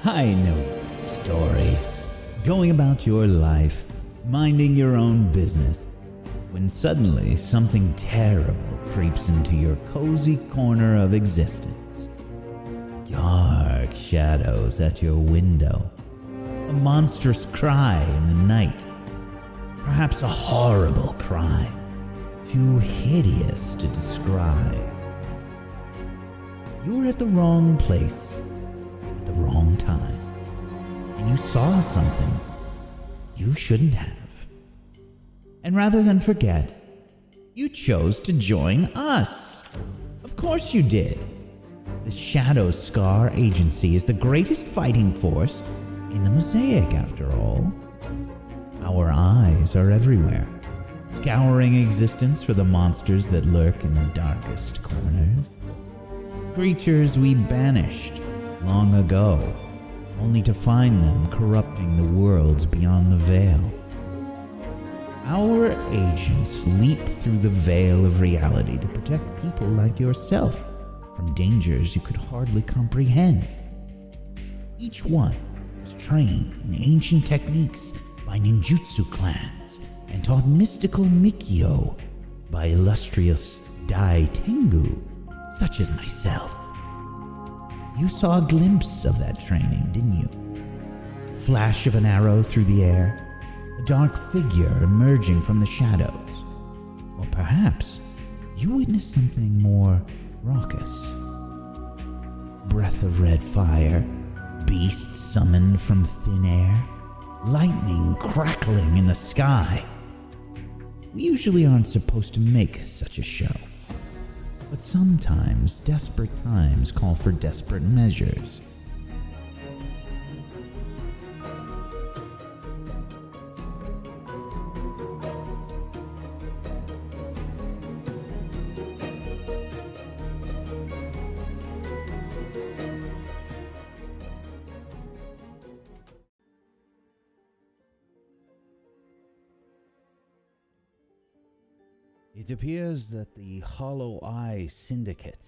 I know your story. Going about your life, minding your own business, when suddenly something terrible creeps into your cozy corner of existence. Dark shadows at your window, a monstrous cry in the night, perhaps a horrible cry, too hideous to describe. You were at the wrong place at the wrong time, and you saw something you shouldn't have. And rather than forget, you chose to join us. Of course you did. The Shadow Scar Agency is the greatest fighting force in the mosaic, after all. Our eyes are everywhere, scouring existence for the monsters that lurk in the darkest corners. Creatures we banished long ago, only to find them corrupting the worlds beyond the veil. Our agents leap through the veil of reality to protect people like yourself from dangers you could hardly comprehend. Each one was trained in ancient techniques by ninjutsu clans and taught mystical Mikyo by illustrious Dai Tengu, such as myself. You saw a glimpse of that training, didn't you? Flash of an arrow through the air, a dark figure emerging from the shadows. Or perhaps you witnessed something more raucous. Breath of red fire, beasts summoned from thin air, lightning crackling in the sky. We usually aren't supposed to make such a show, but sometimes desperate times call for desperate measures. It appears that the Hollow Eye Syndicate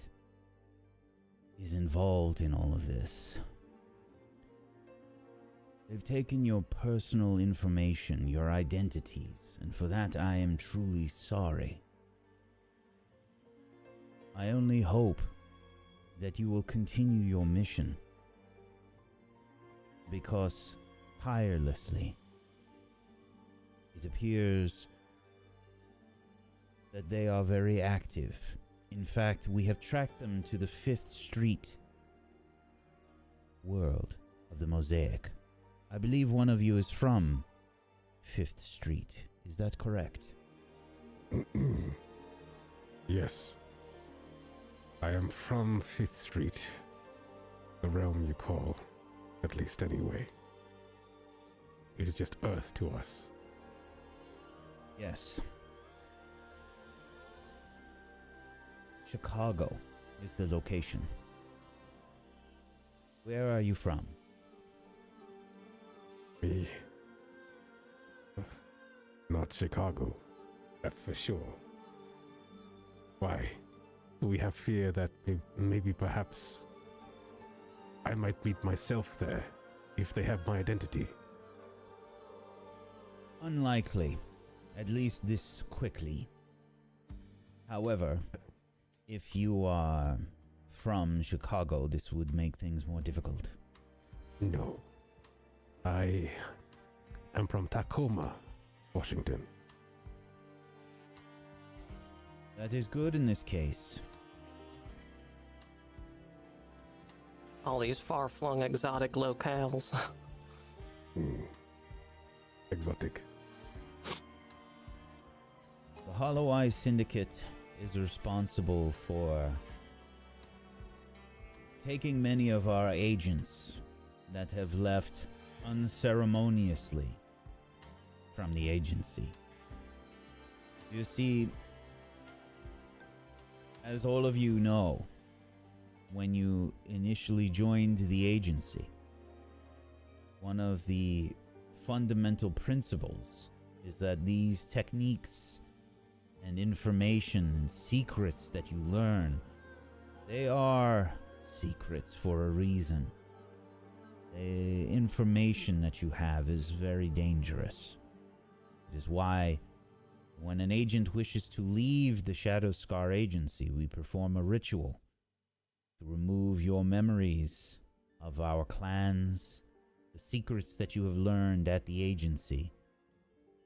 is involved in all of this. They've taken your personal information, your identities, and for that I am truly sorry. I only hope that you will continue your mission, because tirelessly, it appears that they are very active. In fact, we have tracked them to the 5th Street world of the mosaic. I believe one of you is from 5th Street. Is that correct? Yes. I am from 5th Street. The realm you call, at least anyway. It is just Earth to us. Yes. Chicago is the location. Where are you from? Me? Not Chicago, that's for sure. Why? Do we have fear that maybe perhaps I might meet myself there if they have my identity? Unlikely, at least this quickly. However, if you are from Chicago, this would make things more difficult. No. I am from Tacoma, Washington. That is good in this case. All these far-flung exotic locales. Exotic. The Hollow Eye Syndicate is responsible for taking many of our agents that have left unceremoniously from the agency. You see, as all of you know, when you initially joined the agency, one of the fundamental principles is that these techniques and information and secrets that you learn, they are secrets for a reason. information that you have is very dangerous. It is why, when an agent wishes to leave the Shadow Scar Agency, we perform a ritual to remove your memories of our clans, the secrets that you have learned at the agency,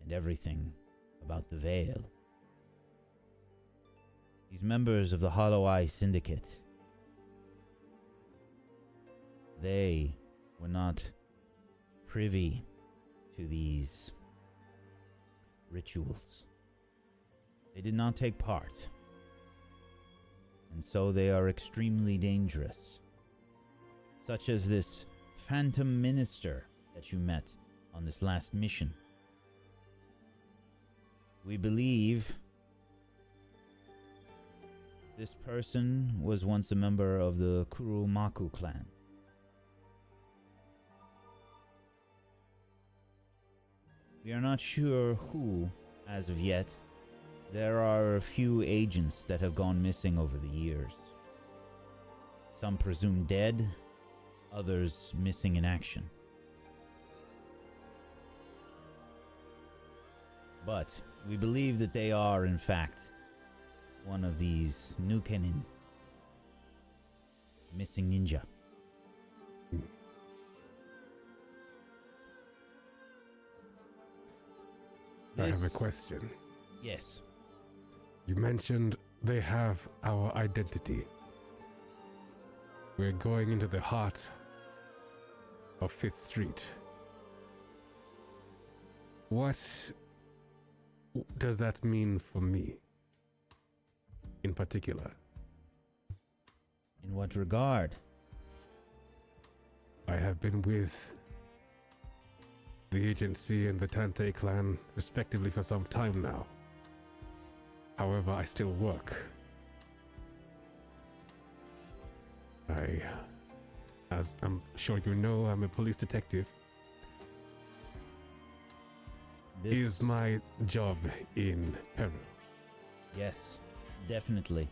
and everything about the Veil. These members of the Hollow Eye Syndicate, they were not privy to these rituals. They did not take part, and so they are extremely dangerous, such as this Phantom Minister that you met on this last mission. We believe this person was once a member of the Kurumaku clan. We are not sure who as of yet. There are a few agents that have gone missing over the years. Some presumed dead, others missing in action. But we believe that they are, in fact, one of these Nukenin, missing ninja. I have a question. Yes. You mentioned they have our identity. We're going into the heart of 5th Street. What does that mean for me, in particular? In what regard? I have been with the agency and the Tante clan, respectively, for some time now. However, I still work. As I'm sure you know, I'm a police detective. Is my job in peril? Yes, definitely.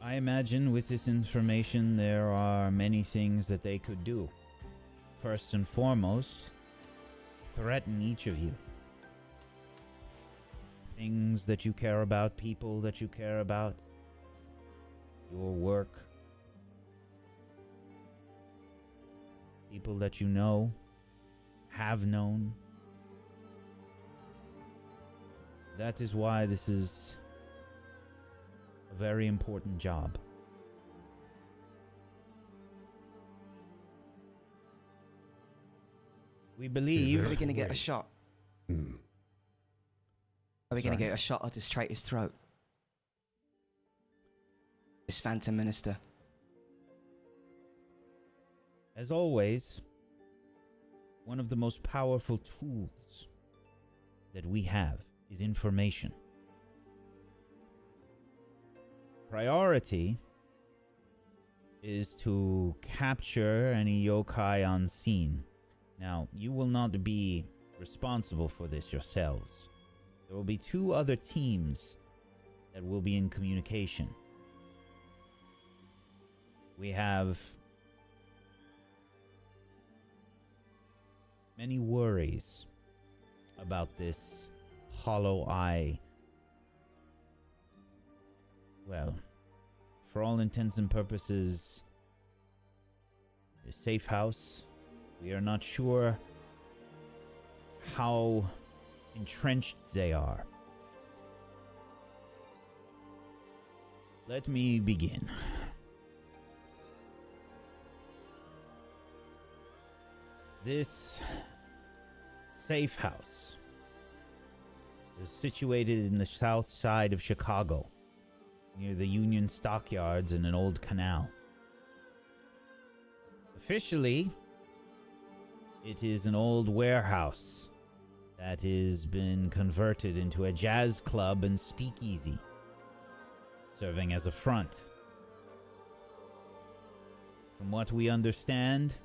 I imagine with this information there are many things that they could do. First and foremost, threaten each of you. Things that you care about, people that you care about, your work, people that you know, have known. That is why this is a very important job. We believe... Are we going to get a shot? Hmm. Are we going to get a shot at this traitor's throat? This Phantom Minister. As always, one of the most powerful tools that we have is information. Priority is to capture any yokai on scene. Now, you will not be responsible for this yourselves. There will be 2 other teams that will be in communication. We have many worries about this Hollow Eye. Well, for all intents and purposes, the safehouse. We are not sure how entrenched they are. Let me begin. This safe house is situated in the south side of Chicago, near the Union Stockyards and an old canal. Officially, it is an old warehouse that has been converted into a jazz club and speakeasy, serving as a front. From what we understand,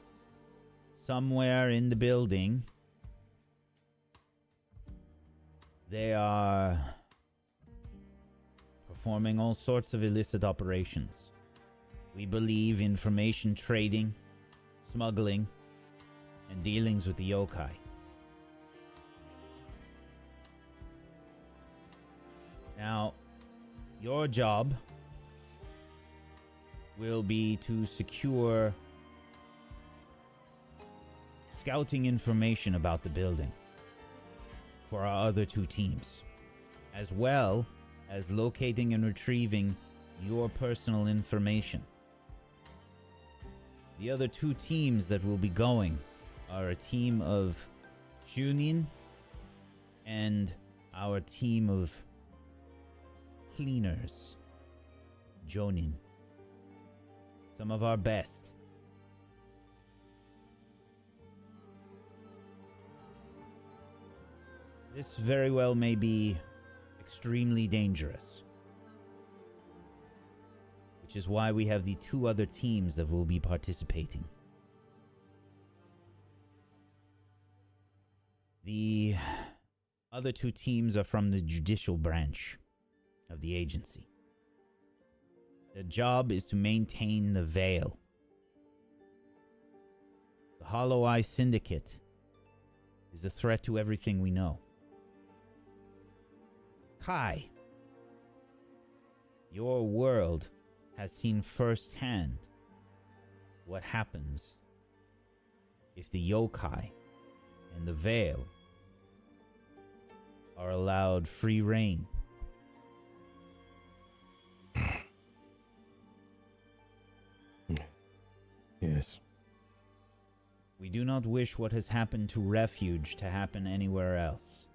somewhere in the building, they are performing all sorts of illicit operations. We believe information trading, smuggling, and dealings with the yokai. Now, your job will be to secure scouting information about the building for our other two teams, as well as locating and retrieving your personal information. The other two teams that will be going are a team of Junin and our team of cleaners, Jonin. Some of our best. This very well may be extremely dangerous, which is why we have the two other teams that will be participating. The other two teams are from the judicial branch of the agency. Their job is to maintain the veil. The Hollow Eye Syndicate is a threat to everything we know. Kai, your world has seen firsthand what happens if the yokai and the veil are allowed free reign. Yes. We do not wish what has happened to Refuge to happen anywhere else.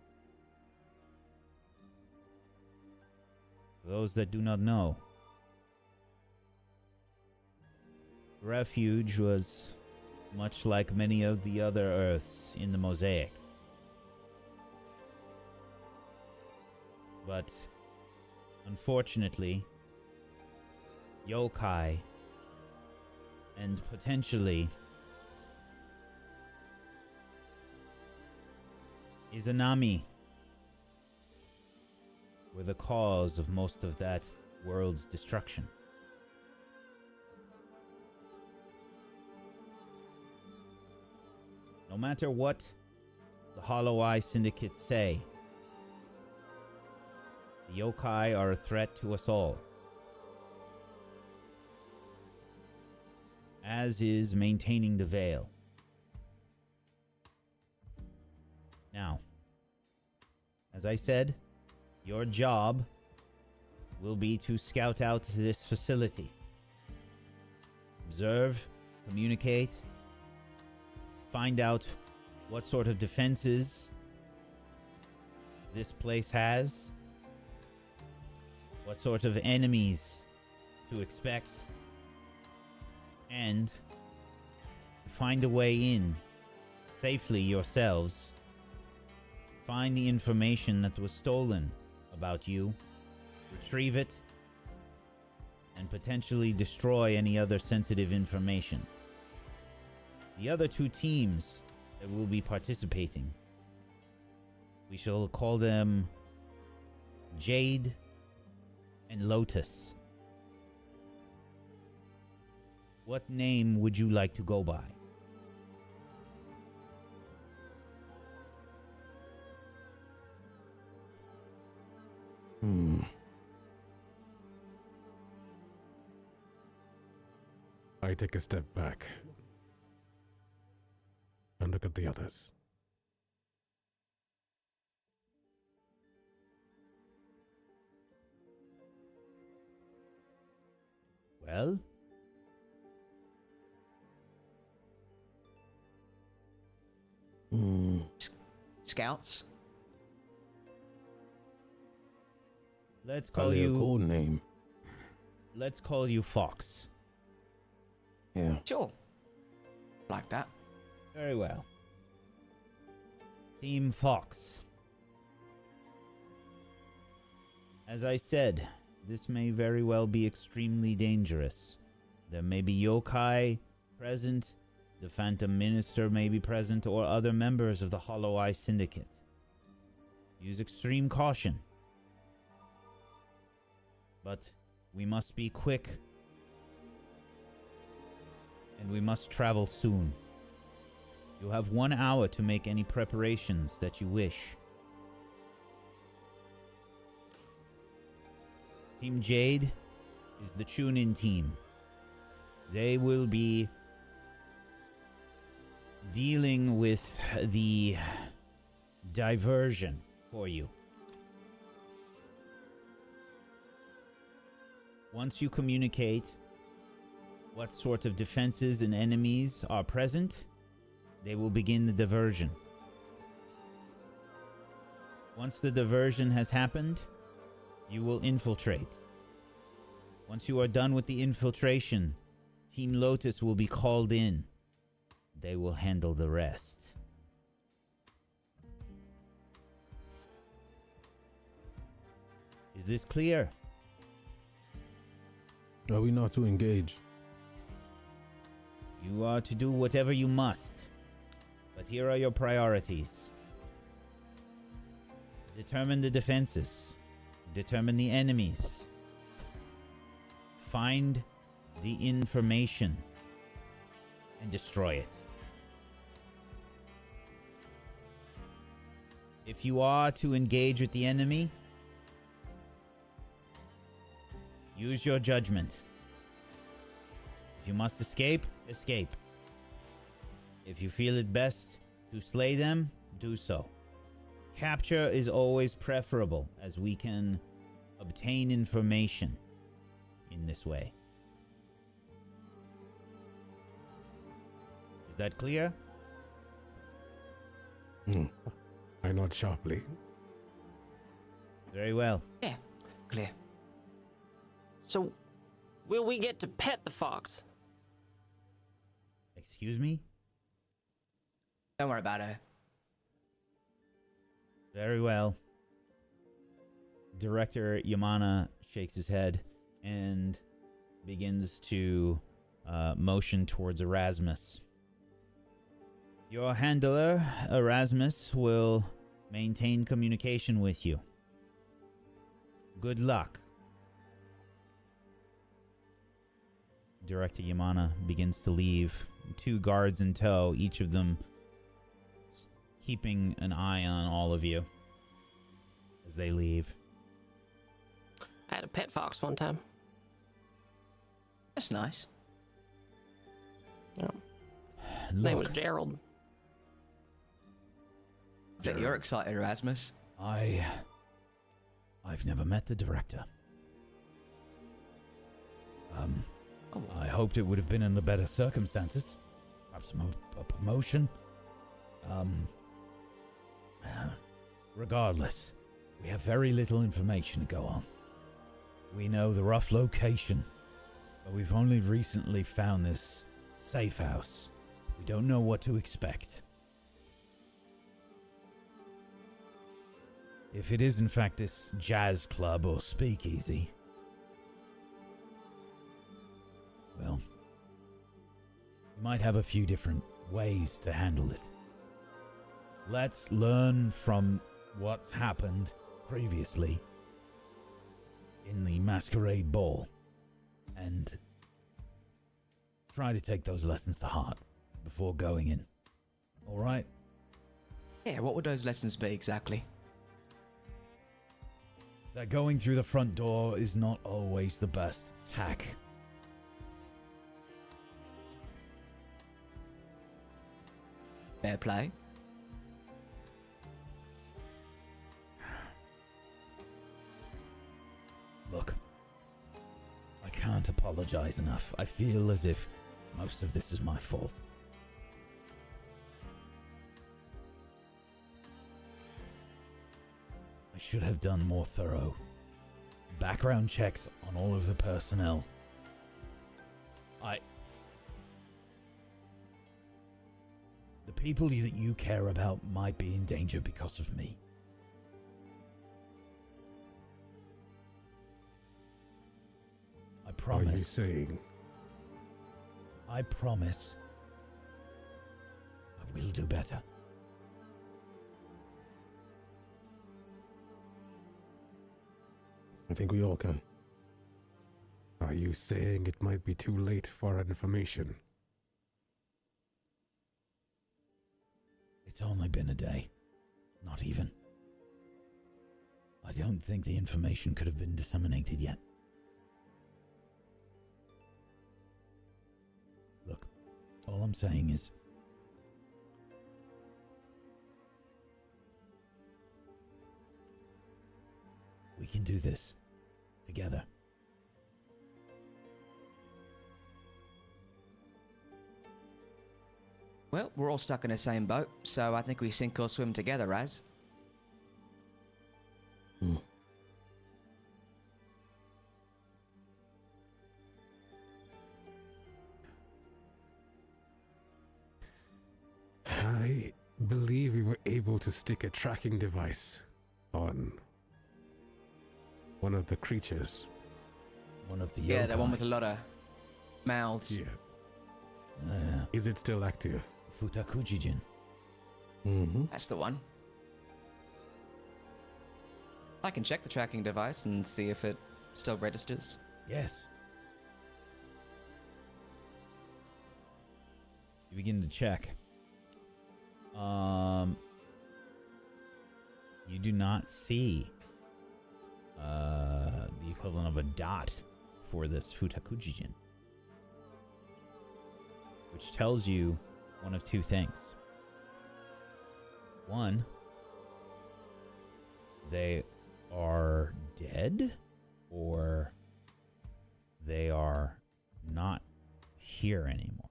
For those that do not know, Refuge was much like many of the other Earths in the mosaic. But unfortunately, yokai and potentially Izanami were the cause of most of that world's destruction. No matter what the Hollow Eye Syndicate say, the yokai are a threat to us all. As is maintaining the veil. Now, as I said, your job will be to scout out this facility. Observe, communicate, find out what sort of defenses this place has, what sort of enemies to expect, and find a way in safely yourselves. Find the information that was stolen about you, retrieve it, and potentially destroy any other sensitive information. The other two teams that will be participating, we shall call them Jade and Lotus. What name would you like to go by? I take a step back and look at the others. Well? Scouts? Let's call Probably a you... cool name. Let's call you Fox. Yeah. Sure. Like that. Very well. Team Fox. As I said, this may very well be extremely dangerous. There may be yokai present, the Phantom Minister may be present, or other members of the Hollow Eye Syndicate. Use extreme caution. But we must be quick and we must travel soon. You have 1 hour to make any preparations that you wish. Team Jade is the tune-in team. They will be dealing with the diversion for you. Once you communicate what sort of defenses and enemies are present, they will begin the diversion. Once the diversion has happened, you will infiltrate. Once you are done with the infiltration, Team Lotus will be called in. They will handle the rest. Is this clear? Are we not to engage? You are to do whatever you must. But here are your priorities. Determine the defenses. Determine the enemies. Find the information and destroy it. If you are to engage with the enemy, use your judgment. If you must escape, escape. If you feel it best to slay them, do so. Capture is always preferable, as we can obtain information in this way. Is that clear? I nod sharply. Very well. Yeah, clear. So, will we get to pet the fox? Excuse me? Don't worry about her. Very well. Director Yamana shakes his head and begins to motion towards Erasmus. Your handler, Erasmus, will maintain communication with you. Good luck. Director Yamana begins to leave. 2 guards in tow, each of them keeping an eye on all of you as they leave. I had a pet fox one time. That's nice. Yeah. His name was Gerald. Bet you're excited, Erasmus. I've never met the director. I hoped it would have been under better circumstances. Perhaps a promotion. Regardless, we have very little information to go on. We know the rough location, but we've only recently found this safehouse. We don't know what to expect. If it is in fact this jazz club or speakeasy, well, we might have a few different ways to handle it. Let's learn from what's happened previously in the Masquerade Ball and try to take those lessons to heart before going in. All right? Yeah, what would those lessons be exactly? That going through the front door is not always the best tack. Fair play. Look, I can't apologize enough. I feel as if most of this is my fault. I should have done more thorough background checks on all of the personnel. The people that you care about might be in danger because of me. I promise. Are you saying? I promise I will do better. I think we all can. Are you saying it might be too late for information? It's only been a day. Not even. I don't think the information could have been disseminated yet. Look, all I'm saying is... we can do this. Together. Well, we're all stuck in the same boat, so I think we sink or swim together, Raz. I believe we were able to stick a tracking device on one of the creatures. One of the Yeah, the one yokai. with a lot of mouths. Yeah. Is it still active? Futakujijin. Mm-hmm. That's the one. I can check the tracking device and see if it still registers. Yes. You begin to check. You do not see the equivalent of a dot for this Futakujijin, which tells you one of two things. One, they are dead, or they are not here anymore.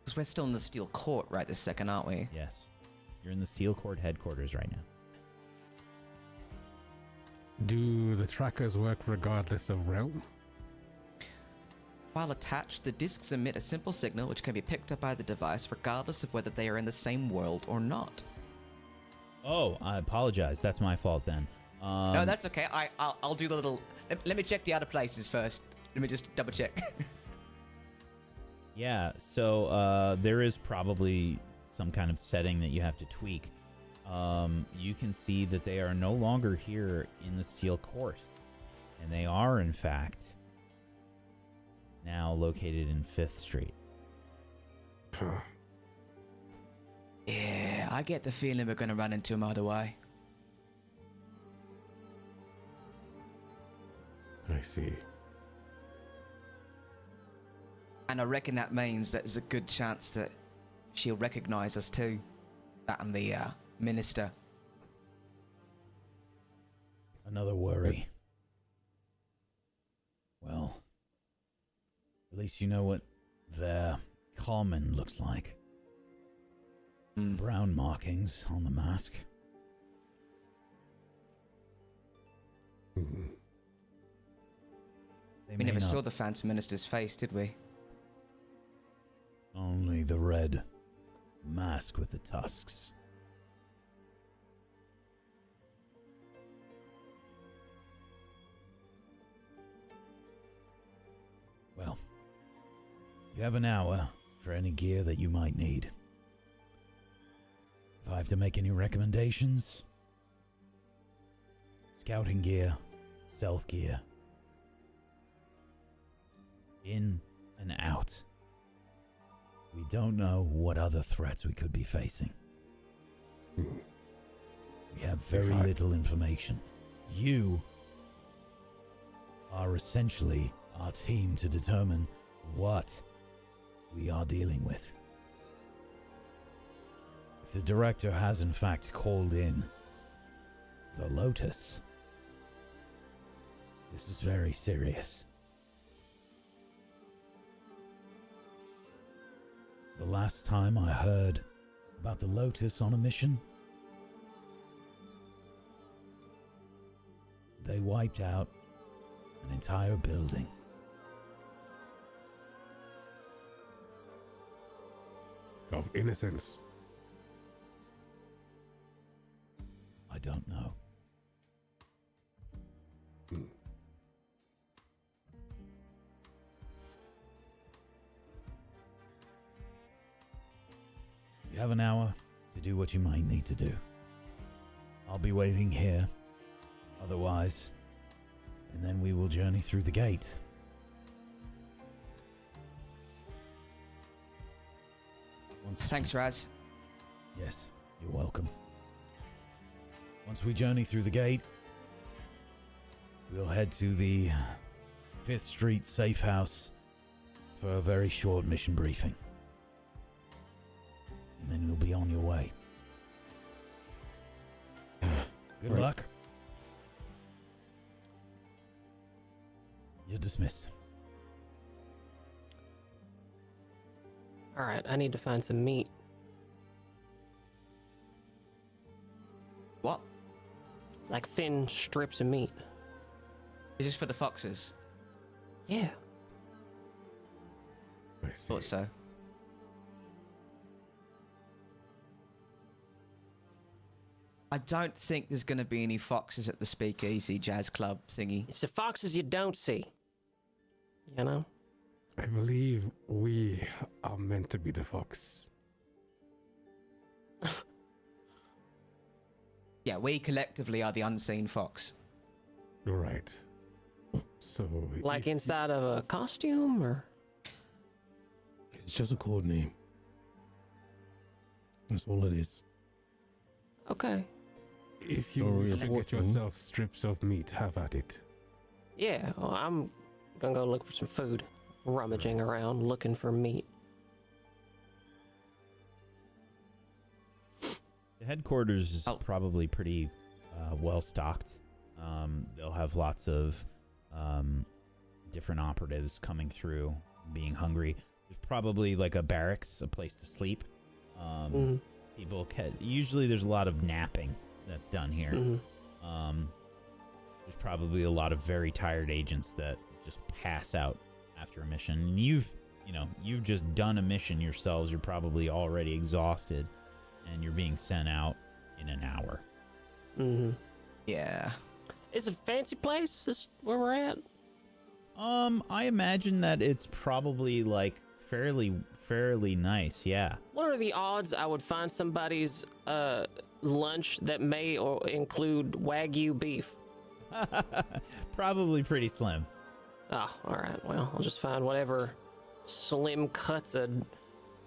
Because we're still in the Steel Court right this second, aren't we? Yes. You're in the Steel Court headquarters right now. Do the trackers work regardless of realm? While attached, the discs emit a simple signal which can be picked up by the device regardless of whether they are in the same world or not. Oh, I apologize. That's my fault then. No, that's okay. I'll do the little... Let me check the other places first. Let me just double check. Yeah, so there is probably some kind of setting that you have to tweak. You can see that they are no longer here in the Steel Court. And they are, in fact, now located in 5th Street. Huh. Yeah, I get the feeling we're going to run into him either way. I see. And I reckon that means that there's a good chance that she'll recognize us too. That and the minister. Another worry. Well, at least you know what their common looks like. Brown markings on the mask. Mhm. They We may never not- saw the Phantom Minister's face, did we? Only the red mask with the tusks. Well, you have an hour for any gear that you might need. If I have to make any recommendations, scouting gear, stealth gear, in and out. We don't know what other threats we could be facing. We have very little information. You are essentially our team to determine what we are dealing with. If the director has in fact called in the Lotus, this is very serious. The last time I heard about the Lotus on a mission, they wiped out an entire building. Of innocence. I don't know. You have an hour to do what you might need to do. I'll be waiting here. Otherwise, and then we will journey through the gate. Thanks, Raz. Yes, you're welcome. Once we journey through the gate, we'll head to the 5th Street safehouse for a very short mission briefing. And then you'll be on your way. Good Right. luck. You're dismissed. All right, I need to find some meat. What? Like thin strips of meat. Is this for the foxes? Yeah. I see. Thought so. I don't think there's going to be any foxes at the Speakeasy Jazz Club thingy. It's the foxes you don't see. You know? I believe we are meant to be the fox. Yeah, we collectively are the unseen fox. Right. So, Like if- inside of a costume or? It's just a code name. That's all it is. Okay. if you Story wish of to get Orton. yourself strips of meat, have at it. Yeah, well, I'm gonna go look for some food. Rummaging around, looking for meat. The headquarters is Oh. probably pretty well stocked. They'll have lots of different operatives coming through, being hungry. There's probably like a barracks, a place to sleep. Mhm. Usually there's a lot of napping that's done here. Mhm. There's probably a lot of very tired agents that just pass out after a mission. And you've just done a mission yourselves. You're probably already exhausted, and you're being sent out in an hour. Mhm. Yeah. It's a fancy place. This where we're at. I imagine that it's probably like fairly nice. Yeah. What are the odds I would find somebody's lunch that may or include Wagyu beef? Probably pretty slim. Oh, all right. Well, I'll just find whatever slim cuts of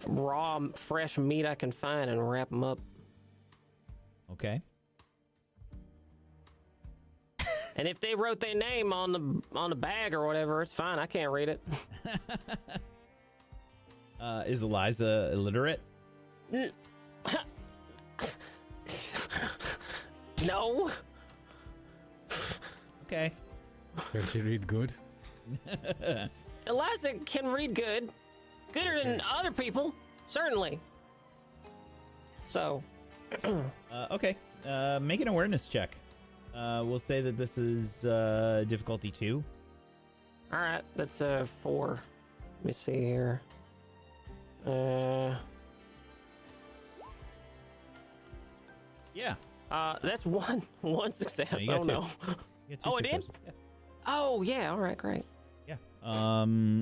raw, fresh meat I can find and wrap them up. Okay. And if they wrote their name on the bag or whatever, it's fine. I can't read it. Is Eliza illiterate? No. Okay. Can she read good? Eliza can read good. Gooder than other people, certainly. So, Okay. Make an awareness check. We'll say that this is difficulty 2. all right, that's 4. Let me see here. Yeah. That's one success. No, you got Oh two. no. You get two Oh, it did? successes. Yeah. Oh yeah. All right, great. Yeah.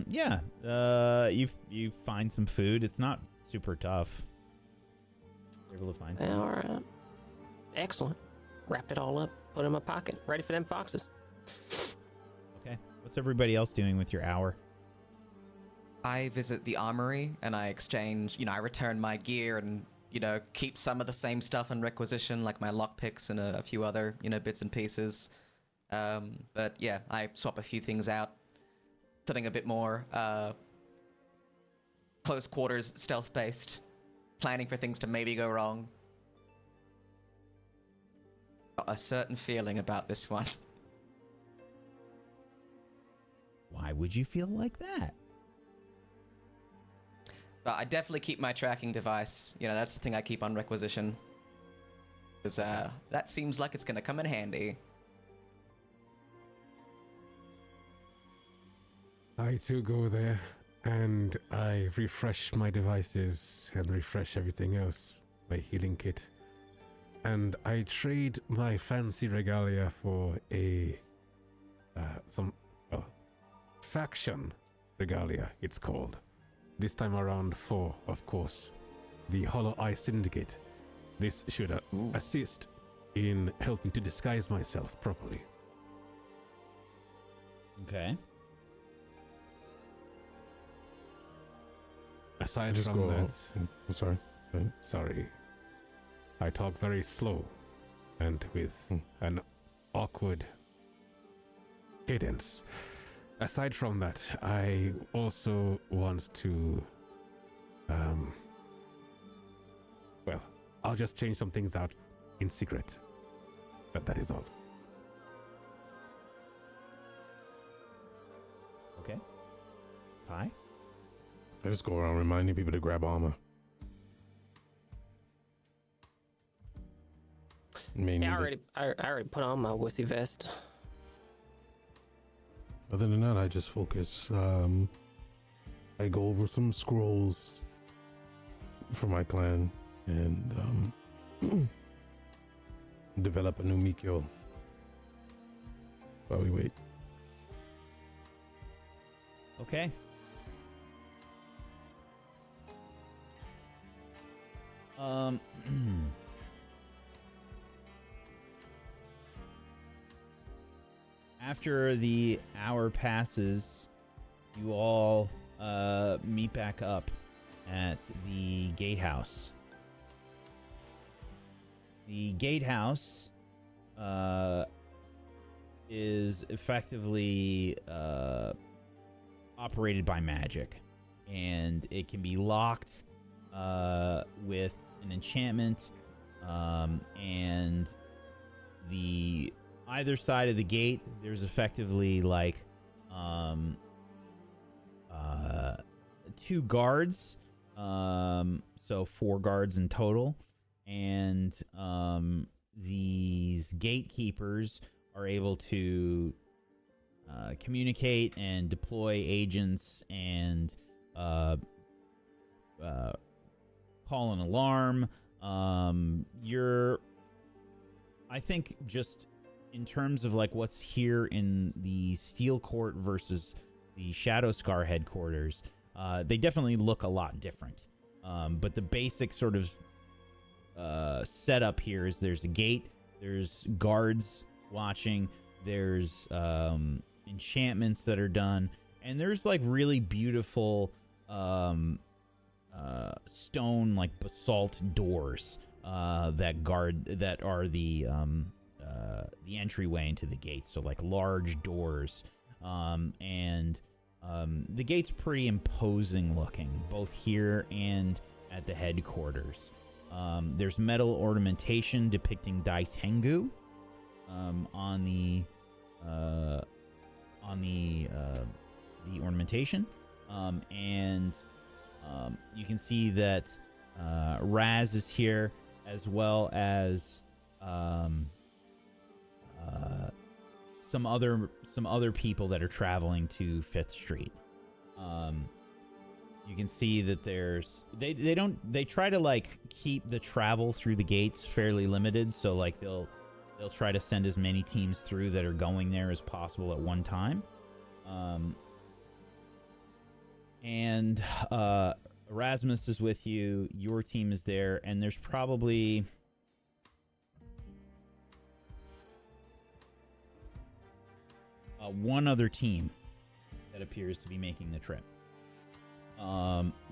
Yeah. You find some food. It's not super tough. You're able to find some. All right. Excellent. Wrapped it all up. Put it in my pocket. Ready for them foxes. Okay. What's everybody else doing with your hour? I visit the armory and I exchange, I return my gear and, keep some of the same stuff in requisition, like my lockpicks and a few other, bits and pieces. But yeah, I swap a few things out. Something a bit more close quarters, stealth based, planning for things to maybe go wrong. Got a certain feeling about this one. Why would you feel like that? But I definitely keep my tracking device. That's the thing I keep on requisition. Because that seems like it's going to come in handy. I too go there and I refresh my devices and refresh everything else, my healing kit. And I trade my fancy regalia for faction regalia, it's called. This time around for, of course, the Hollow Eye Syndicate. This should assist in helping to disguise myself properly. Okay. Aside Just from go. that, I'm sorry. Right. sorry, I talk very slow and with an awkward cadence. Aside from that, I also want to, well, I'll just change some things out in secret. But that is all. Okay. Hi. I just go around reminding people to grab armor. May Yeah, need it. I already put on my wussy vest. Other than that, I just focus. I go over some scrolls for my clan and develop a new Mikyo while we wait. Okay. After the hour passes, you all meet back up at the gatehouse. The gatehouse is effectively operated by magic, and it can be locked with an enchantment, and the either side of the gate there's effectively like two guards, so 4 guards in total, and these gatekeepers are able to communicate and deploy agents and call an alarm. I think just in terms of like what's here in the Steel Court versus the Shadow Scar headquarters, they definitely look a lot different. But the basic sort of setup here is there's a gate, there's guards watching, there's enchantments that are done, and there's like really beautiful stone like basalt doors that are the entryway into the gate, so like large doors, and the gate's pretty imposing looking both here and at the headquarters. There's metal ornamentation depicting Dai Tengu on the ornamentation, and you can see that Raz is here, as well as some other people that are traveling to 5th Street. You can see that they try to like keep the travel through the gates fairly limited, so like they'll try to send as many teams through that are going there as possible at one time. And Erasmus is with you, your team is there, and there's probably one other team that appears to be making the trip.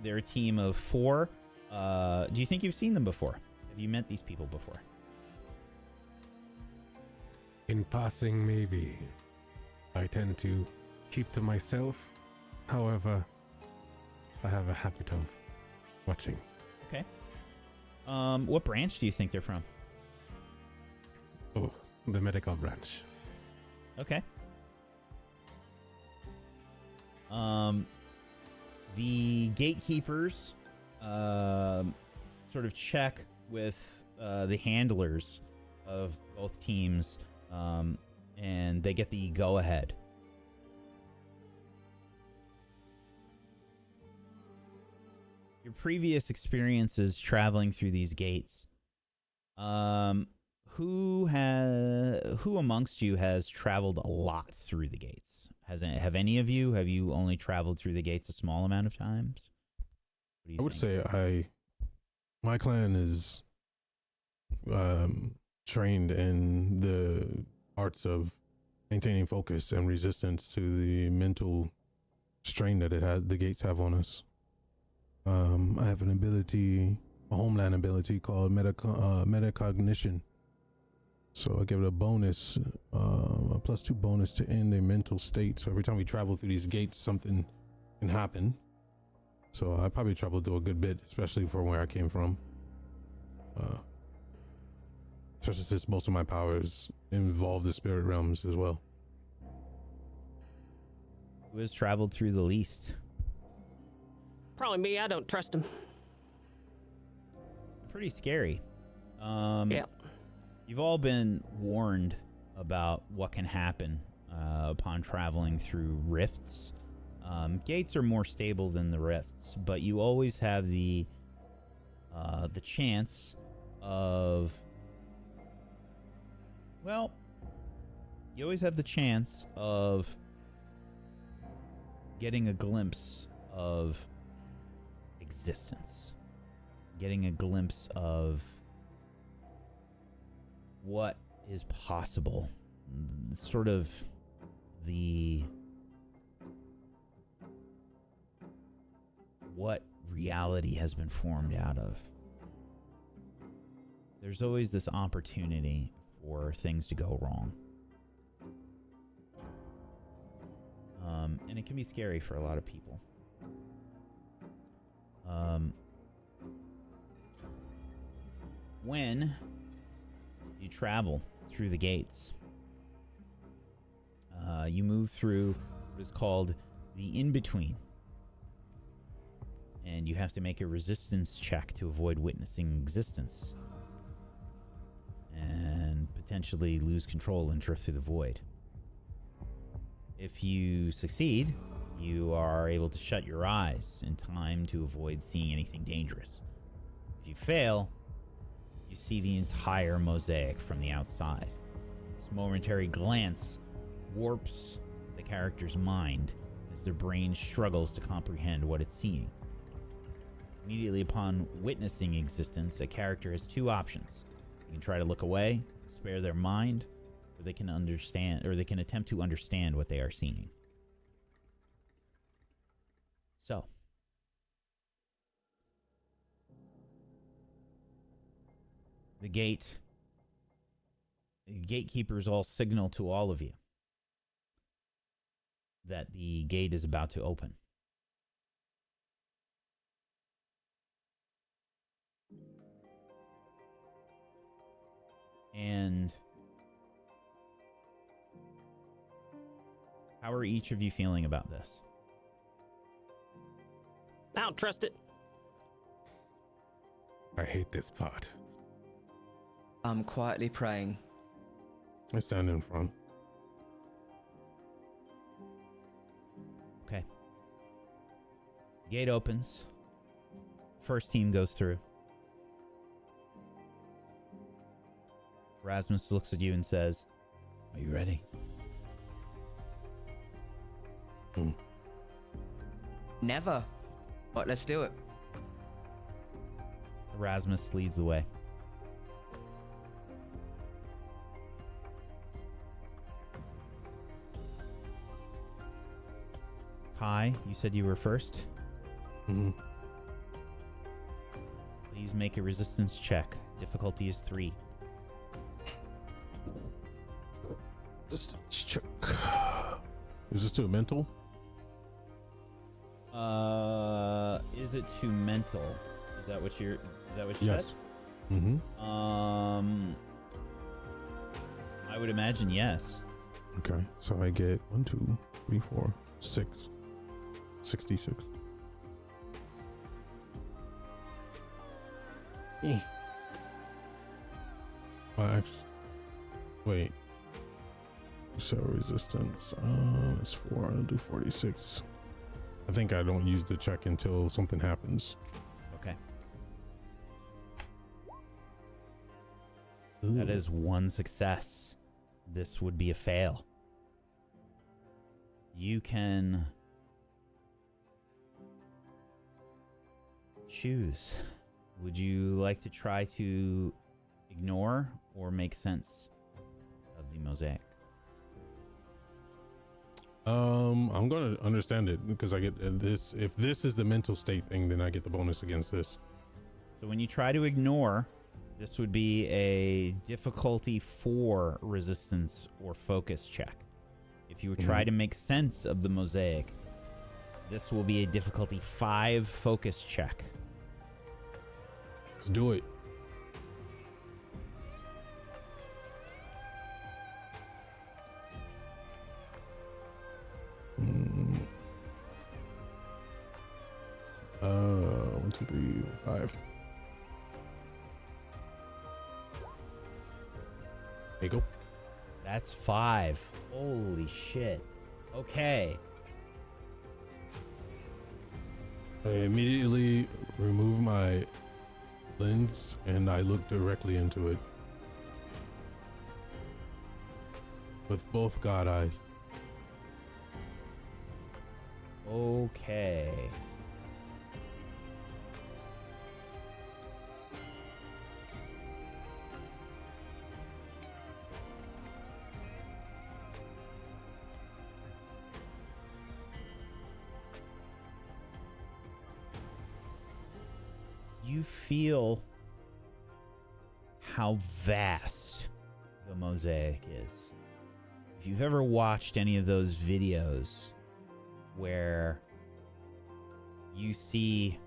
They're a team of 4. Do you think you've seen them before? Have you met these people before? In passing, maybe. I tend to keep to myself. However, I have a habit of watching. Okay. What branch do you think they're from? Oh, the medical branch. Okay. The gatekeepers sort of check with the handlers of both teams, and they get the go-ahead. Your previous experiences traveling through these gates, who amongst you has traveled a lot through the gates? Have any of you? Have you only traveled through the gates a small amount of times? What do you I would think? say my clan is trained in the arts of maintaining focus and resistance to the mental strain that the gates have on us. I have an ability, a homeland ability called metacognition. So I give it a bonus, a +2 bonus to end a mental state. So every time we travel through these gates, something can happen. So I probably traveled through a good bit, especially from where I came from. Especially since most of my powers involve the spirit realms as well. Who has traveled through the least? Probably me. I don't trust him. Pretty scary. Yeah. You've all been warned about what can happen upon traveling through rifts. Gates are more stable than the rifts, but you always have the chance of, well, you always have the chance of getting a glimpse of existence, getting a glimpse of what is possible, sort of what reality has been formed out of. There's always this opportunity for things to go wrong. And it can be scary for a lot of people. When you travel through the gates, you move through what is called the in-between. And you have to make a resistance check to avoid witnessing existence. And potentially lose control and drift through the void. If you succeed, you are able to shut your eyes in time to avoid seeing anything dangerous. If you fail, you see the entire mosaic from the outside. This momentary glance warps the character's mind as their brain struggles to comprehend what it's seeing. Immediately upon witnessing existence, a character has two options. They can try to look away, spare their mind, or they can attempt to understand what they are seeing. So, the gatekeepers all signal to all of you that the gate is about to open. And how are each of you feeling about this? I don't trust it. I hate this part. I'm quietly praying. I stand in front. Okay. Gate opens. First team goes through. Rasmus looks at you and says, "Are you ready?" Never. But let's do it. Erasmus leads the way. Kai, you said you were first. Mm-hmm. Please make a resistance check. Difficulty is 3. Just check. Is this too mental? Is it too mental? Is that what you Yes. said? Mm-hmm. I would imagine yes. Okay, so I get 1, 2, 3, 4, 6. 66. Actually, wait. So resistance. It's 4. I'll do 46. I think I don't use the check until something happens. Okay. Ooh. That is 1 success. This would be a fail. You can choose. Would you like to try to ignore or make sense of the mosaic? I'm gonna understand it because I get this. If this is the mental state thing, then I get the bonus against this. So when you try to ignore, this would be a difficulty 4 resistance or focus check. If you try to make sense of the mosaic, this will be a difficulty 5 focus check. Let's do it. One, two, three, 5. There you go. That's 5. Holy shit. Okay. I immediately remove my lens and I look directly into it with both God eyes. Okay. You feel how vast the mosaic is. If you've ever watched any of those videos where you see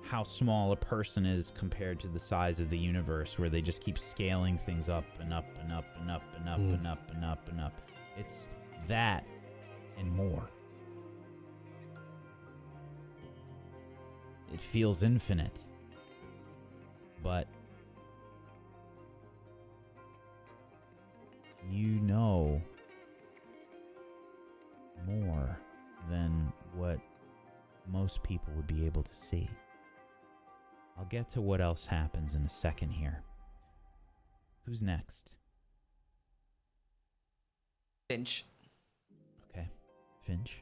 how small a person is compared to the size of the universe, where they just keep scaling things up and up and up and up and up and up and up and up. It's that and more. It feels infinite. But you know more than what most people would be able to see. I'll get to what else happens in a second here. Who's next? Finch. Okay, Finch.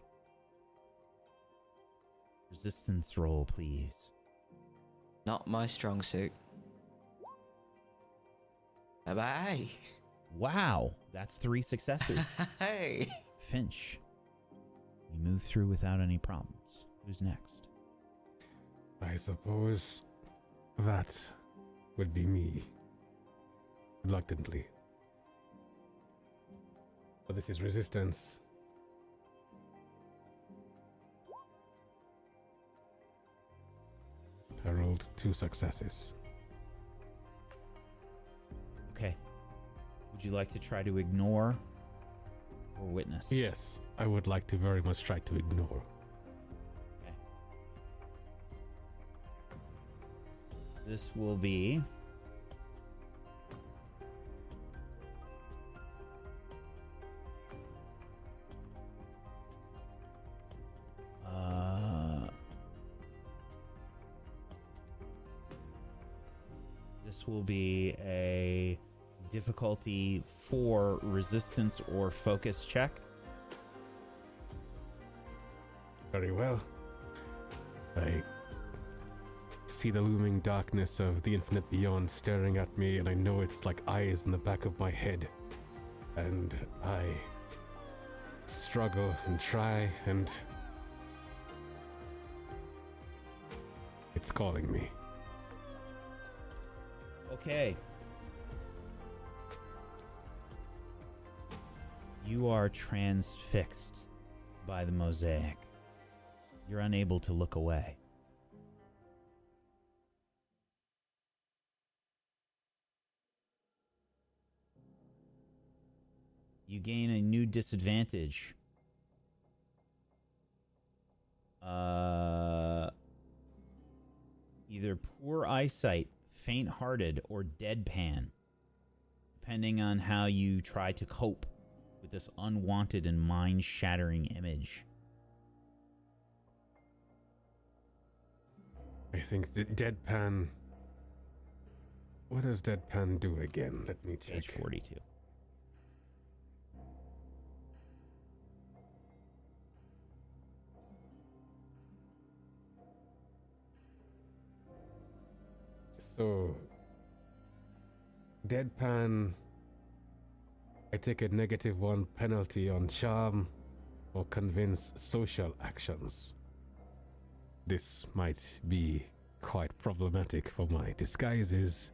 Resistance roll, please. Not my strong suit. Bye-bye. Wow, that's 3 successes. Hey. Finch, you move through without any problems. Who's next? I suppose that would be me. Reluctantly. But this is resistance. I rolled 2 successes. Okay. Would you like to try to ignore or witness? Yes, I would like to very much try to ignore. Okay. This will be this will be a difficulty 4 resistance or focus check. Very well. I see the looming darkness of the infinite beyond staring at me, and I know it's like eyes in the back of my head. And I struggle and try, and it's calling me. Okay. You are transfixed by the mosaic. You're unable to look away. You gain a new disadvantage. Either poor eyesight, faint-hearted, or deadpan, depending on how you try to cope with this unwanted and mind-shattering image. I think the deadpan... What does deadpan do again? Let me check. Page 42. So, deadpan, I take a -1 penalty on charm, or convince social actions. This might be quite problematic for my disguises.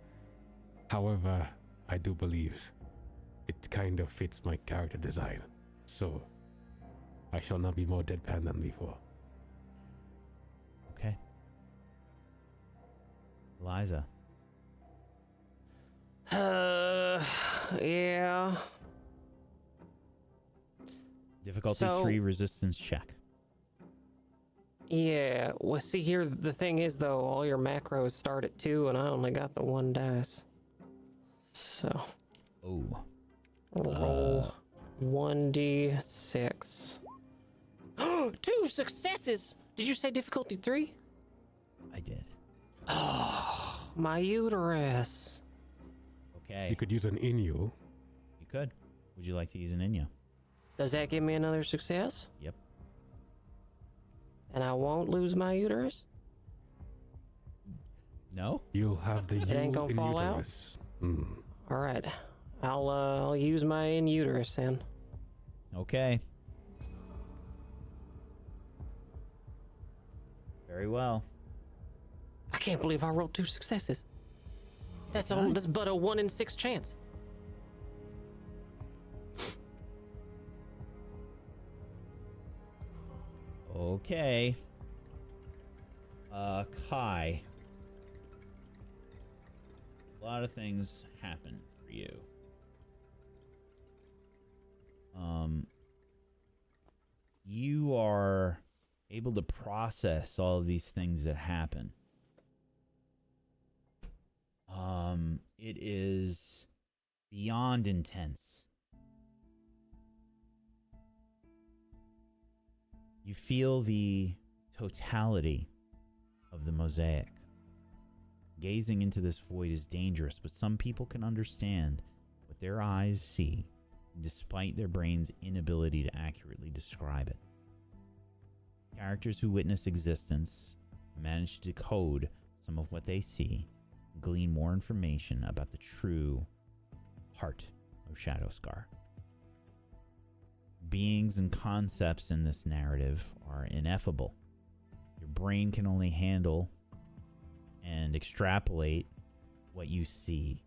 However, I do believe it kind of fits my character design. So, I shall not be more deadpan than before. Okay. Eliza. Yeah. Difficulty So- 3 resistance check. Yeah. Well, see here, the thing is, though, all your macros start at 2, and I only got the 1 dice. So, Oh. roll 1d6. 2 successes! Did you say difficulty 3? I did. Oh, my uterus. Okay. You could use an Inu. You could. Would you like to use an Inya? Does that give me another success? Yep. And I won't lose my uterus? No? You'll have the It ain't U gonna in fall out? uterus. Mm. All right. I'll use my in uterus then. Okay. Very well. I can't believe I rolled 2 successes. That's but a 1 in 6 chance. Okay. Kai. A lot of things happen for you. You are able to process all of these things that happen. It is beyond intense. You feel the totality of the mosaic. Gazing into this void is dangerous, but some people can understand what their eyes see, despite their brain's inability to accurately describe it. Characters who witness existence manage to decode some of what they see, and glean more information about the true heart of Shadowscar. Beings and concepts in this narrative are ineffable. Your brain can only handle and extrapolate what you see.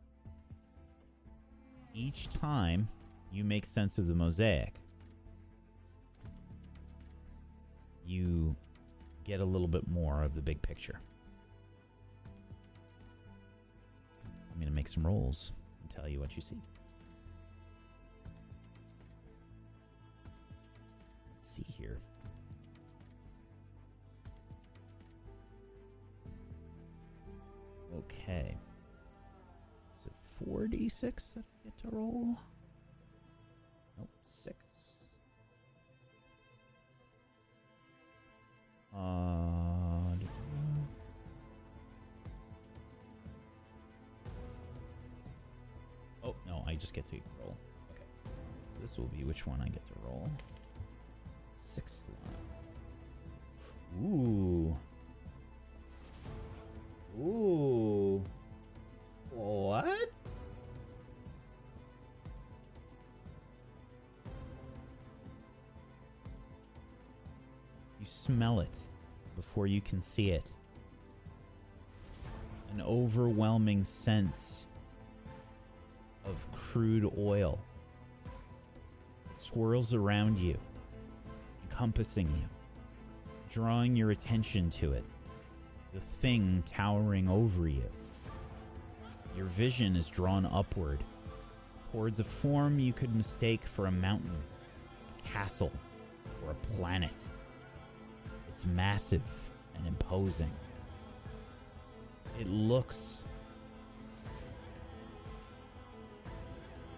Each time you make sense of the mosaic, you get a little bit more of the big picture. I'm going to make some rolls and tell you what you see. Let's see here. Okay. Is it 4d6 that I get to roll? Nope, 6. Oh, no, I just get to roll. Okay. This will be which one I get to roll. 6th line. Ooh. Ooh. What? You smell it before you can see it. An overwhelming sense of crude oil. It swirls around you, encompassing you, drawing your attention to it. The thing towering over you. Your vision is drawn upward, towards a form you could mistake for a mountain, a castle, or a planet. It's massive and imposing. It looks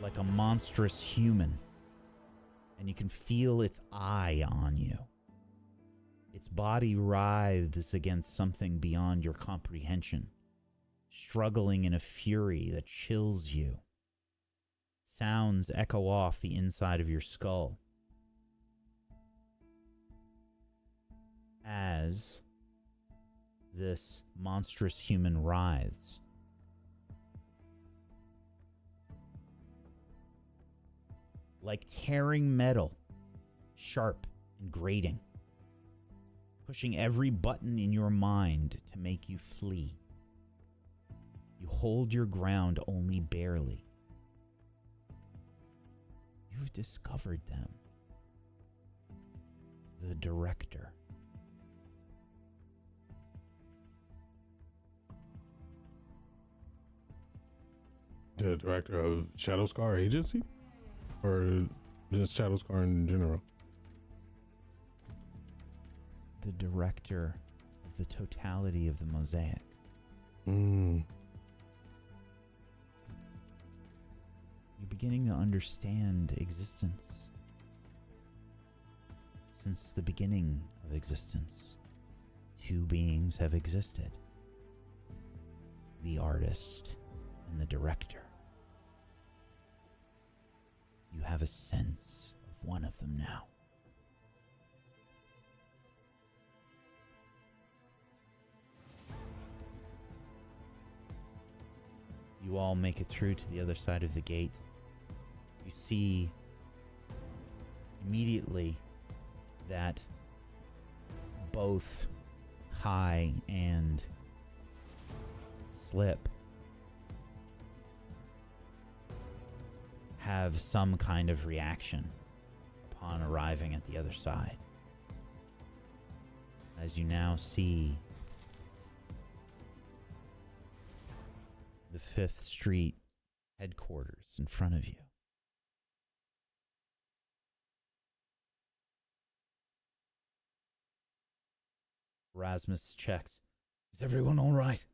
like a monstrous human, and you can feel its eye on you. Its body writhes against something beyond your comprehension, struggling in a fury that chills you. Sounds echo off the inside of your skull as this monstrous human writhes. Like tearing metal, sharp and grating, pushing every button in your mind to make you flee. You hold your ground only barely. You've discovered them. The director. The director of Shadowscar Agency? Or just Shadowscar in general? The director of the totality of the mosaic. Mm. You're beginning to understand existence. Since the beginning of existence, two beings have existed. The artist and the director. You have a sense of one of them now. You all make it through to the other side of the gate. You see immediately that both Kai and Slip have some kind of reaction upon arriving at the other side. As you now see the 5th Street headquarters in front of you. Erasmus checks. Is everyone all right?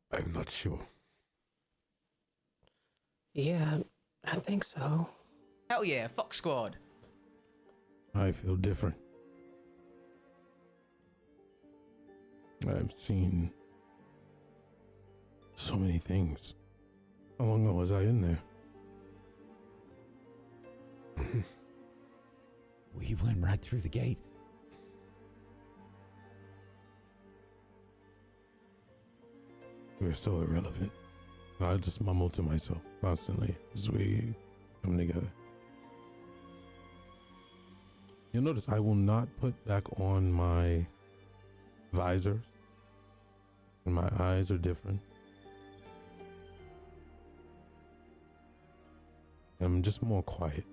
I'm not sure. Yeah, I think so. Hell yeah, Fox Squad. I feel different. I've seen so many things. How long ago was I in there? We went right through the gate. We're so irrelevant. I just mumble to myself constantly as we come together. You'll notice I will not put back on my visors. And my eyes are different. I'm just more quiet.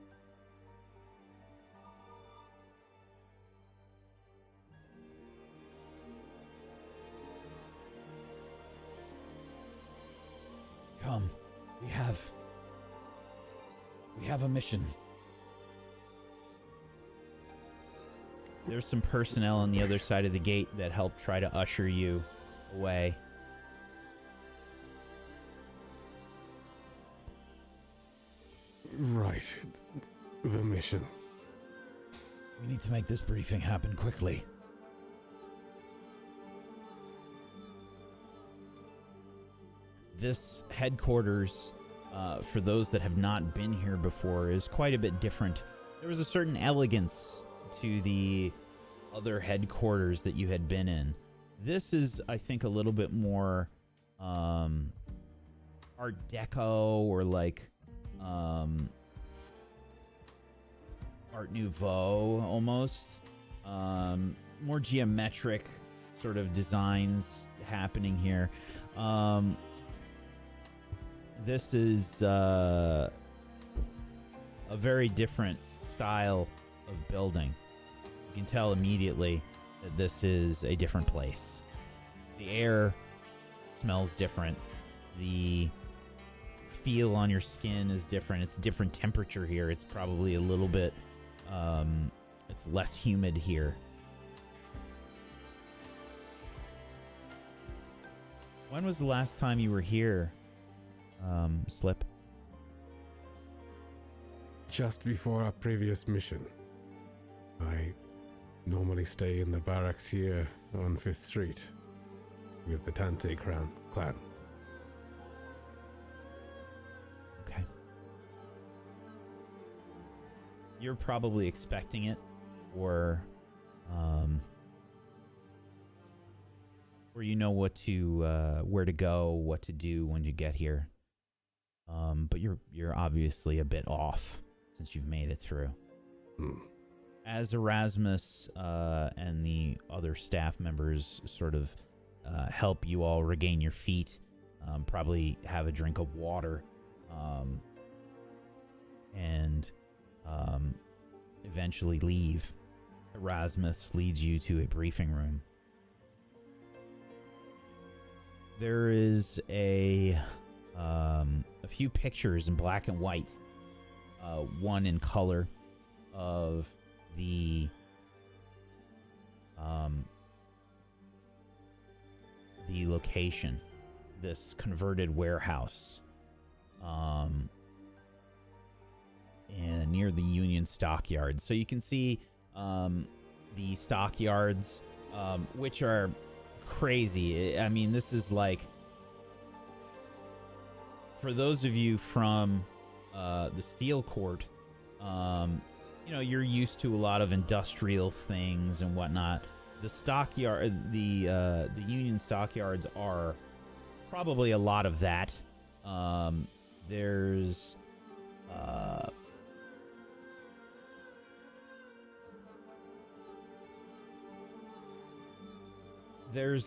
Come, we have a mission. There's some personnel on the other side of the gate that help try to usher you away. Right. The mission. We need to make this briefing happen quickly. This headquarters, for those that have not been here before, is quite a bit different. There was a certain elegance to the other headquarters that you had been in. This is, I think, a little bit more Art Deco or like Art Nouveau almost. More geometric sort of designs happening here. This is a very different style of building. You can tell immediately that this is a different place. The air smells different. The feel on your skin is different. It's a different temperature here. It's probably a little bit, it's less humid here. When was the last time you were here, Slip? Just before our previous mission. I normally stay in the barracks here on 5th Street with the Tante clan. Okay. You're probably expecting it, or you know what to where to go, what to do when you get here. but you're obviously a bit off since you've made it through. As Erasmus and the other staff members sort of help you all regain your feet, probably have a drink of water, and eventually leave, Erasmus leads you to a briefing room. There is a few pictures in black and white, one in color of the location, this converted warehouse, and near the Union stockyards. So you can see the stockyards, which are crazy. I mean, this is like, for those of you from the Steel Court, you know, you're used to a lot of industrial things and whatnot. The stockyard, the Union stockyards are probably a lot of that. There's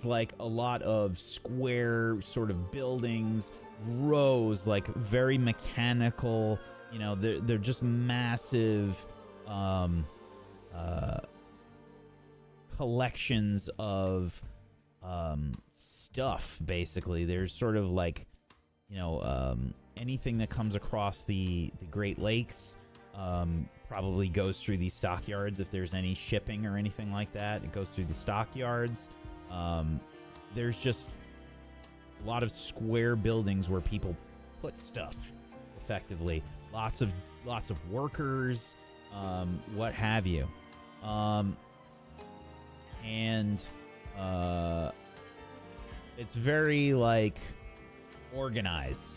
like a lot of square sort of buildings, rows, like very mechanical, you know, they're just massive collections of stuff, basically. There's sort of like, you know, anything that comes across the Great Lakes probably goes through these stockyards. If there's any shipping or anything like that, it goes through the stockyards. There's just a lot of square buildings where people put stuff effectively. Lots of workers, what have you. And it's very like organized.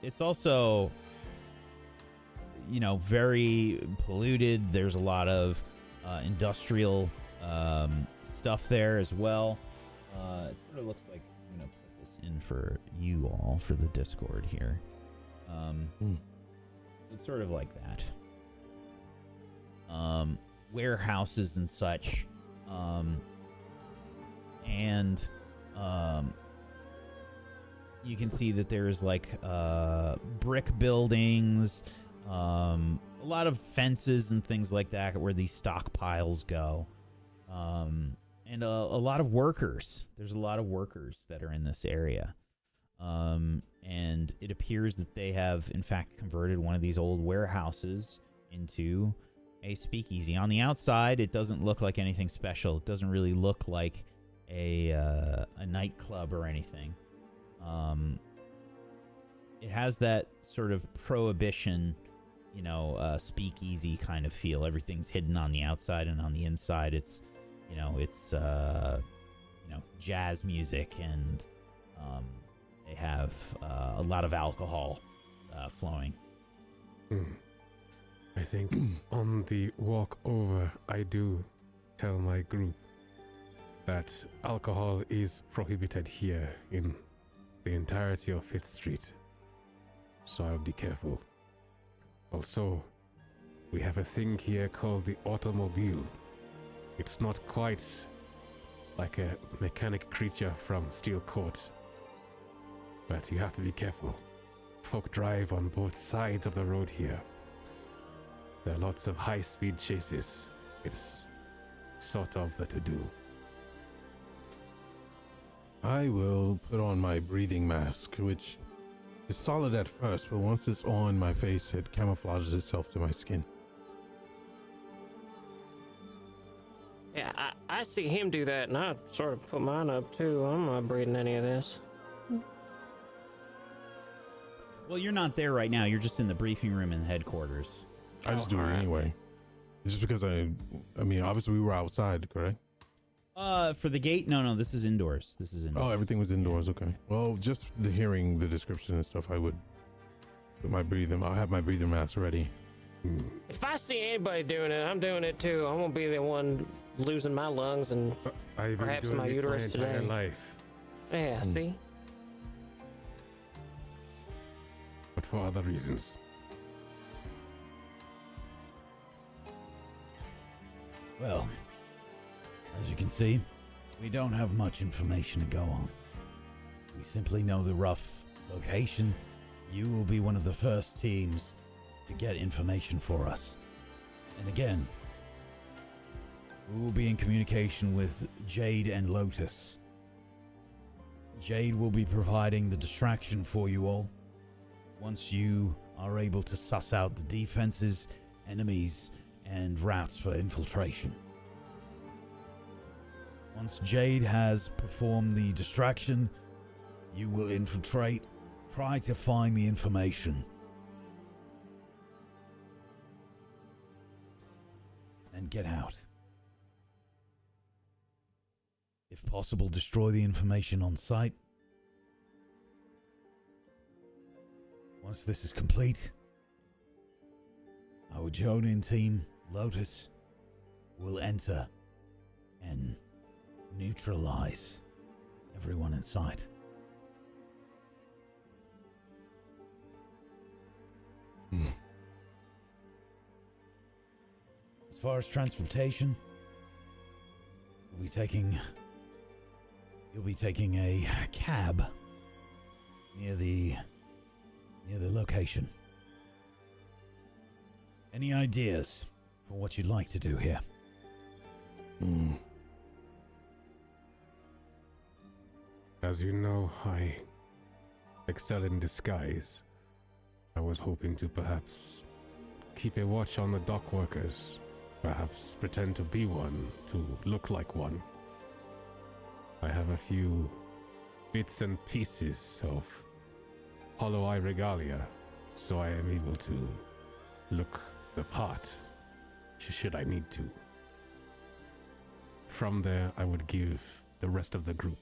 It's also, you know, very polluted. There's a lot of industrial stuff there as well. It sort of looks like, I'm gonna put this in for you all for the Discord here. It's sort of like that. Warehouses and such. And you can see that there's like brick buildings, a lot of fences and things like that where these stockpiles go. And a lot of workers. There's a lot of workers that are in this area. And it appears that they have, in fact, converted one of these old warehouses into a speakeasy. On the outside, it doesn't look like anything special. It doesn't really look like a nightclub or anything. It has that sort of prohibition, you know, speakeasy kind of feel. Everything's hidden on the outside, and on the inside, it's, you know, it's you know, jazz music, and they have a lot of alcohol flowing. I think on the walk over, I do tell my group that alcohol is prohibited here in the entirety of Fifth Street. So I'll be careful. Also, we have a thing here called the automobile. It's not quite like a mechanic creature from Steel Court, but you have to be careful. Folk drive on both sides of the road here. There are lots of high-speed chases. It's sort of the to-do. I will put on my breathing mask, which is solid at first, but once it's on my face, it camouflages itself to my skin. Yeah, I see him do that, and I sort of put mine up too. I'm not breathing any of this. Well, you're not there right now. You're just in the briefing room in headquarters. I just do it anyway. Just because I mean, obviously we were outside, correct? For the gate? No, this is indoors. This is indoors. Oh, everything was indoors. Okay. Well, just hearing the description and stuff, I would put my breathing. I'll have my breathing mask ready. If I see anybody doing it, I'm doing it too. I'm gonna be the one losing my lungs and I've been perhaps doing my it uterus my entire today. life. Yeah, see? but for other reasons. Well, as you can see, we don't have much information to go on. We simply know the rough location. You will be one of the first teams to get information for us. And again, we will be in communication with Jade and Lotus. Jade will be providing the distraction for you all. Once you are able to suss out the defenses, enemies, and routes for infiltration. Once Jade has performed the distraction, you will infiltrate, try to find the information, and get out. If possible, destroy the information on site. Once this is complete, our Jonin team, Lotus, will enter and neutralize everyone in sight. As far as transportation, you'll be taking a cab near the location. Any ideas for what you'd like to do here? As you know, I excel in disguise. I was hoping to perhaps keep a watch on the dock workers. Perhaps pretend to be one, to look like one. I have a few bits and pieces of Hollow Eye regalia, so I am able to look the part, should I need to. From there, I would give the rest of the group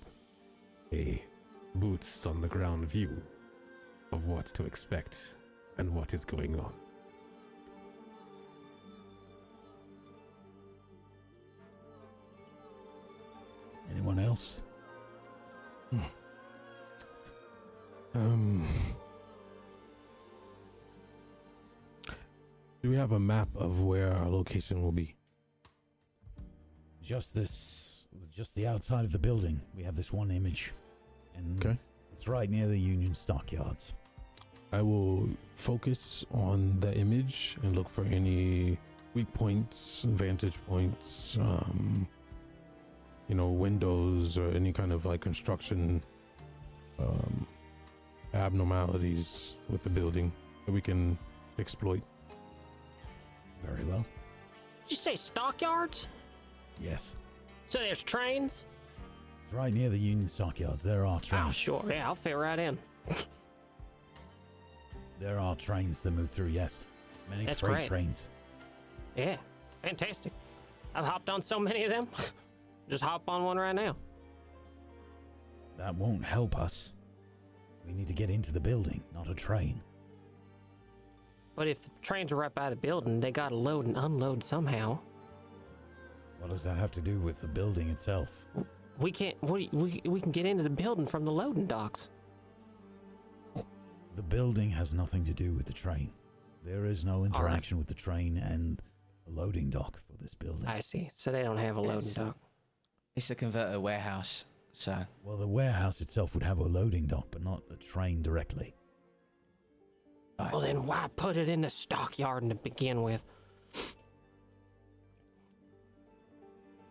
a boots on the ground view of what to expect and what is going on. Anyone else? Do we have a map of where our location will be? Just the outside of the building. We have this one image. And Okay. it's right near the Union stockyards. I will focus on the image and look for any weak points, vantage points, windows or any kind of like construction abnormalities with the building that we can exploit. Very well. Did you say stockyards? Yes. So there's trains? It's right near the Union stockyards. There are Oh, trains. sure. Yeah, I'll fit right in. There are trains that move through, yes. Many That's freight great. trains. Yeah, fantastic. I've hopped on so many of them. Just hop on one right now. That won't help us. We need to get into the building, not a train. But if the trains are right by the building, they gotta load and unload somehow. What does that have to do with the building itself? We can't. We can get into the building from the loading docks. The building has nothing to do with the train. There is no interaction with the train and the loading dock for this building. I see. So they don't have a loading dock. It's a converter warehouse, so Well, the warehouse itself would have a loading dock, but not a train directly. Well, then why put it in the stockyard to begin with?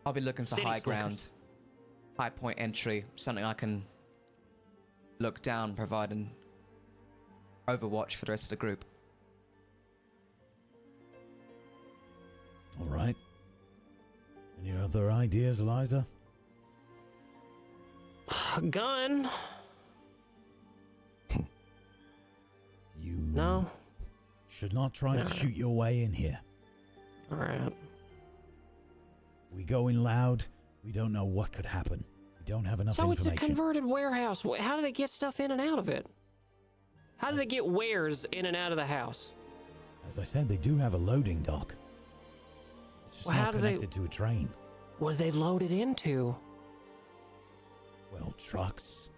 I'll be looking for City high slickers. ground, high point entry, something I can look down, providing overwatch for the rest of the group. All right. Any other ideas, Eliza? A gun? You No. should not try to No. shoot your way in here. All right. We go in loud, we don't know what could happen. We don't have enough So it's information. a converted warehouse. How do they get stuff in and out of it? How do they get wares in and out of the house? As I said, they do have a loading dock. It's just Well, how not do they- connected to a train. What do they load it into? Well, trucks.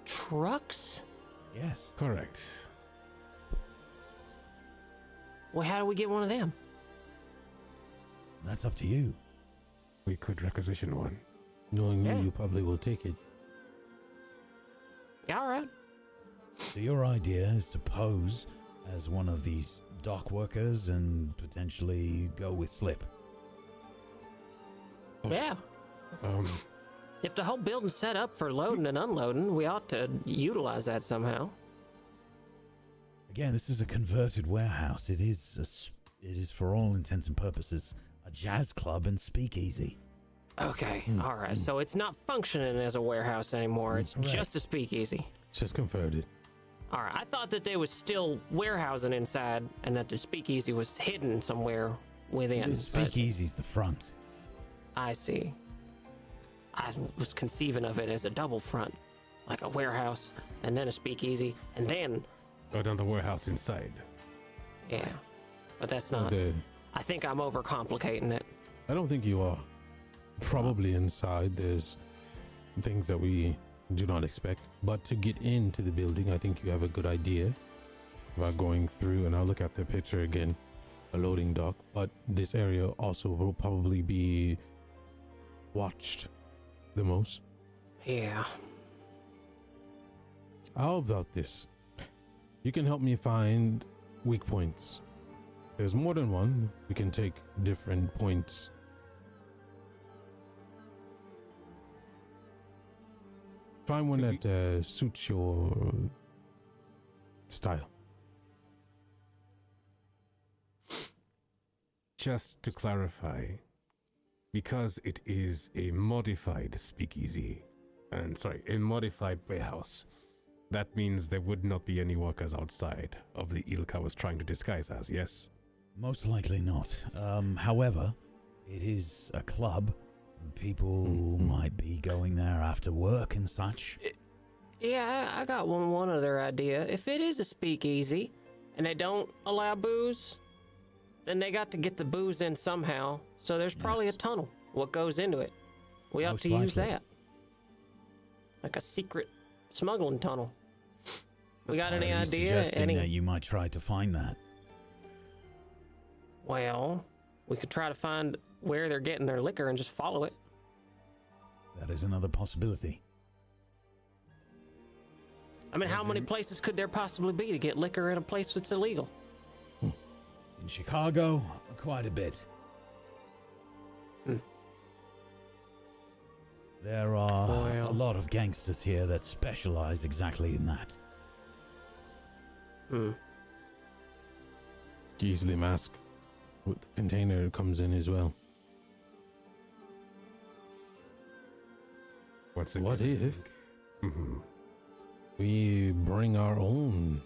Trucks? Yes. Correct. Well, how do we get one of them? That's up to you. We could requisition one. Knowing Yeah. you probably will take it. All right. So your idea is to pose as one of these dock workers and potentially go with Slip. Oh. Yeah. Um, If the whole building's set up for loading and unloading, we ought to utilize that somehow. Again, this is a converted warehouse. It is for all intents and purposes a jazz club and speakeasy. Okay. All right. So it's not functioning as a warehouse anymore. It's Correct. just a speakeasy. Just converted. All right. I thought that they was still warehousing inside and that the speakeasy was hidden somewhere within. The but speakeasy's the front. I see. I was conceiving of it as a double front, like a warehouse and then a speakeasy and then, go down the warehouse inside. yeah. But that's not. Okay. I think I'm overcomplicating it. I don't think you are. Probably inside there's things that we do not expect. But to get into the building, I think you have a good idea about going through, and I'll look at the picture again, a loading dock. But this area also will probably be watched the most. Yeah. How about this? You can help me find weak points. There's more than one. We can take different points. Find one Could that suits your style. Just to clarify, because it is a modified speakeasy, a modified warehouse, that means there would not be any workers outside of the ilk I was trying to disguise as, yes? Most likely not. However, it is a club. People might be going there after work and such. Yeah, I got one other idea. If it is a speakeasy and they don't allow booze, then they got to get the booze in somehow. So there's probably Yes. a tunnel. What goes into it? We ought Most to use likely. that. Like a secret smuggling tunnel. We got any Are you idea? suggesting that you might try to find that? Well, we could try to find where they're getting their liquor and just follow it. That is another possibility. I mean, how many places could there possibly be to get liquor in a place that's illegal? In Chicago, quite a bit. There are a Well. lot of gangsters here that specialize exactly in that. Easily mask with the container comes in as well. What's What if Mm-hmm. we bring our own?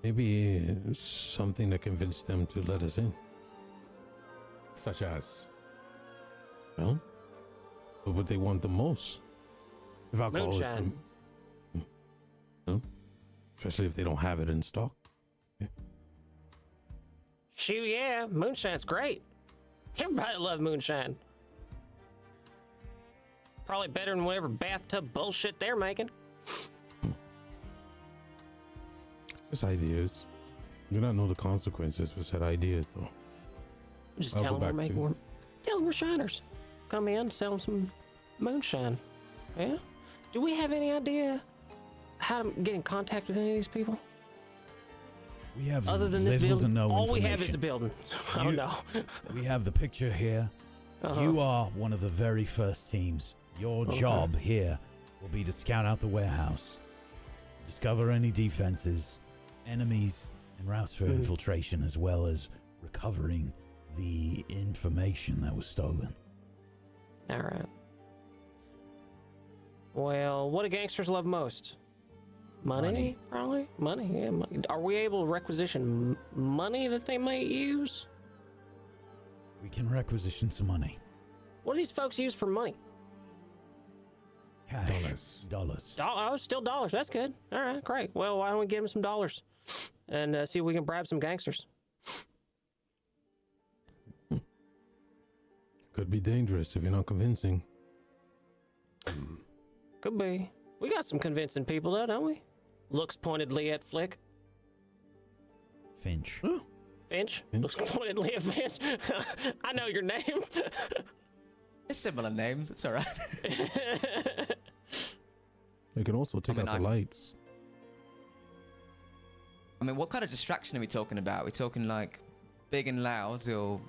Maybe something that convinced them to let us in. Such as? Well, what would they want the most? If alcohol is Moonshine. no? Especially if they don't have it in stock. Shoot, yeah, moonshine's great. Everybody loves moonshine. Probably better than whatever bathtub bullshit they're making. Just ideas. Do not know the consequences for said ideas, though. Just I'll tell go them we're back making to- one. Tell them we're shiners. Come in, sell them some moonshine. Yeah? Do we have any idea how to get in contact with any of these people? We have Other than this little to building? no All we have is a information. building. Oh, You- no. We have the picture here. Uh-huh. You are one of the very first teams. Your job here will be to scout out the warehouse, discover any defenses, enemies, and routes for infiltration, as well as recovering the information that was stolen. All right. Well, what do gangsters love most? Money. Probably. Money, yeah. Money. Are we able to requisition money that they might use? We can requisition some money. What do these folks use for money? Cash. Dollars. Oh, still dollars. That's good. All right, great. Well, why don't we give them some dollars and see if we can bribe some gangsters? Could be dangerous if you're not convincing. Could be. We got some convincing people, though, don't we? Looks pointedly at Flick. Finch. Finch? Finch? Looks pointedly at Finch. I know your name. They're similar names. It's all right. They can also take I mean, out the lights. I mean, what kind of distraction are we talking about? Are we talking like big and loud, or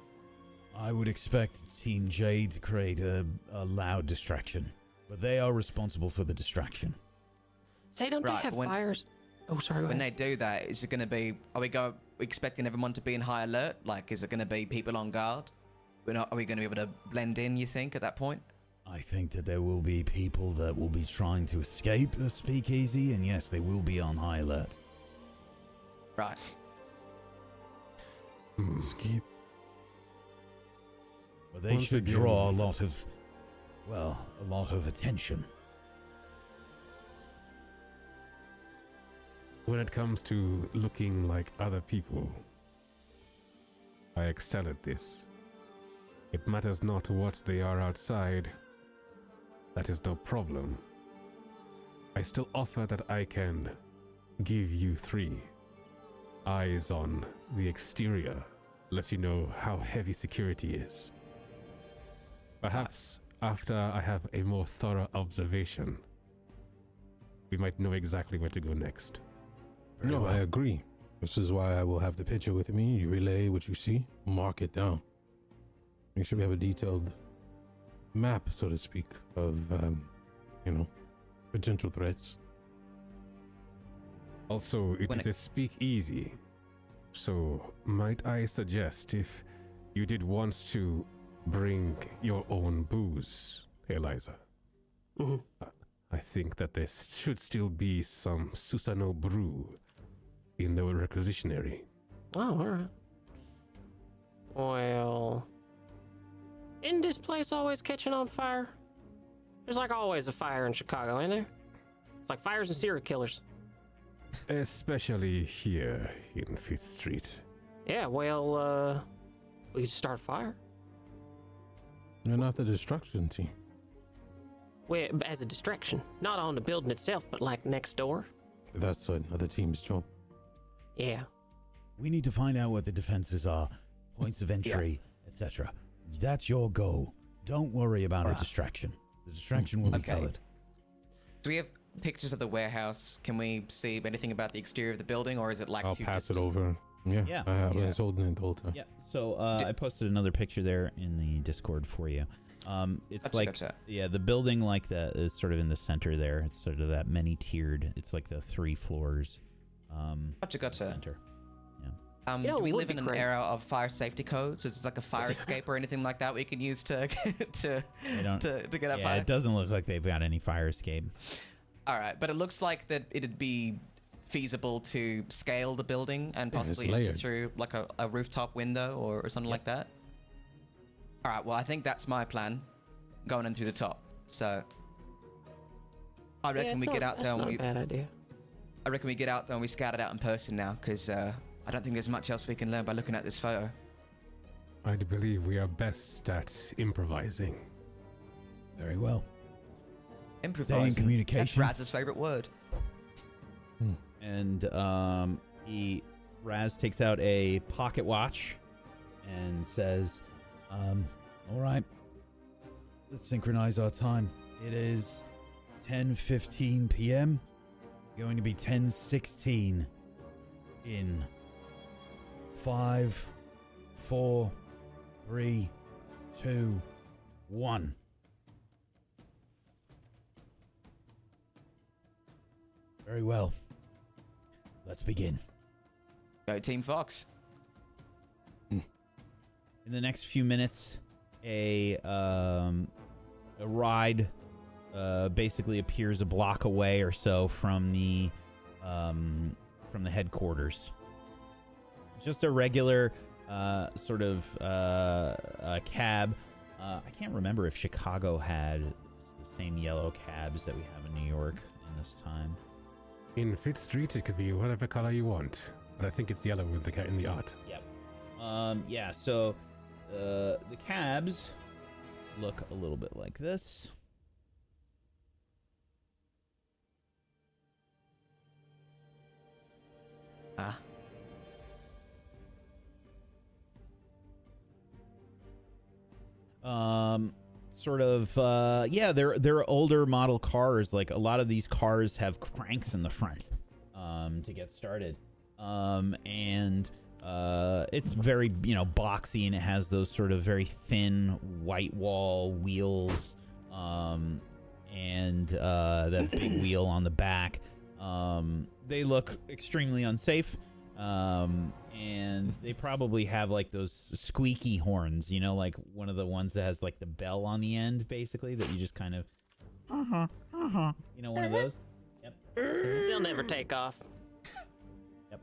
I would expect Team J to create a loud distraction, but they are responsible for the distraction. Say, don't Right, they have when- fires? Oh, sorry. Go when ahead. they do that, is it going to be? Are we expecting everyone to be in high alert? Like, is it going to be people on guard? Are we going to be able to blend in? You think at that point? I think that there will be people that will be trying to escape the speakeasy, and yes, they will be on high alert. Right. Skip. But they Once should again- draw a lot of attention. When it comes to looking like other people, I excel at this. It matters not what they are outside. That is no problem. I still offer that I can give you 3 eyes on the exterior, let you know how heavy security is. Perhaps after I have a more thorough observation, we might know exactly where to go next. No, I agree. This is why I will have the picture with me. You relay what you see, mark it down. Make sure we have a detailed map, so to speak, of, potential threats. Also, it When is a speakeasy, so might I suggest if you did want to bring your own booze, Eliza? Mhm. I think that there should still be some Susano brew in the requisitionary. Oh, all right. Well, isn't this place always catching on fire? There's like always a fire in Chicago, ain't there? It's like fires and serial killers. Especially here in 5th Street. Yeah, well, we could start a fire. You're not the destruction team. Well, as a distraction. Not on the building itself, but like next door. That's another team's job. Yeah. We need to find out what the defenses are, points of entry, etc. That's your goal. Don't worry about a distraction. The distraction will be Okay. covered. Do we have pictures of the warehouse? Can we see anything about the exterior of the building, or is it like I'll too pass it distant? over. Yeah, Yeah. I have. I Yeah. was holding it the whole time. Yeah, so Di- I posted another picture there in the Discord for you. It's Gotcha, like, gotcha. yeah, the building like that is sort of in the center there. It's sort of that many-tiered. It's like the 3 floors. Gotcha. Center. You know, Do we it would live be in an great. era of fire safety codes? Is it like a fire escape or anything like that we can use to They don't- to get out Yeah, fire? it doesn't look like they've got any fire escape. All right, but it looks like that it'd be feasible to scale the building and Yeah, it's possibly enter layered. through like a rooftop window or something like that. All right, well I think that's my plan, going in through the top. So I reckon we get out there That's and not we a bad idea. I reckon we get out there and we scout it out in person now, because I don't think there's much else we can learn by looking at this photo. I believe we are best at improvising. Very well. Improvising. That's communication. Raz's favorite word. And Raz takes out a pocket watch and says, all right, let's synchronize our time. It is 10:15 p.m. Going to be 10:16 in 5, 4, 3, 2, 1. Very well. Let's begin. Go Team Fox. In the next few minutes, a ride basically appears a block away or so from the headquarters. Just a regular sort of cab. I can't remember if Chicago had the same yellow cabs that we have in New York in this time. In 5th Street, it could be whatever color you want, but I think it's yellow with the cat in the art. Yep. Yeah, so the cabs look a little bit like this. sort of yeah, they're older model cars. Like a lot of these cars have cranks in the front to get started. And it's very, you know, boxy, and it has those sort of very thin white wall wheels, and that big wheel on the back. They look extremely unsafe. And they probably have like those squeaky horns, you know, like one of the ones that has like the bell on the end, basically, that you just kind of, you know, one of those. Yep. They'll never take off. Yep.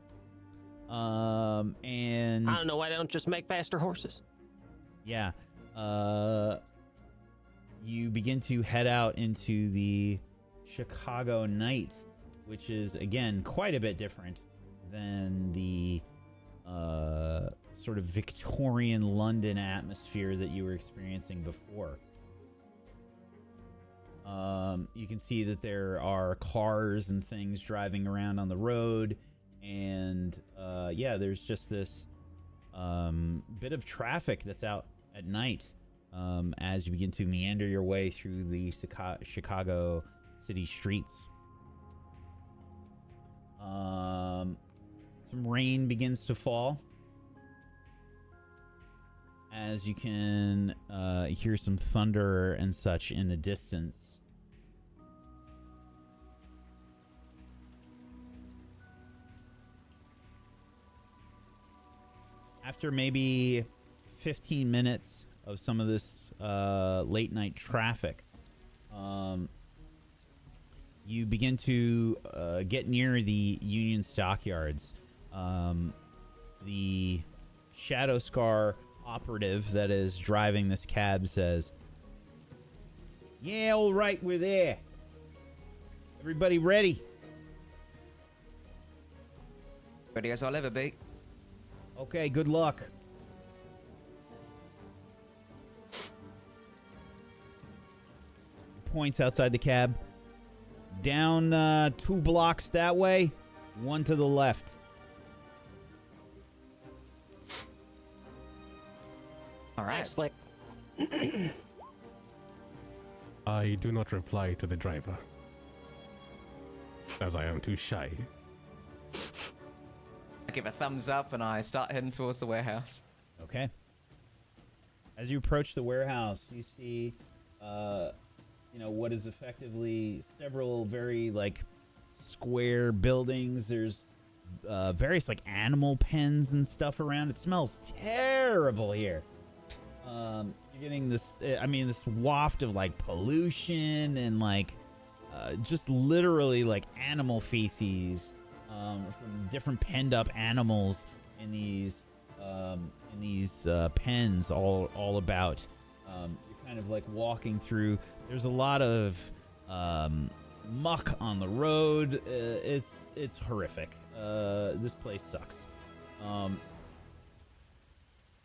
And I don't know why they don't just make faster horses. yeah, you begin to head out into the Chicago night, which is again quite a bit different than the sort of Victorian London atmosphere that you were experiencing before. You can see that there are cars and things driving around on the road, and yeah, there's just this bit of traffic that's out at night as you begin to meander your way through the Chicago city streets. Some rain begins to fall as you can hear some thunder and such in the distance. After maybe 15 minutes of some of this late night traffic, you begin to get near the Union Stockyards. The Shadow Scar operative that is driving this cab says, "Yeah, all right, we're there. Everybody ready?" Ready as I'll ever be. Okay, good luck. Points outside the cab. Down 2 blocks that way, 1 to the left. All right. Slick. I do not reply to the driver, as I am too shy. I give a thumbs up and I start heading towards the warehouse. Okay. As you approach the warehouse, you see, you know, what is effectively several very, like, square buildings. There's various, like, animal pens and stuff around. It smells terrible here. You're getting this, I mean, this waft of, like, pollution and, like, just literally, like, animal feces from different penned up animals in these pens all about. You're kind of, like, walking through. There's a lot of muck on the road. It's horrific. This place sucks.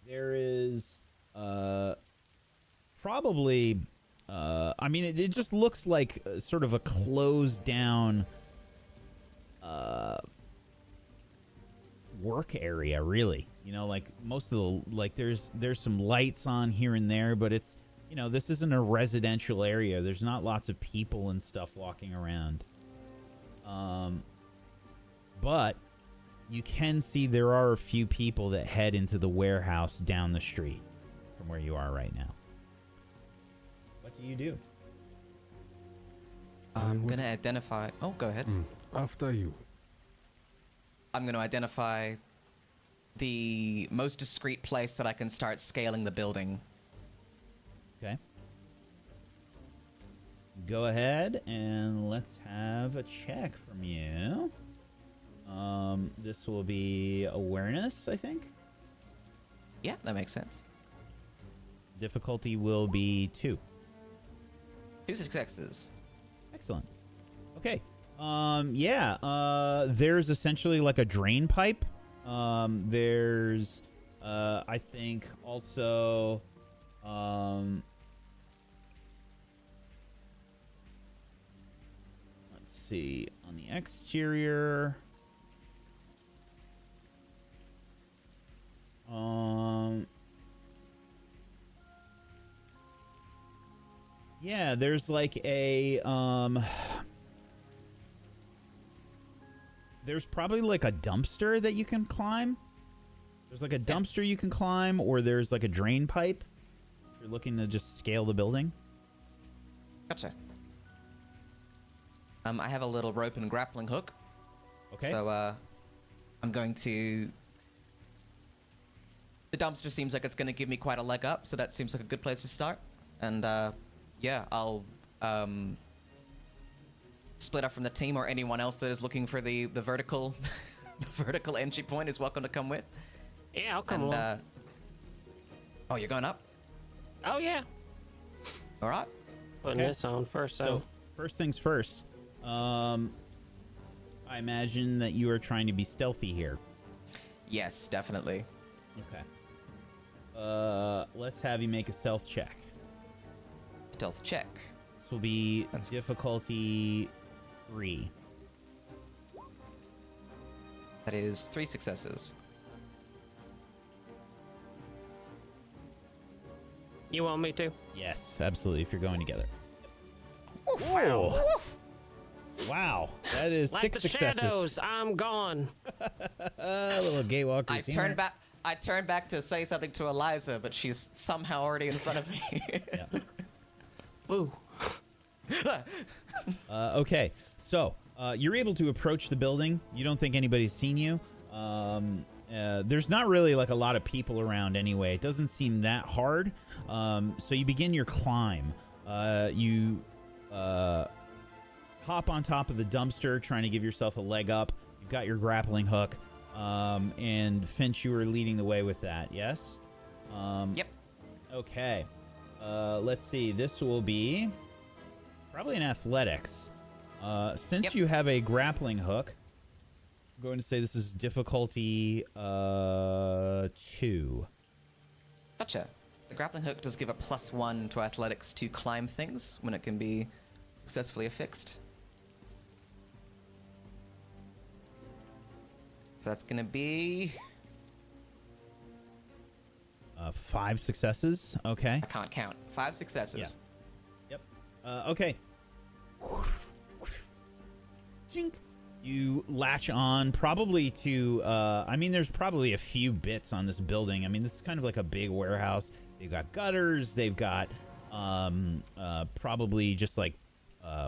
There is probably I mean, it just looks like sort of a closed down work area, really. You know, like most of the, like, there's some lights on here and there, but it's, you know, this isn't a residential area. There's not lots of people and stuff walking around. But you can see there are a few people that head into the warehouse down the street from where you are right now. What do you do? I'm going to identify... Oh, go ahead. After you. I'm going to identify the most discreet place that I can start scaling the building. Okay. Go ahead and let's have a check from you. This will be awareness, I think. Yeah, that makes sense. Difficulty will be 2. 2 successes. Excellent. Okay. Yeah. There's essentially like a drain pipe. There's, I think also, let's see, on the exterior, Yeah, there's like a there's probably like a dumpster that you can climb. There's like a dumpster you can climb, or there's like a drain pipe if you're looking to just scale the building. Gotcha. I have a little rope and grappling hook. Okay. So, I'm going to... The dumpster seems like it's going to give me quite a leg up, so that seems like a good place to start. And, yeah, I'll, split up from the team, or anyone else that is looking for the vertical... the vertical entry point is welcome to come with. Yeah, I'll come And, along. oh, you're going up? Oh, yeah. All right. Putting Okay. this on first, So, first things first. I imagine that you are trying to be stealthy here. Yes, definitely. Okay. Let's have you make a stealth check. Stealth check. This will be That's- difficulty 3. That is 3 successes. You want me to? Yes, absolutely, if you're going together. Wow. Wow, that is Like 6 the successes. shadows, I'm gone. Little gatewalkers. I turned back to say something to Eliza, but she's somehow already in front of me. Boo. Okay, so you're able to approach the building. You don't think anybody's seen you. There's not really like a lot of people around anyway. It doesn't seem that hard. So you begin your climb. You hop on top of the dumpster, trying to give yourself a leg up. You've got your grappling hook. And Finch, you were leading the way with that, yes? Yep. Okay. Let's see. This will be probably in athletics. Since Yep. you have a grappling hook, I'm going to say this is difficulty 2. Gotcha. The grappling hook does give a +1 to athletics to climb things when it can be successfully affixed. So that's gonna be... 5 successes. Okay. I can't count. 5 successes. Yep. Okay. Chink. You latch on probably to, I mean, there's probably a few bits on this building. I mean, this is kind of like a big warehouse. They've got gutters. They've got probably just like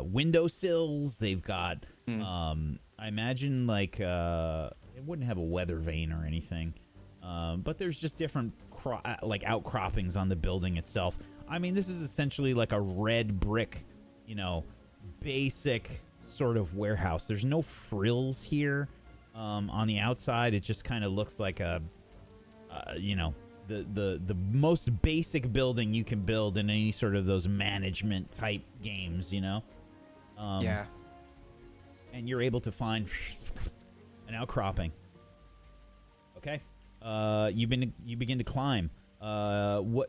windowsills. They've got, I imagine like, it wouldn't have a weather vane or anything. But there's just different like outcroppings on the building itself. I mean, this is essentially like a red brick, you know, basic sort of warehouse. There's no frills here. On the outside, it just kind of looks like a, you know, the most basic building you can build in any sort of those management type games, you know? Yeah. And you're able to find an outcropping. Okay. You begin to climb.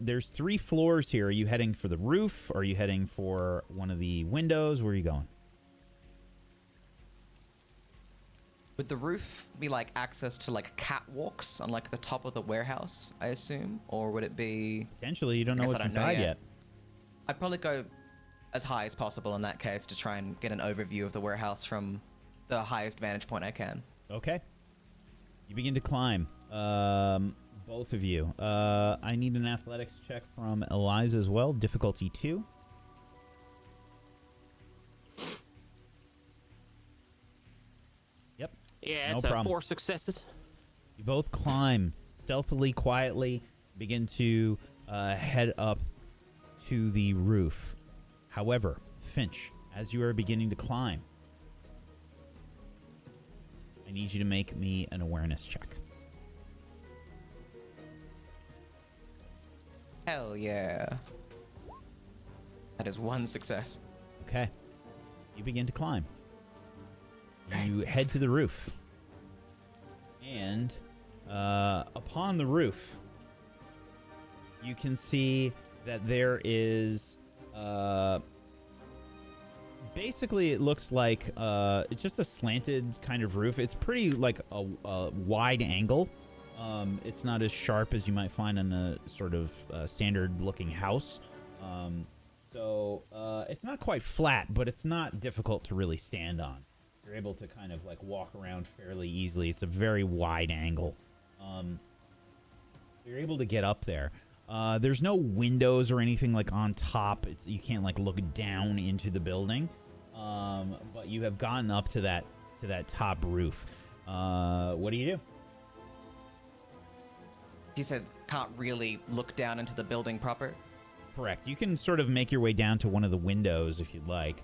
There's 3 floors here. Are you heading for the roof? Or are you heading for one of the windows? Where are you going? Would the roof be like access to like catwalks on like the top of the warehouse, I assume? Or would it be... Potentially, you don't know I guess what's I don't know inside yet. yet. I'd probably go as high as possible in that case to try and get an overview of the warehouse from the highest vantage point I can. Okay. You begin to climb. Both of you. I need an athletics check from Eliza as well. Difficulty 2. Yep. Yeah, No it's problem. 4 successes. You both climb stealthily, quietly, begin to head up to the roof. However, Finch, as you are beginning to climb, I need you to make me an awareness check. Hell yeah. That is 1 success. Okay. You begin to climb. You head to the roof. And upon the roof, you can see that there is... basically, it looks like it's just a slanted kind of roof. It's pretty like a wide angle. It's not as sharp as you might find in a sort of standard-looking house. So it's not quite flat, but it's not difficult to really stand on. You're able to kind of like walk around fairly easily. It's a very wide angle. You're able to get up there. There's no windows or anything like on top. You can't like look down into the building. But you have gotten up to that top roof. What do you do? You said can't really look down into the building proper. Correct. You can sort of make your way down to one of the windows if you'd like.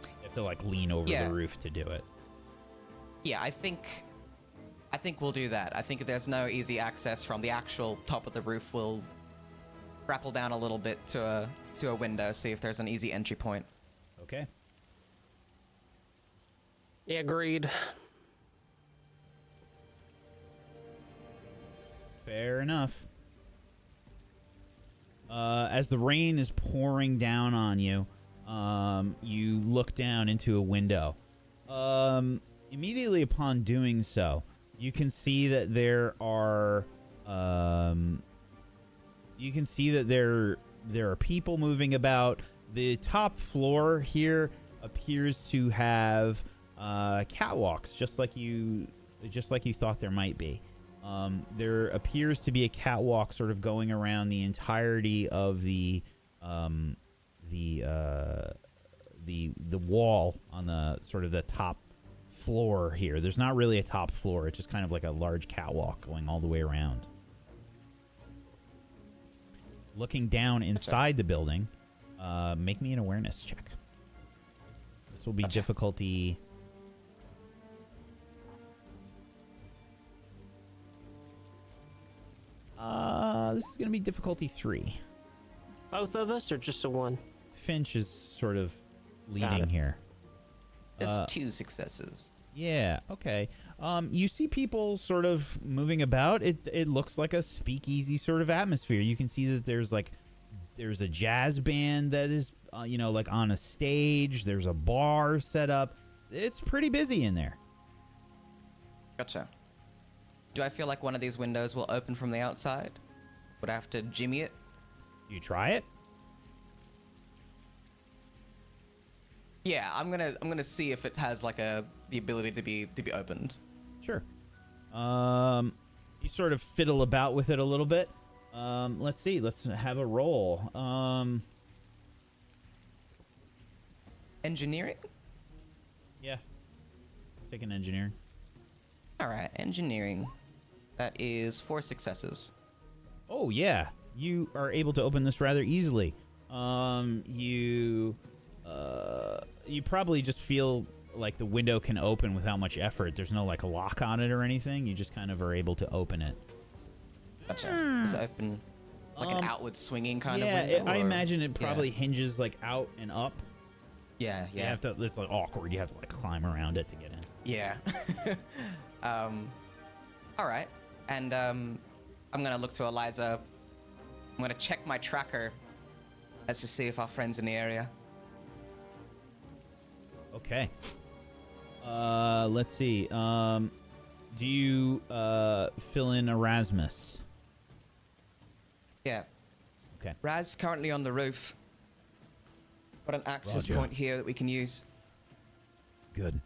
You have to like lean over the roof to do it. Yeah, I think we'll do that. I think if there's no easy access from the actual top of the roof, we'll grapple down a little bit to a window, see if there's an easy entry point. Okay. Yeah, agreed. Fair enough. As the rain is pouring down on you, you look down into a window. Immediately upon doing so, you can see that there are people moving about. The top floor here appears to have catwalks, just like you thought there might be. There appears to be a catwalk sort of going around the entirety of the wall on the sort of the top floor here. There's not really a top floor. It's just kind of like a large catwalk going all the way around. Looking down inside the building, make me an awareness check. This will be difficulty... this is going to be difficulty 3. Both of us, or just the one? Finch is sort of leading here. Just 2 successes. Yeah, okay. You see people sort of moving about. It looks like a speakeasy sort of atmosphere. You can see that there's a jazz band that is, like on a stage. There's a bar set up. It's pretty busy in there. Gotcha. Do I feel like one of these windows will open from the outside? Would I have to jimmy it? You try it? Yeah, I'm gonna see if it has like the ability to be opened. Sure. You sort of fiddle about with it a little bit. Let's see. Let's have a roll. Engineering? Yeah. Take an engineering. All right, engineering. That is 4 successes. Oh yeah, you are able to open this rather easily. You probably just feel like the window can open without much effort. There's no like a lock on it or anything. You just kind of are able to open it. Gotcha. Does it open like an outward swinging kind of window? Yeah, I imagine it probably hinges like out and up. Yeah. You have to. It's like awkward. You have to like climb around it to get in. Yeah. All right, and I'm gonna look to Eliza. I'm gonna check my tracker. Let's just see if our friend's in the area. Okay. Let's see. Do you fill in Erasmus? Yeah. Okay. Raz currently on the roof. Got an access point here that we can use. Good.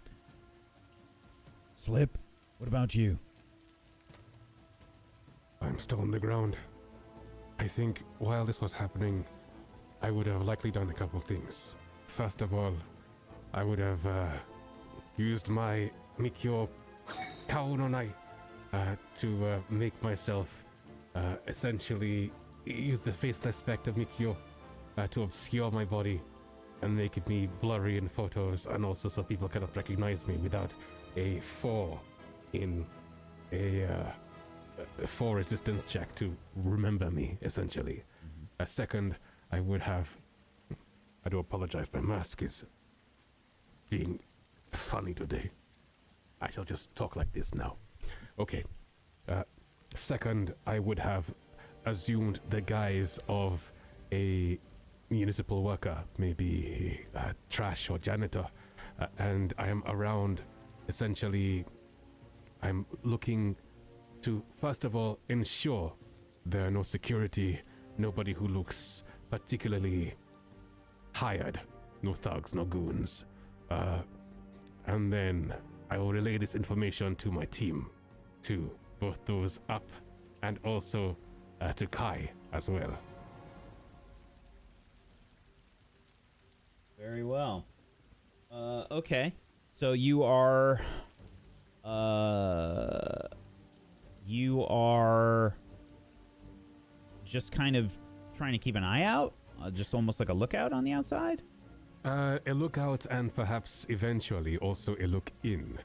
Slip, what about you? I'm still on the ground. I think while this was happening, I would have likely done a couple things. First of all, I would have used my Mikyo Kaononai to make myself essentially use the faceless aspect of Mikyo to obscure my body and make it me blurry in photos, and also so people cannot recognize me without a 4 in a 4 resistance check to remember me, essentially. A second, I would have... I do apologize, my mask is being funny today. I shall just talk like this now. Okay. Second, I would have assumed the guise of a municipal worker, maybe trash or janitor, and I am around, essentially, I'm looking to, first of all, ensure there are no security, nobody who looks particularly hired. No thugs, no goons. And then I will relay this information to my team, to both those up and also to Kai as well. Very well. Okay. So you are just kind of trying to keep an eye out, just almost like a lookout on the outside. A lookout and perhaps eventually also a look in.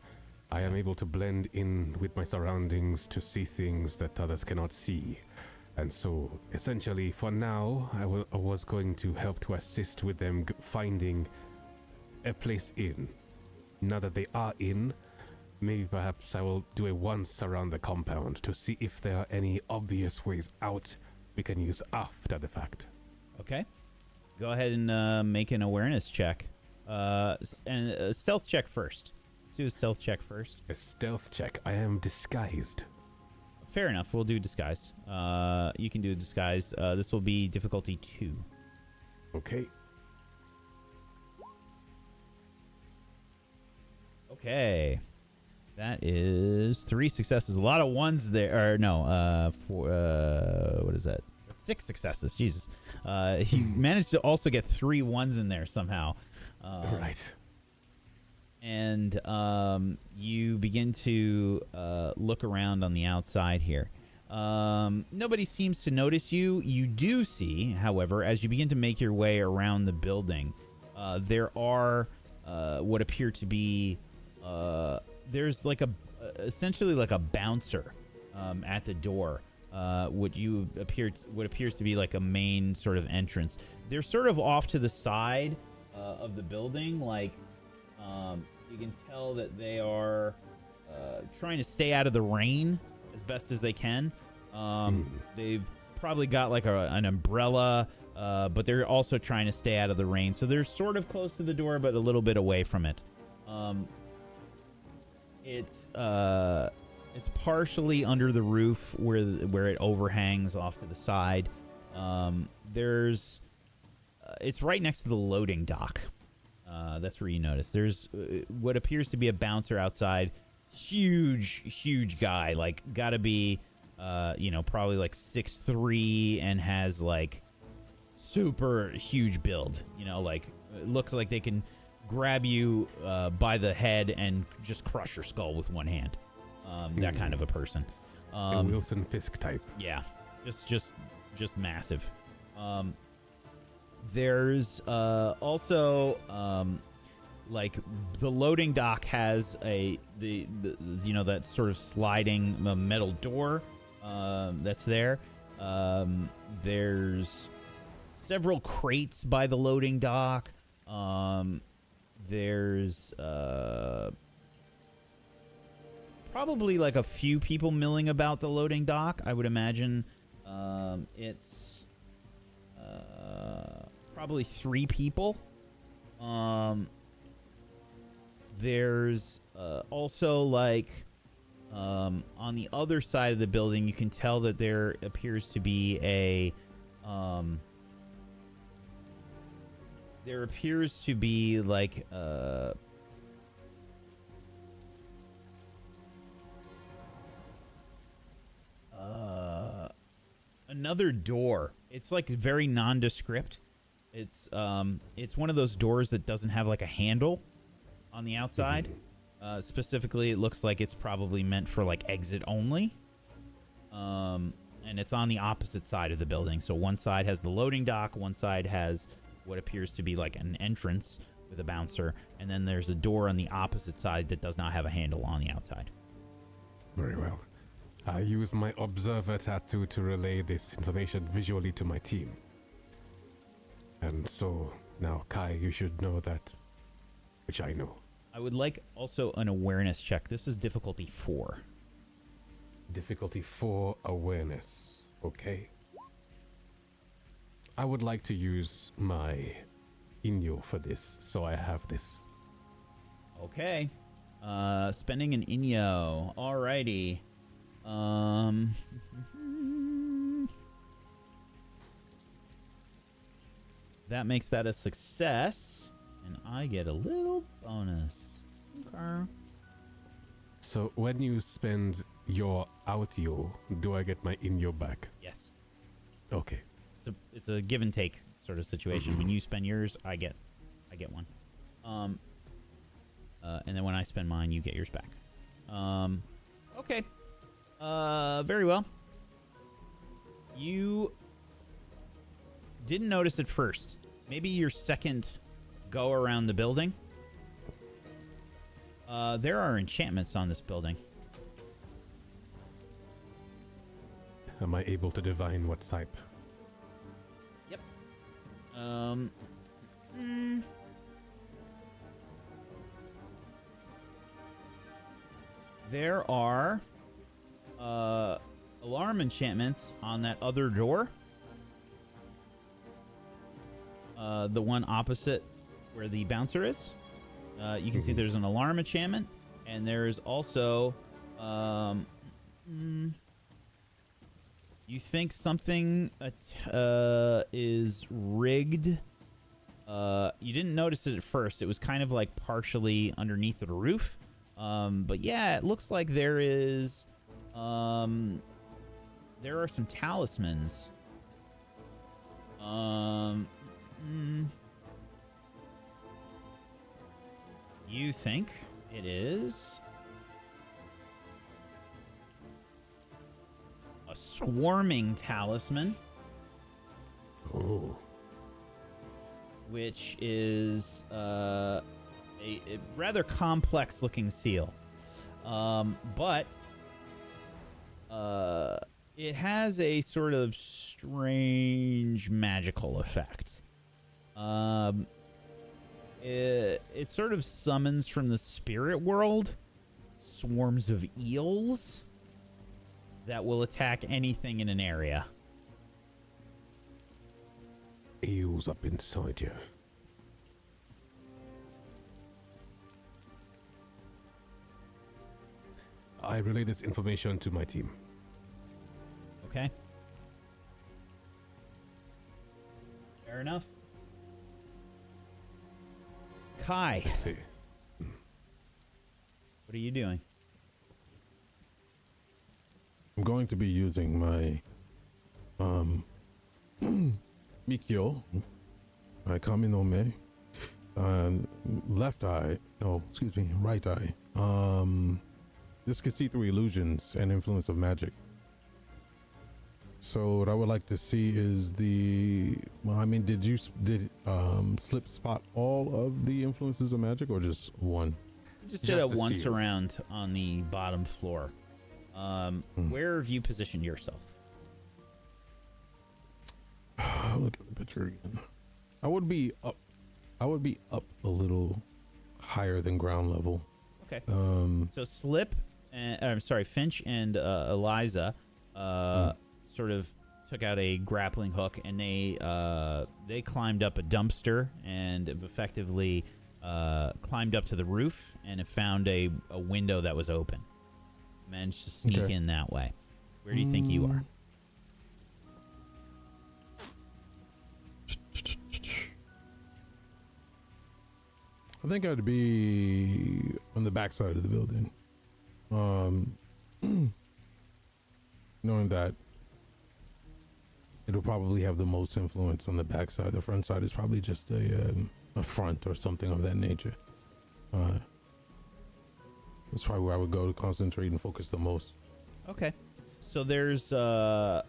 I am able to blend in with my surroundings to see things that others cannot see. And so, essentially, for now, I was going to help to assist with them finding a place in. Now that they are in, maybe perhaps I will do a once around the compound to see if there are any obvious ways out we can use after the fact. Okay. Go ahead and make an awareness check. And a stealth check first. Let's do a stealth check first. A stealth check. I am disguised. Fair enough. We'll do disguise. You can do a disguise. This will be difficulty 2. Okay. Okay. That is 3 successes. A lot of ones there. Or no, what is that? 6 successes. Jesus. He managed to also get 3 ones in there somehow. Right. And you begin to look around on the outside here. Nobody seems to notice you. You do see, however, as you begin to make your way around the building, there are what appear to be there's like essentially like a bouncer at the door. What appears to be like a main sort of entrance. They're sort of off to the side of the building, like you can tell that they are trying to stay out of the rain as best as they can. They've probably got like an umbrella, but they're also trying to stay out of the rain. So they're sort of close to the door, but a little bit away from it. It's partially under the roof where it overhangs off to the side. It's right next to the loading dock. That's where you notice. There's what appears to be a bouncer outside. Huge guy. Like, gotta be, probably like 6'3" and has like super huge build. Like, it looks like they can grab you by the head and just crush your skull with one hand. That kind of a person. A Wilson Fisk type. Yeah, just massive. There's also like the loading dock has that sort of sliding metal door that's there. There's several crates by the loading dock. There's probably like a few people milling about the loading dock. I would imagine it's probably 3 people. There's also like on the other side of the building, you can tell that there appears to be like another door. It's like very nondescript. It's one of those doors that doesn't have like a handle on the outside. Specifically, it looks like it's probably meant for like exit only. And it's on the opposite side of the building. So one side has the loading dock, one side has what appears to be like an entrance with a bouncer, and then there's a door on the opposite side that does not have a handle on the outside. Very well. I use my observer tattoo to relay this information visually to my team. And so now, Kai, you should know that, which I know. I would like also an awareness check. This is difficulty 4. Difficulty 4 awareness. Okay. I would like to use my Inyo for this, so I have this. Okay. Spending an Inyo. Alrighty. that makes that a success, and I get a little bonus. Okay. So when you spend your outio, do I get my in-yo back? Yes. Okay. It's a give and take sort of situation. When you spend yours, I get one. And then when I spend mine, you get yours back. Okay. Very well. You didn't notice at first. Maybe your second go around the building. There are enchantments on this building. Am I able to divine what type? Yep. There are alarm enchantments on that other door. The one opposite where the bouncer is. You can see there's an alarm enchantment, and there's also you think something is rigged. You didn't notice it at first. It was kind of like partially underneath the roof. But yeah, it looks like there is there are some talismans. You think it is a swarming talisman. Oh. Which is a rather complex looking seal. But it has a sort of strange magical effect. It sort of summons from the spirit world swarms of eels that will attack anything in an area. Eels up inside you. I relay this information to my team. Okay. Fair enough. Kai, I see. what are you doing? I'm going to be using my Mikyo, my Kami no Me, left eye, no, excuse me, right eye. This can see through illusions and influence of magic. So what I would like to see is did Slip spot all of the influences of magic or just one? Just did Just a the once seals. around on the bottom floor. Where have you positioned yourself? Look at the picture again. I would be up a little higher than ground level. Okay. So Slip, I'm sorry, Finch and Eliza sort of took out a grappling hook, and they climbed up a dumpster and have effectively climbed up to the roof and have found a window that was open. Managed to sneak in that way. Where do you think you are? I think I'd be on the back side of the building. Knowing that it'll probably have the most influence on the back side. The front side is probably just a front or something of that nature. That's probably where I would go to concentrate and focus the most. Okay. So there's the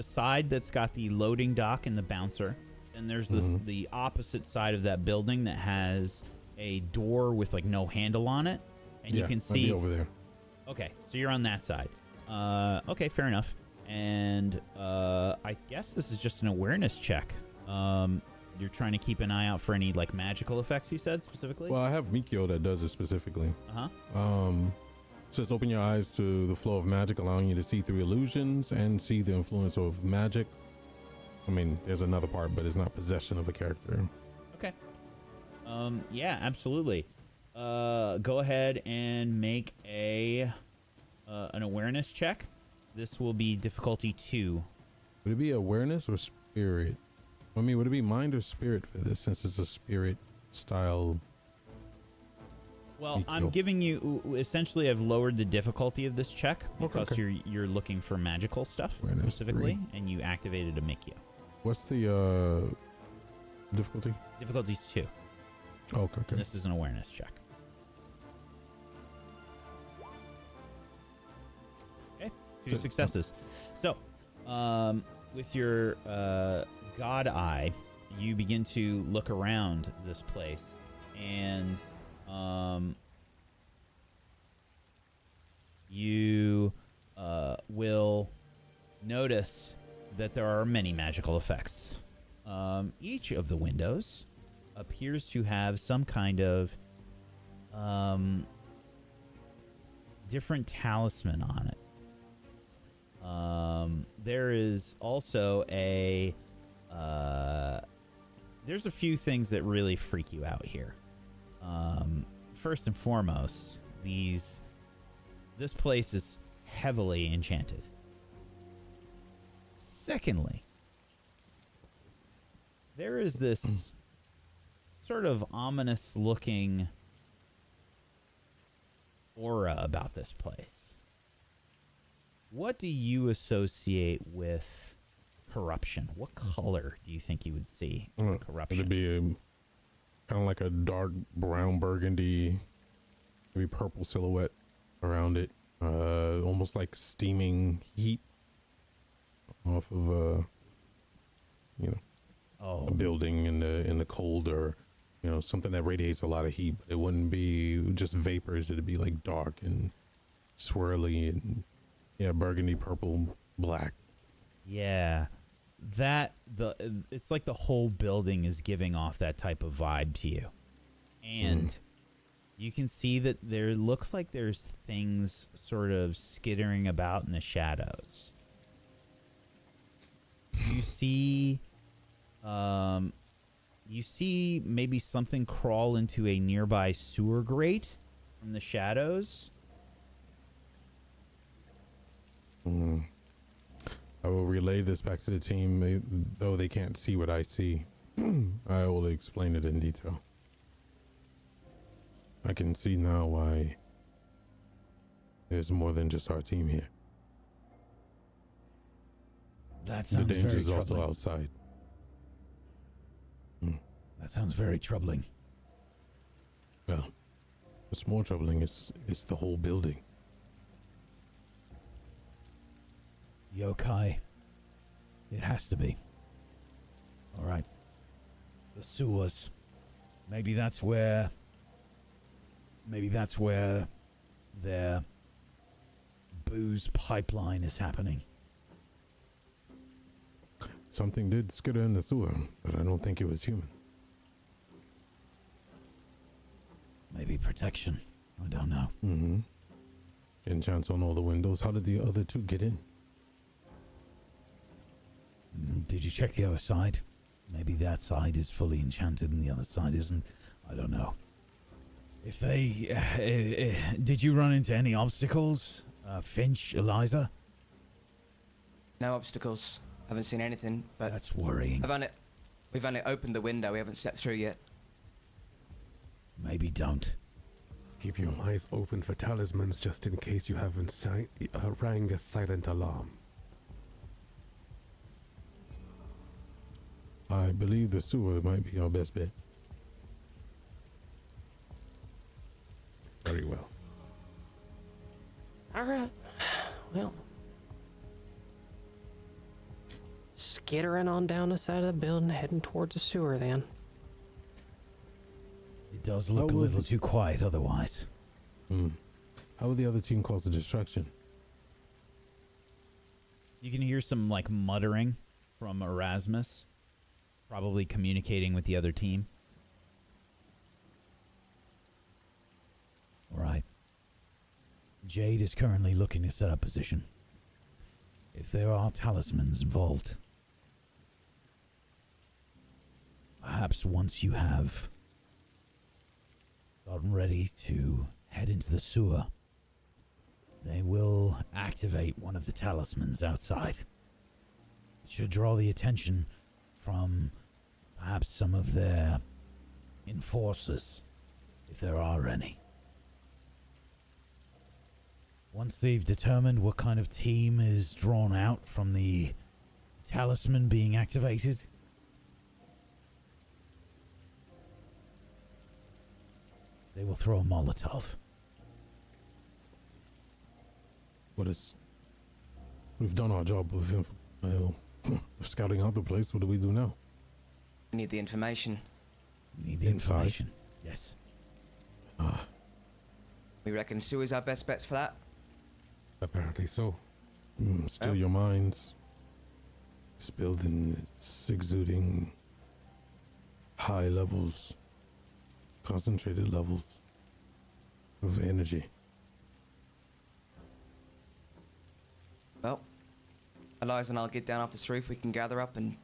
side that's got the loading dock and the bouncer. And there's the opposite side of that building that has a door with like no handle on it. And you can I'd see be over there. Okay, so you're on that side. Okay, fair enough. And I guess this is just an awareness check. You're trying to keep an eye out for any like magical effects, you said specifically? Well, I have Mikyo that does it specifically. Says open your eyes to the flow of magic, allowing you to see through illusions and see the influence of magic. I mean, there's another part, but it's not possession of a character. Okay. Yeah, absolutely. Go ahead and make an awareness check. This will be difficulty 2. Would it be awareness or spirit? I mean, would it be mind or spirit for this, since it's a spirit style? Well, I'm Cool. giving you essentially. I've lowered the difficulty of this check because okay. you're looking for magical stuff Minus specifically, 3. and you activated a Mikio. What's the difficulty? Difficulty's 2. Oh, okay. And this is an awareness check. Okay, 2 So- successes. So, with your God Eye, you begin to look around this place, and you will notice that there are many magical effects. Each of the windows appears to have some kind of different talisman on it. There is also there's a few things that really freak you out here. First and foremost, this place is heavily enchanted. Secondly, there is this sort of ominous looking aura about this place. What do you associate with corruption? What color do you think you would see with corruption? It'd be kind of like a dark brown burgundy, maybe purple silhouette around it. Almost like steaming heat off of a building in the cold, or something that radiates a lot of heat. But it wouldn't be just vapors. It'd be like dark and swirly and burgundy, purple, black. Yeah. It's like the whole building is giving off that type of vibe to you. And you can see that there looks like there's things sort of skittering about in the shadows. You see maybe something crawl into a nearby sewer grate from the shadows. I will relay this back to the team, though they can't see what I see. I will explain it in detail. I can see now why there's more than just our team here. That The sounds danger very is also troubling. outside. That sounds very troubling. Well, what's more troubling is the whole building. Yokai. It has to be. All right. The sewers. Maybe that's where their booze pipeline is happening. Something did skitter in the sewer, but I don't think it was human. Maybe protection. I don't know. Enchants on all the windows. How did the other two get in? Did you check the other side? Maybe that side is fully enchanted and the other side isn't. I don't know. If they... did you run into any obstacles? Finch, Eliza? No obstacles. Haven't seen anything, but That's worrying. we've only opened the window. We haven't stepped through yet. Maybe don't. Keep your eyes open for talismans just in case you haven't rang a silent alarm. I believe the sewer might be our best bet. Very well. All right. Well, skittering on down the side of the building, heading towards the sewer then. It does look a would- little too quiet otherwise. How would the other team cause a distraction? You can hear some like muttering from Erasmus, probably communicating with the other team. All right. Jade is currently looking to set up position. If there are talismans involved, perhaps once you have gotten ready to head into the sewer, they will activate one of the talismans outside. It should draw the attention from Perhaps some of their enforcers, if there are any. Once they've determined what kind of team is drawn out from the talisman being activated, they will throw a Molotov. We've done our job of scouting out the place. What do we do now? We need the information. We need the Inside. information. Yes. We reckon Suey's our best bets for that. Apparently so. Still your minds. This building is exuding high levels, concentrated levels of energy. Well, Eliza and I'll get down off this roof. We can gather up and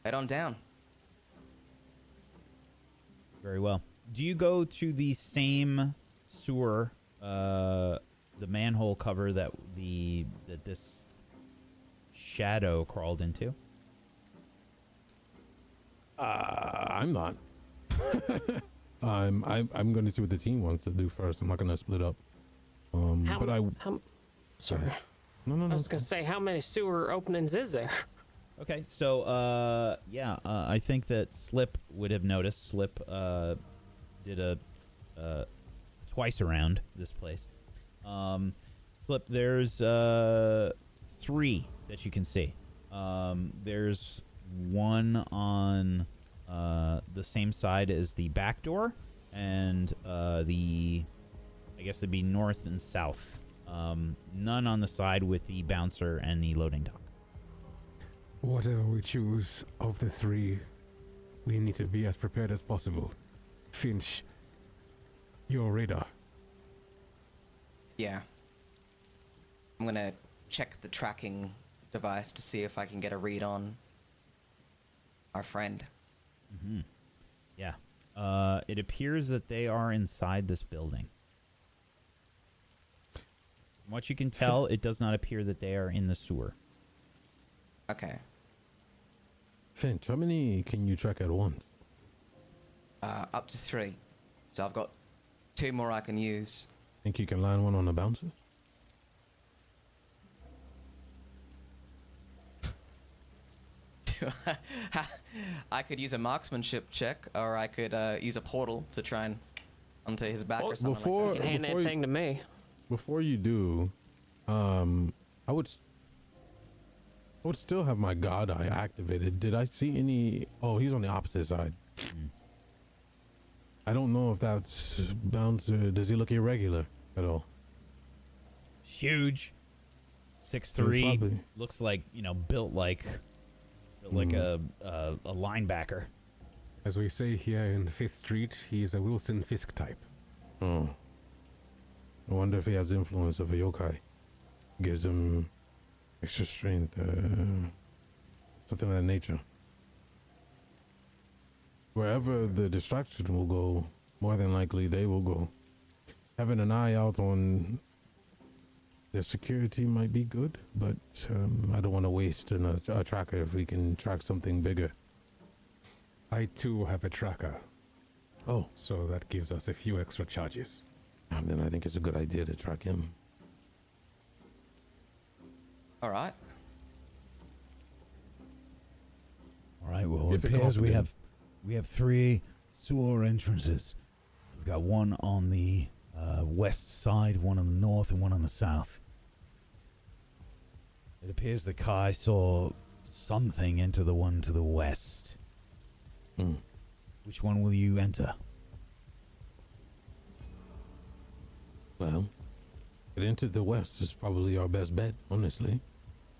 head on down. Very well. Do you go to the same sewer, the manhole cover that this shadow crawled into? I'm not. I'm going to see what the team wants to do first. I'm not going to split up. Sorry. No. I was going to say, how many sewer openings is there? Okay, so I think that Slip would have noticed. Slip did a twice around this place. Slip, there's 3 that you can see. There's one on the same side as the back door, and I guess it'd be north and south. None on the side with the bouncer and the loading dock. Whatever we choose of the 3, we need to be as prepared as possible. Finch, your radar. Yeah. I'm gonna check the tracking device to see if I can get a read on our friend. Mm-hmm. Yeah. It appears that they are inside this building. From what you can tell, it does not appear that they are in the sewer. Okay. Finch, how many can you track at once? Up to 3. So I've got 2 more I can use. Think you can line one on the bouncer? I could use a marksmanship check, or I could use a portal to try and onto his back or something You like can hand that thing to me. Before you do, I would still have my God Eye activated. Did I see any? Oh, he's on the opposite side. I don't know if that's bouncer. Does he look irregular at all? Huge. He's 6'3". probably- Looks like, built like a linebacker. As we say here in 5th Street, he is a Wilson Fisk type. Oh. I wonder if he has influence of a yokai. Gives him extra strength, something of that nature. Wherever the distraction will go, more than likely they will go. Having an eye out on their security might be good, but I don't want to waste a tracker if we can track something bigger. I too have a tracker, Oh, so that gives us a few extra charges. then I think it's a good idea to track him. All right. All right, well, it If it appears we confident. have 3 sewer entrances. We've got one on the west side, one on the north, and one on the south. It appears that Kai saw something enter the one to the west. Hmm. Which one will you enter? Well, it into the west is probably our best bet, honestly.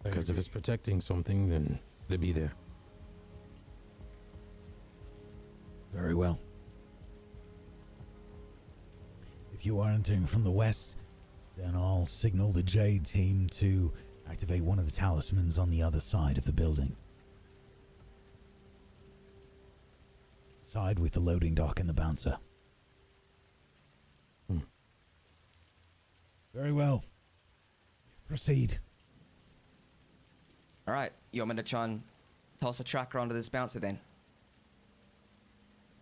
I Because if agree. it's protecting something, then it'll be there. Very well. If you are entering from the west, then I'll signal the Jade team to activate one of the talismans on the other side of the building. Side with the loading dock and the bouncer. Very well. Proceed. All right. You want me to try and toss a tracker onto this bouncer then?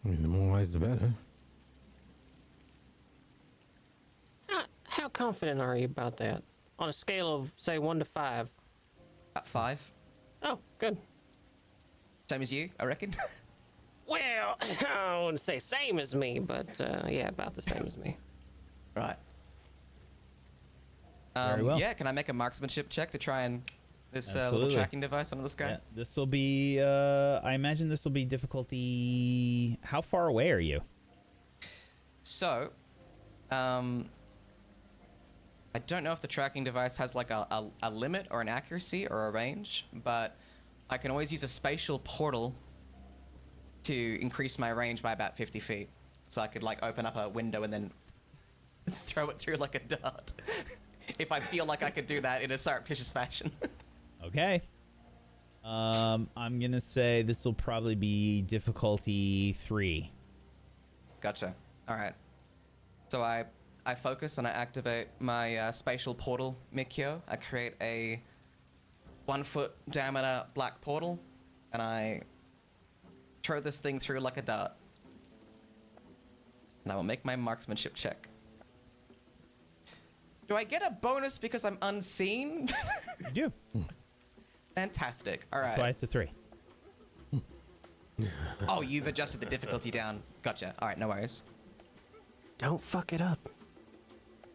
I mean, the more eyes, the better. How confident are you about that? On a scale of, say, 1 to 5. At 5. Oh, good. Same as you, I reckon. Well, I wouldn't say same as me, but yeah, about the same as me. Right. Very well. Yeah, can I make a marksmanship check to try and this little Absolutely. tracking device on this guy? Yeah, this will be. I imagine this will be difficulty. How far away are you? So, I don't know if the tracking device has like a limit or an accuracy or a range, but I can always use a spatial portal to increase my range by about 50 feet. So I could like open up a window and then throw it through like a dart. If I feel like I could do that in a surreptitious fashion. Okay. I'm gonna say this will probably be difficulty 3. Gotcha. All right. So I focus and I activate my spatial portal Mikyo. I create a 1-foot diameter black portal, and I throw this thing through like a dart. And I will make my marksmanship check. Do I get a bonus because I'm unseen? You do. Fantastic. All That's why right. it's a 3. Oh, you've adjusted the difficulty down. Gotcha. All right, no worries. Don't fuck it up.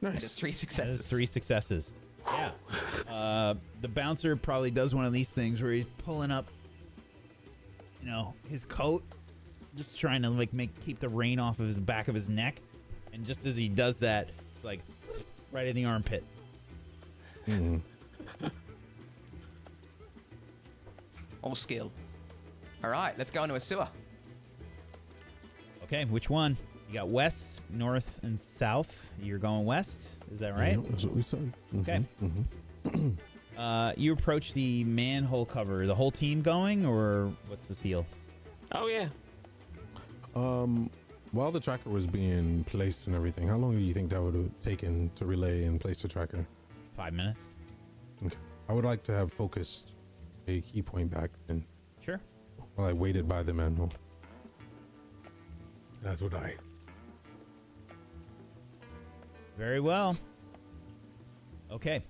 It is 3 That successes. is 3 successes. Yeah. The bouncer probably does one of these things where he's pulling up, his coat, just trying to like keep the rain off of his back of his neck, and just as he does that, like right in the armpit. All skill. All right, let's go into a sewer. Okay, which one? You got west, north, and south. You're going west. Is that right? Yeah, that's what we said. Okay. You approach the manhole cover. The whole team going, or what's the deal? Oh, yeah. While the tracker was being placed and everything, how long do you think that would have taken to relay and place the tracker? 5 minutes. Okay. I would like to have focused a key point back then Sure. while I waited by the manhole. As would I. Very well. Okay.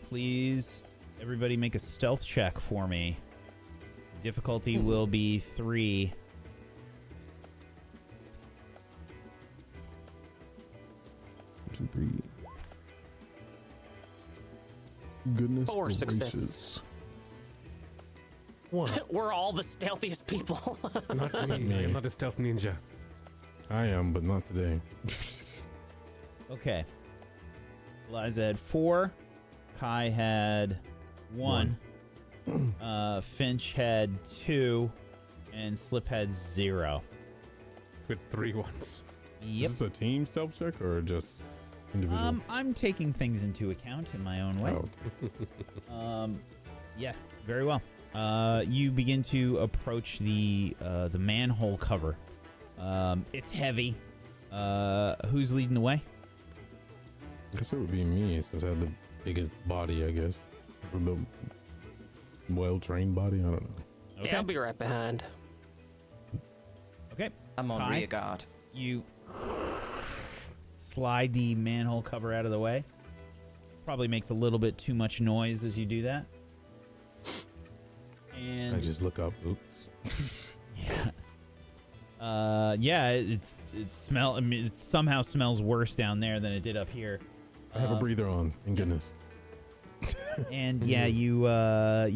Please, everybody make a stealth check for me. Difficulty will be 3. One, 2, 3. Goodness 4 gracious. successes. What? We're all the stealthiest people. Not me. me. I am not a stealth ninja. I am, but not today. Okay. Eliza had 4. Kai had 1. Finch had 2. And Slip had 0. With 3 ones. Yep. Is this a team stealth check or just individual? I'm taking things into account in my own way. Oh, Yeah, very well. You begin to approach the manhole cover. It's heavy. Who's leading the way? I guess it would be me since I had the biggest body, I guess. Or the well-trained body, I don't know. Okay. Yeah, I'll be right behind. Okay. I'm on Kai? rear guard. You slide the manhole cover out of the way. Probably makes a little bit too much noise as you do that. And I just look up. Oops. yeah, it somehow smells worse down there than it did up here. I have a breather on, thank goodness. And yeah, you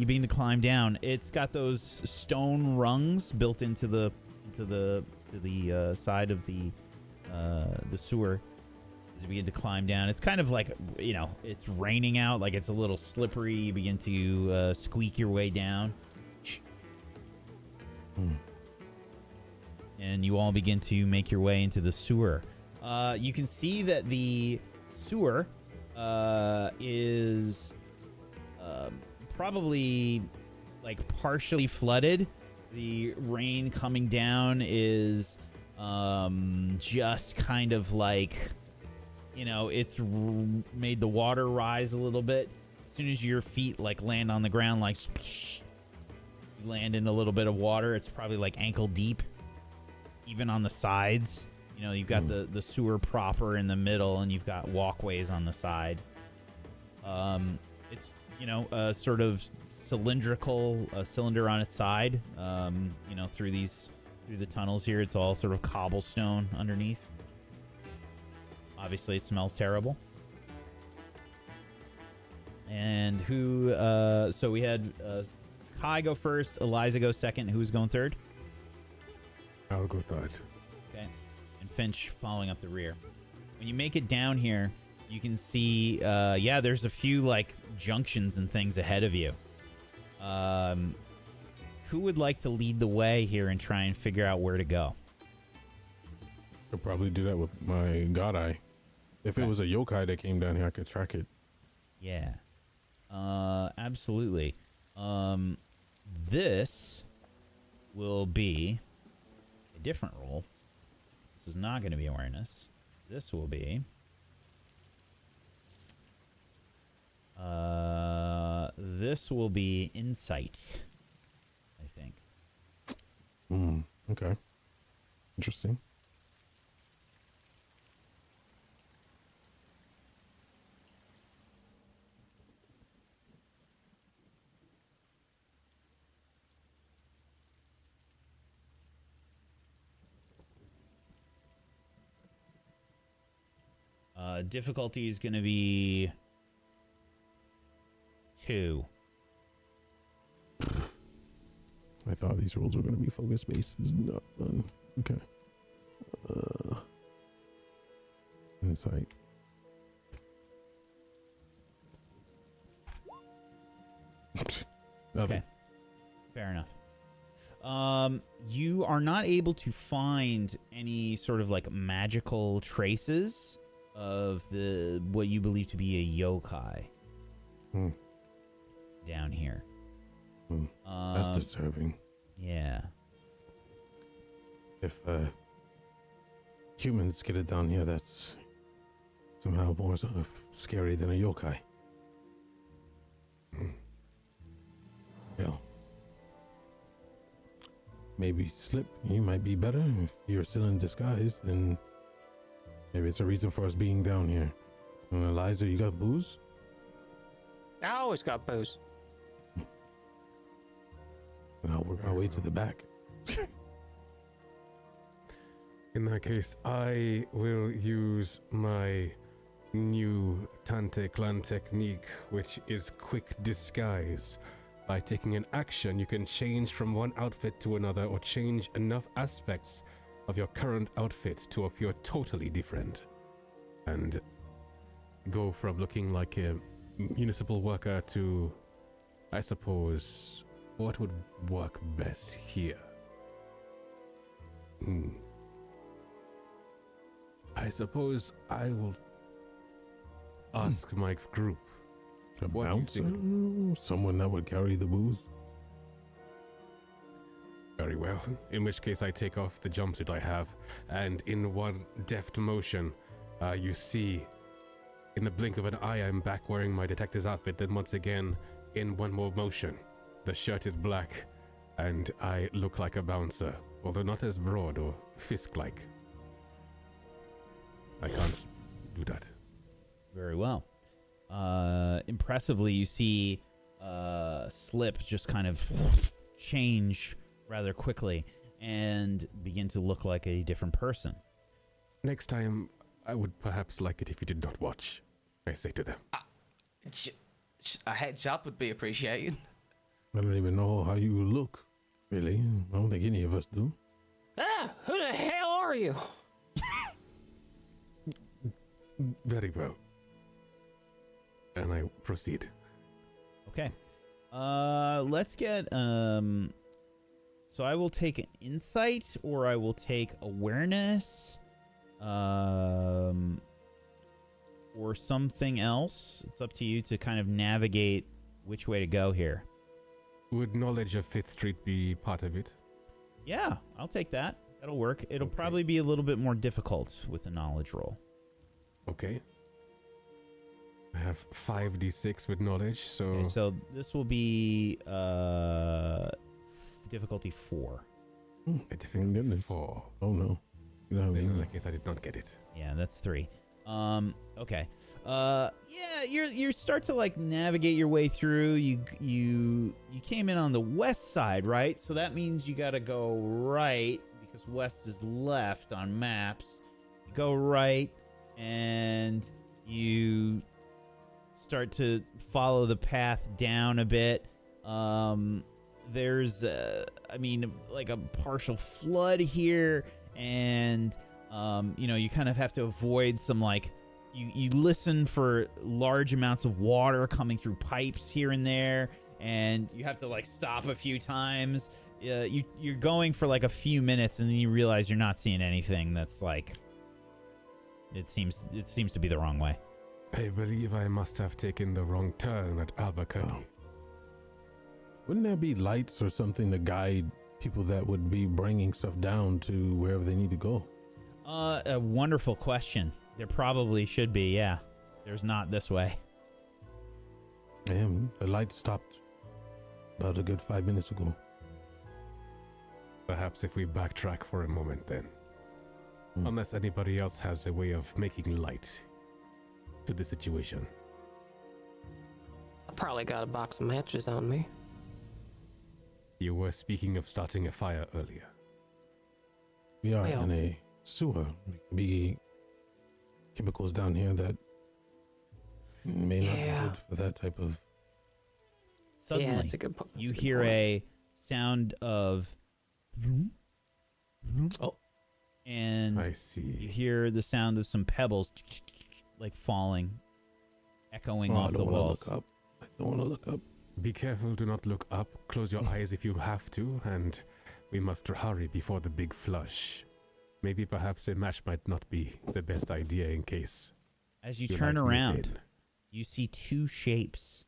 begin to climb down. It's got those stone rungs built into the side of the sewer. As you begin to climb down, it's kind of like it's raining out, like it's a little slippery. You begin to squeak your way down, and you all begin to make your way into the sewer. You can see that the sewer is probably like partially flooded. The rain coming down is just kind of like, it's made the water rise a little bit. As soon as your feet like land on the ground, like You land in a little bit of water. It's probably like ankle deep, even on the sides. You know, you've got the sewer proper in the middle, and you've got walkways on the side. It's, you know, a sort of cylindrical cylinder on its side. You know, through the tunnels here, it's all sort of cobblestone underneath. Obviously, it smells terrible. And who? So we had Kai go first, Eliza go second. Who's going third? I'll go third. Okay. And Finch following up the rear. When you make it down here, you can see, yeah, there's a few like junctions and things ahead of you. Who would like to lead the way here and try and figure out where to go? Could probably do that with my god eye. If it was a yokai that came down here, I could track it. Yeah. Absolutely. This will be a different roll. This is not going to be awareness. This will be insight, I think. Okay. Interesting. Difficulty is going to be 2. I thought these rolls were going to be focus based. This is not fun. Okay. Insight. Okay. Fair enough. You are not able to find any sort of like magical traces of what you believe to be a yokai down here. That's disturbing. Yeah. If humans get it down here, that's somehow more sort of scary than a yokai. Yeah. Maybe Slip, you might be better. If you're still in disguise, then maybe it's a reason for us being down here. And Eliza, you got booze? I always got booze. And I'll work our way to the back. In that case, I will use my new Tante Clan technique, which is quick disguise. By taking an action, you can change from one outfit to another or change enough aspects of your current outfit to appear totally different. And go from looking like a municipal worker to, I suppose, what would work best here? I suppose I will ask my group. A What do you bouncer? think? Someone that would carry the booze? Very well. In which case I take off the jumpsuit I have, and in one deft motion, you see, in the blink of an eye, I'm back wearing my detective's outfit. Then once again, in one more motion, the shirt is black, and I look like a bouncer, although not as broad or Fisk-like. I can't do that. Very well. Impressively, you see Slip just kind of change rather quickly and begin to look like a different person. Next time, I would perhaps like it if you did not watch, I say to them. A heads up would be appreciated. I don't even know how you look, really. I don't think any of us do. Ah, who the hell are you? Very well. And I proceed. Okay. Let's get so I will take insight or I will take awareness or something else. It's up to you to kind of navigate which way to go here. Would knowledge of Fifth Street be part of it? Yeah, I'll take that. That'll work. It'll Okay. probably be a little bit more difficult with a knowledge roll. Okay. I have 5d6 with knowledge, so... Okay, so this will be difficulty 4. Thank goodness. 4. Oh no. You know what I In mean? that case, I did not get it. Yeah, that's 3. Okay. Yeah, you start to like navigate your way through. You came in on the west side, right? So that means you got to go right because west is left on maps. You go right and you start to follow the path down a bit. There's like a partial flood here, and you kind of have to avoid some like you listen for large amounts of water coming through pipes here and there, and you have to like stop a few times. You're going for like a few minutes, and then you realize you're not seeing anything that's like it seems to be the wrong way. I believe I must have taken the wrong turn at Albuquerque. Oh. Wouldn't there be lights or something to guide people that would be bringing stuff down to wherever they need to go? A wonderful question. There probably should be, yeah. There's not this way. Damn, the light stopped about a good 5 minutes ago. Perhaps if we backtrack for a moment then. Unless anybody else has a way of making light to the situation. I probably got a box of matches on me. You were speaking of starting a fire earlier. We are Well. in a sewer. There could be chemicals down here that may not Yeah. be good for that type of... Suddenly, Yeah, that's a good point. you hear a sound of Oh, and I you see. hear the sound of some pebbles like falling, echoing I off the don't want to walls. look up. I don't want to look up. Be careful, do not look up. Close your eyes if you have to, and we must hurry before the big flush. Maybe perhaps a match might not be the best idea in case As you you turn might move around, in. you see two shapes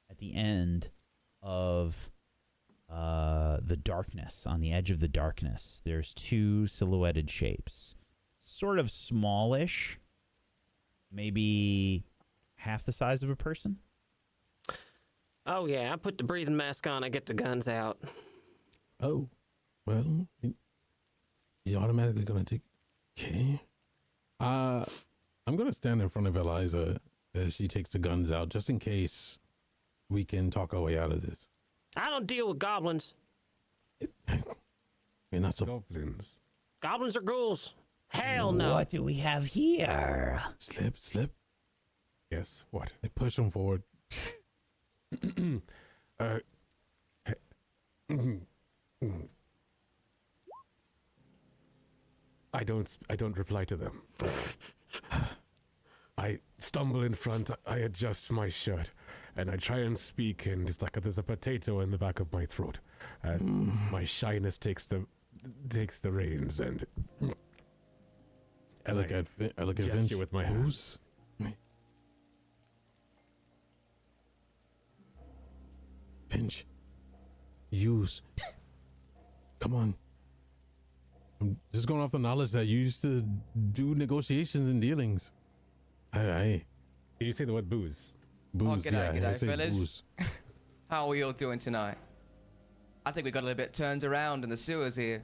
at the end of the darkness, on the edge of the darkness. There's two silhouetted shapes, sort of smallish, maybe half the size of a person. Oh yeah, I put the breathing mask on. I get the guns out. Oh, well, you're automatically going to take... Okay. I'm going to stand in front of Eliza as she takes the guns out, just in case we can talk our way out of this. I don't deal with goblins. You're not so... Goblins. Goblins are ghouls. Hell no. What do we have here? Slip. Yes, what? I push him forward. I don't reply to them. I stumble in front, I adjust my shirt, and I try and speak, and it's like there's a potato in the back of my throat as my shyness takes the reins, and I look at gesture Vince. with my hand. Booze? Finch. Use. Come on. I'm just going off the knowledge that you used to do negotiations and dealings. Aye. Did you say the word booze? Booze, g'day, yeah. I g'day, say fellas. booze. How are we all doing tonight? I think we got a little bit turned around in the sewers here.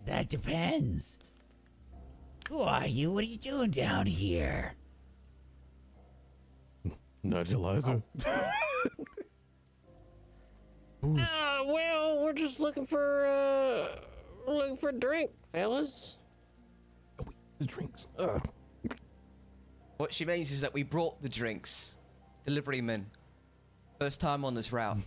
That depends. Who are you? What are you doing down here? Nudge Eliza. Booze. Well, we're just looking for a drink, fellas. The drinks. What she means is that we brought the drinks. Deliveryman. First time on this route.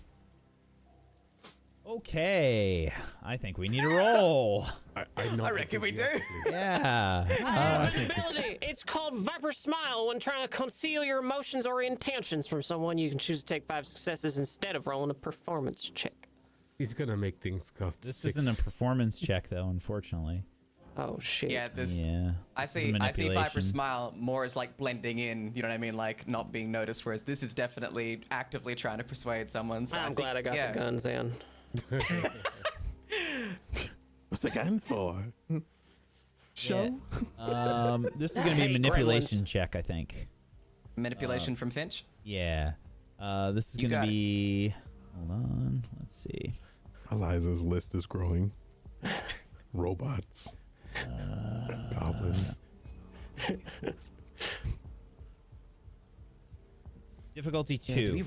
Okay, I think we need a roll. I reckon we do. Yeah. I have an ability. It's called Viper Smile. When trying to conceal your emotions or intentions from someone, you can choose to take 5 successes instead of rolling a performance check. He's gonna make things cost This 6. isn't a performance check, though, unfortunately. Oh shit. Yeah, this. Yeah. I this is see Viper manipulation. Smile more as like blending in, you know what I mean? Like not being noticed, whereas this is definitely actively trying to persuade someone. So I'm glad I got the guns in. What's the guns for? Show? This is going to be Hey, a manipulation gremlins. check, I think. Manipulation from Finch? Yeah. This is You going to got it. be Hold on. Let's see. Eliza's list is growing. Robots. Goblins. Difficulty 2. Yeah,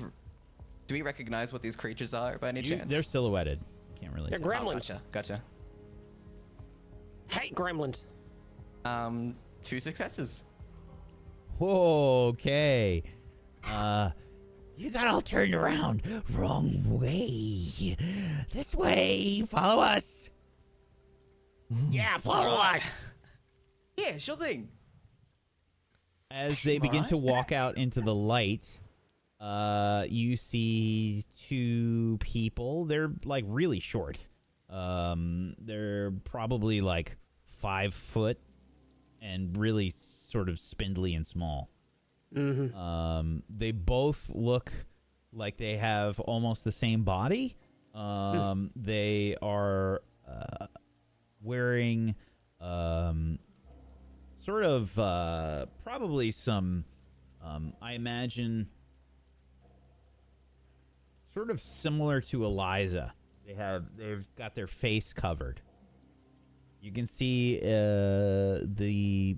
do we recognize what these creatures are by any chance? They're silhouetted. Can't really They're tell. gremlins. Gotcha. Hate gremlins. 2 successes. Okay. You got all turned around. Wrong way. This way. Follow us. Yeah, follow us. Yeah, sure thing. As they begin to walk out into the light, you see 2 people. They're like really short. They're probably like 5 foot and really sort of spindly and small. Mm-hmm. They both look like they have almost the same body. They are wearing sort of probably some I imagine sort of similar to Eliza. They've got their face covered. You can see the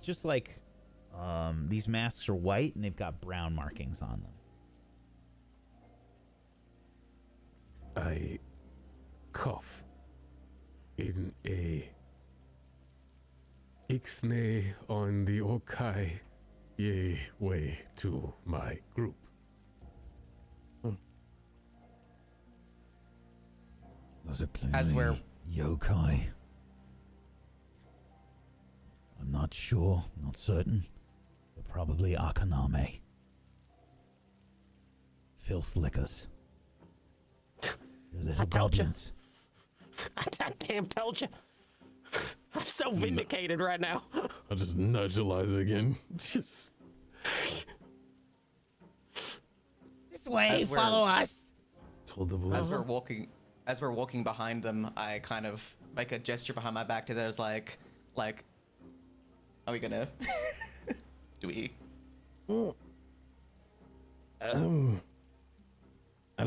just like these masks are white and they've got brown markings on them. I cough in a ixnay on the Okai ye way to my group. Those are As we're- yokai. I'm not sure, not certain. They're probably Akaname. Filth lickers. They're little I told ya. goblins. I damn told you. I'm so vindicated right now. I'll just nudge Eliza again. Just This way, As we're- follow us. told the As blue. we're walking behind them, I kind of make a gesture behind my back to theirs, like, are we gonna? Do we? I don't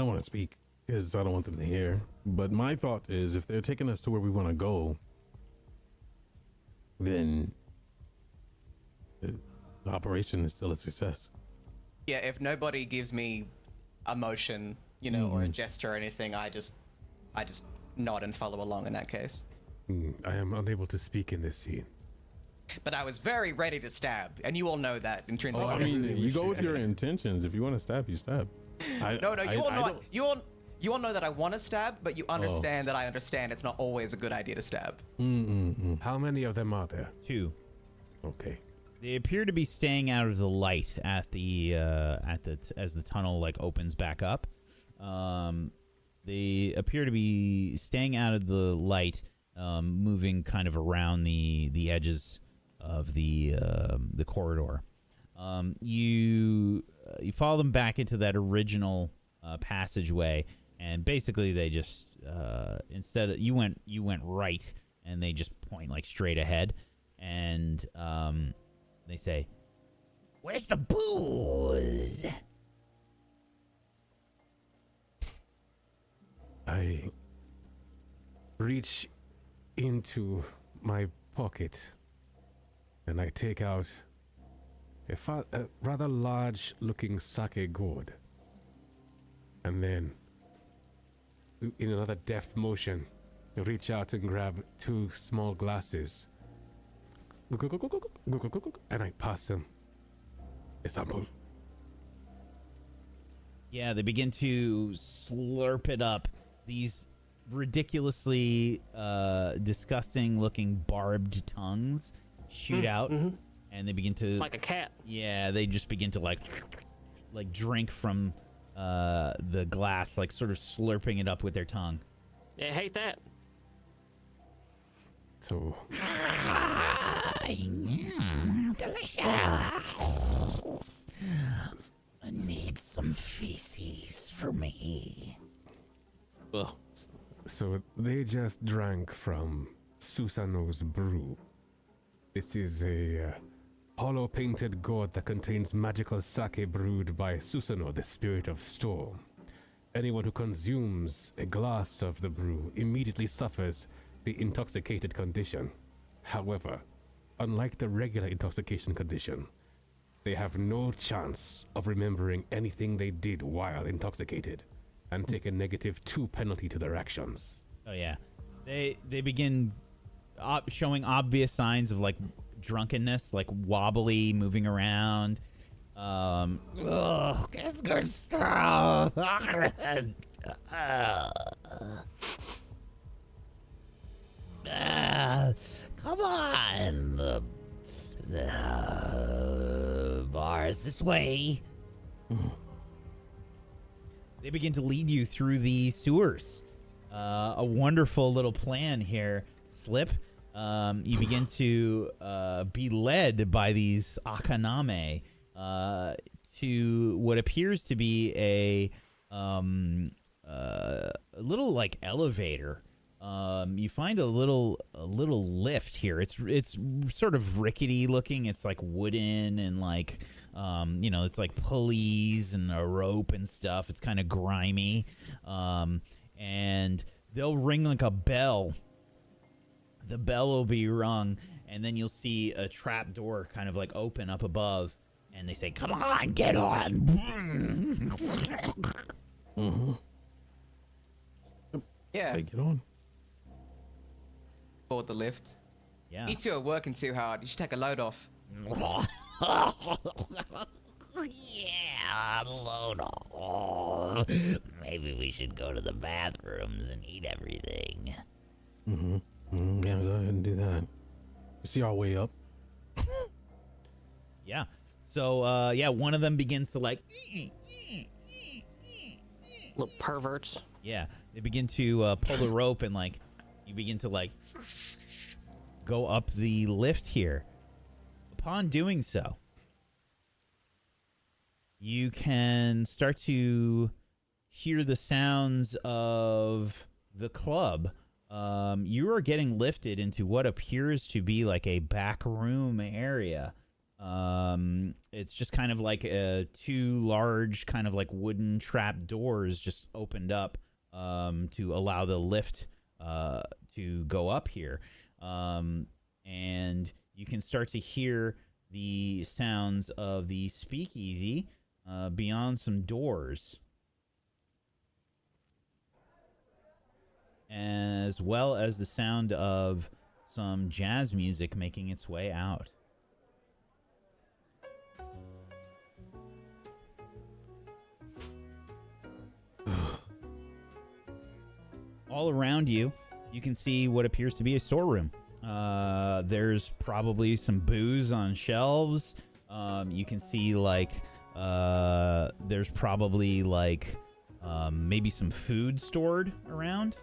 want to speak because I don't want them to hear. But my thought is, if they're taking us to where we want to go, then the operation is still a success. Yeah. If nobody gives me a motion, or a gesture or anything, I just nod and follow along in that case. I am unable to speak in this scene. But I was very ready to stab, and you all know that intrinsically. Oh, I mean, you go with your intentions. If you want to stab, you stab. No, you all know that I want to stab, but you understand that I understand it's not always a good idea to stab. How many of them are there? 2. Okay. They appear to be staying out of the light at the as the tunnel like opens back up. They appear to be staying out of the light, moving kind of around the edges of the corridor. You follow them back into that original passageway, and basically they just instead of, you went right, and they just point like straight ahead, and they say, "Where's the booze?" I reach into my pocket and I take out a rather large looking sake gourd. And then, in another deft motion, I reach out and grab 2 small glasses. And I pass them a sample. Yeah, they begin to slurp it up. These ridiculously disgusting looking barbed tongues shoot out, and they begin to Like a cat. Yeah, they just begin to like drink from the glass, like sort of slurping it up with their tongue. Yeah, hate that. So, Delicious. I need some feces for me. so they just drank from Susano's brew. This is a hollow painted gourd that contains magical sake brewed by Susano, the spirit of storm. Anyone who consumes a glass of the brew immediately suffers the intoxicated condition. However, unlike the regular intoxication condition, they have no chance of remembering anything they did while intoxicated, and take a -2 penalty to their actions. Oh yeah, they begin showing obvious signs of like drunkenness, like wobbly, moving around. Ugh, it's good stuff. Come on, the bars this way. They begin to lead you through the sewers. A wonderful little plan here, Slip. You begin to be led by these Akaname to what appears to be a little like elevator. You find a little lift here. It's sort of rickety looking. It's like wooden and like it's like pulleys and a rope and stuff. It's kind of grimy. And they'll ring like a bell. The bell will be rung, and then you'll see a trap door kind of like open up above, and they say, "Come on, get on." Mm-hmm. Yeah. Hey, get on. Board the lift. Yeah. You two are working too hard. You should take a load off. Yeah, load off. Maybe we should go to the bathrooms and eat everything. Mm-hmm. Yeah, go ahead and do that. You see our way up. Yeah. So, one of them begins to like... Little perverts. Yeah, they begin to pull the rope and like, you begin to like go up the lift here. Upon doing so, you can start to hear the sounds of the club. You are getting lifted into what appears to be like a back room area. It's just kind of like two large kind of like wooden trap doors just opened up to allow the lift to go up here. And you can start to hear the sounds of the speakeasy beyond some doors, as well as the sound of some jazz music making its way out. All around you, you can see what appears to be a storeroom. There's probably some booze on shelves. You can see like there's probably like maybe some food stored around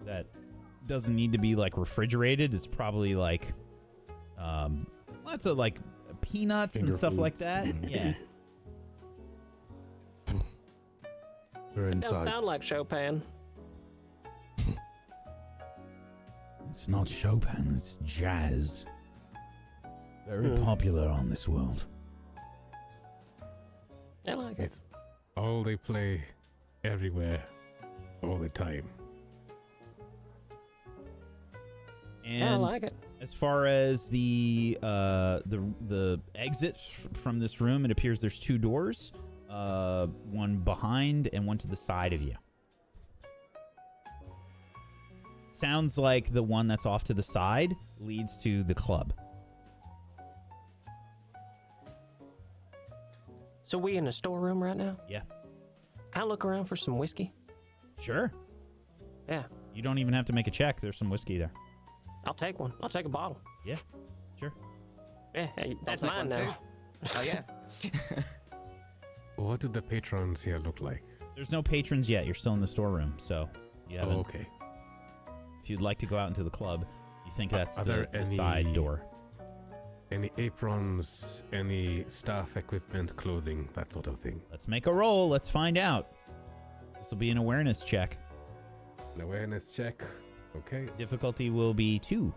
that doesn't need to be like refrigerated. It's probably like lots of like peanuts Finger and stuff food. like that. Yeah. We're Don't inside. sound like Chopin. It's not Chopin, it's jazz. Very popular on this world. I like it. It's all they play, everywhere, all the time. And I like it. as far as the exit from this room, it appears there's two doors, one behind and one to the side of you. Sounds like the one that's off to the side leads to the club. So we in the storeroom right now? Yeah. Can I look around for some whiskey? Sure. Yeah. You don't even have to make a check. There's some whiskey there. I'll take one. I'll take a bottle. Yeah. Sure. Yeah, hey, that's take mine one now. too. Oh yeah. What do the patrons here look like? There's no patrons yet. You're still in the storeroom, so you haven't. Oh, okay. If you'd like to go out into the club, you think that's Are the there any- side door. Any aprons, any staff equipment, clothing, that sort of thing? Let's make a roll. Let's find out. This will be an awareness check. An awareness check. Okay. Difficulty will be 2.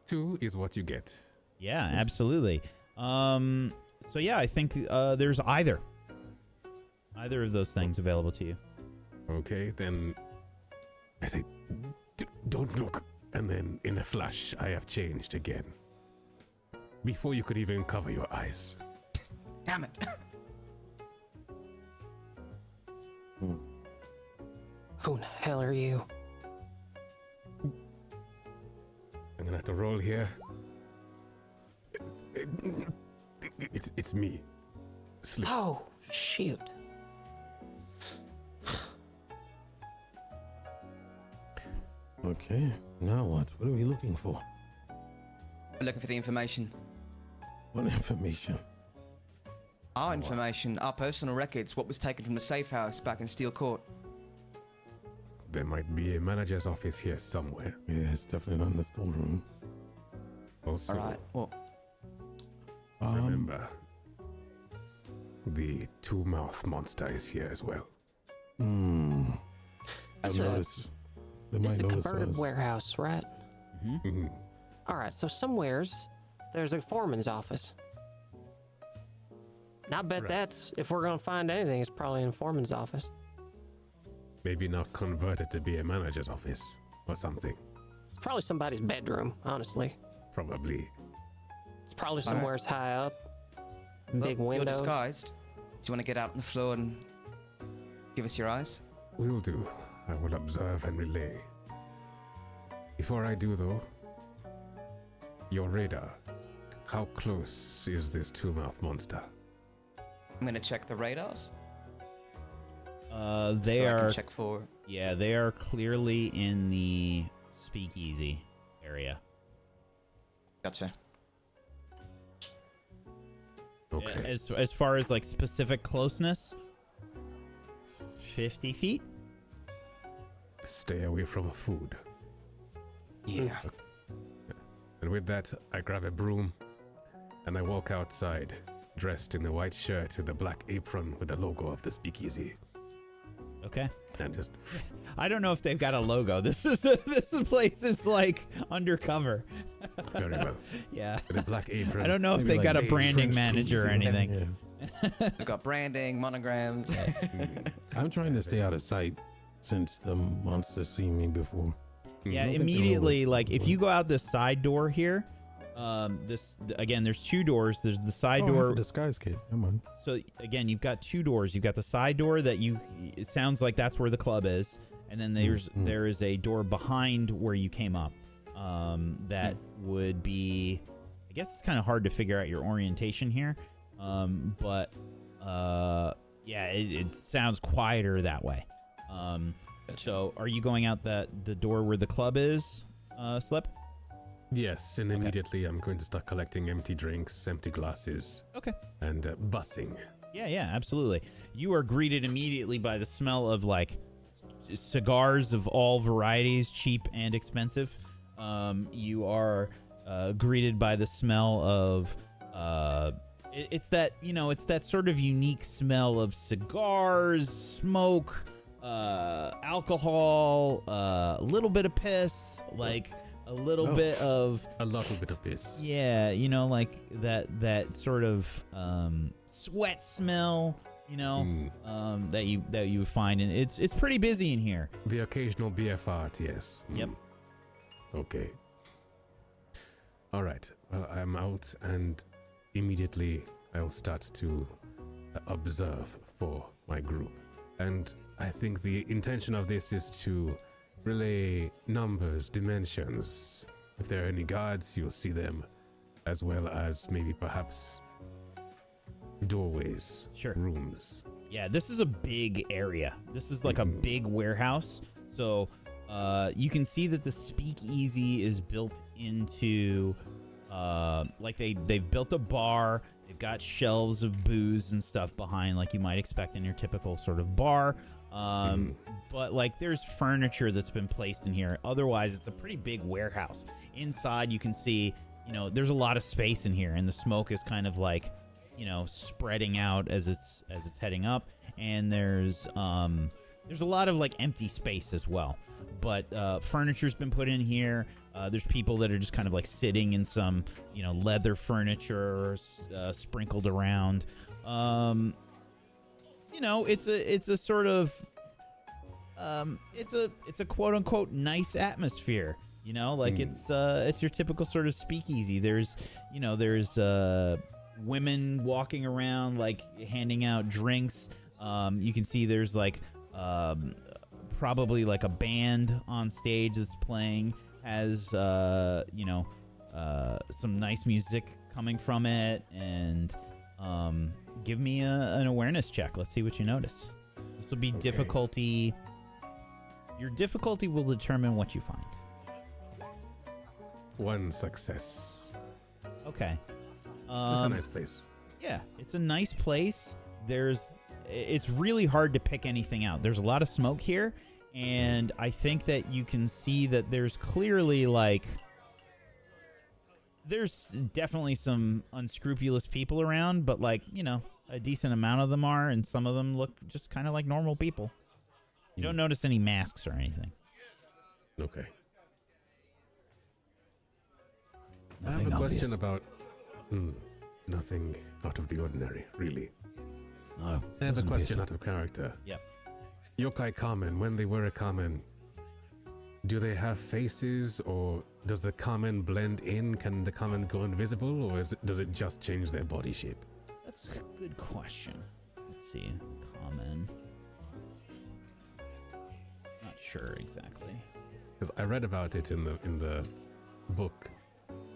2 is what you get. Yeah, absolutely. So yeah, I think there's either. Either of those things available to you. Okay, then I say, don't look. And then in a flash, I have changed again. Before you could even cover your eyes. Damn it. Who the hell are you? I'm gonna have to roll here. It's me. Slip. Oh, shoot. Okay, now what? What are we looking for? We're looking for the information. What information? Our information, our personal records, what was taken from the safe house back in Steel Court. There might be a manager's office here somewhere. Yeah, it's definitely not in the storeroom. Also, All right. Well, remember, the two-mouth monster is here as well. That's I've a- noticed. They It's might a notice converted us. warehouse, right? Mhm. All right, so somewheres there's a foreman's office. And I bet Right. that's, if we're going to find anything, it's probably in foreman's office. Maybe not converted to be a manager's office or something. It's probably somebody's bedroom, honestly. Probably. It's probably All right. somewheres high up. Big you're windows. disguised. Do you want to get out on the floor and give us your eyes? Will do. I will observe and relay. Before I do, though, your radar. How close is this two-mouth monster? I'm going to check the radars. They so I are. can check for. Yeah, they are clearly in the speakeasy area. Gotcha. Okay. As far as like specific closeness, 50 feet. Stay away from food. Yeah. And with that, I grab a broom and I walk outside, dressed in a white shirt with a black apron with the logo of the speakeasy. Okay. And just I don't know if they've got a logo. This place is like undercover. very well. Yeah. With a black apron. I don't know if Maybe they got a like branding French manager or cookies anything. Yeah. We've got branding, monograms. I'm trying to stay out of sight since the monster seen me before. Yeah, I don't think immediately, they're like, if you go out this side door here, again, there's two doors. There's the side I have door. a disguise kit. Come on. So, again, you've got two doors. You've got the side door that it sounds like that's where the club is. And then there is a door behind where you came up that would be, I guess it's kind of hard to figure out your orientation here. Yeah, it sounds quieter that way. So are you going out the door where the club is, Slip? Yes, and immediately I'm going to start collecting empty drinks, empty glasses, Okay. and bussing. Yeah, absolutely. You are greeted immediately by the smell of, like, cigars of all varieties, cheap and expensive. You are greeted by the smell of... It's that sort of unique smell of cigars, smoke, alcohol, a little bit of piss, like a little bit of A little bit of this. yeah, like that sort of sweat smell, that you would find, and it's pretty busy in here. The occasional beer fart, yes. Yep. Okay. All right. Well, I'm out, and immediately I'll start to observe for my group. And I think the intention of this is to relay numbers, dimensions. If there are any guards, you'll see them, as well as maybe perhaps doorways, Sure. rooms. Yeah, this is a big area. This is like a big warehouse. So you can see that the speakeasy is built into like they've built a bar. They've got shelves of booze and stuff behind, like you might expect in your typical sort of bar. But like there's furniture that's been placed in here. Otherwise, it's a pretty big warehouse. Inside, you can see, there's a lot of space in here, and the smoke is kind of like, spreading out as it's heading up. And there's a lot of like empty space as well. But furniture's been put in here. There's people that are just kind of like sitting in some, leather furniture sprinkled around. you know, it's a sort of it's a quote unquote nice atmosphere. You know, like it's your typical sort of speakeasy. There's women walking around like handing out drinks. You can see there's like probably like a band on stage that's playing, has some nice music coming from it, and give me an awareness check. Let's see what you notice. This will be difficulty. Your difficulty will determine what you find. 1 success. Okay. It's a nice place. Yeah, it's a nice place. It's really hard to pick anything out. There's a lot of smoke here, and I think that you can see that there's clearly like there's definitely some unscrupulous people around, but like, you know, a decent amount of them are, and some of them look just kind of like normal people. You don't notice any masks or anything. Okay. I Nothing have a obvious. question about nothing out of the ordinary, really. No, I have a doesn't question appear out of character. Yep. Yokai Kamen, when they were a Kamen, do they have faces, or does the Kamen blend in? Can the Kamen go invisible, or does it just change their body shape? That's a good question. Let's see. Common. Not sure exactly. Because I read about it in the book,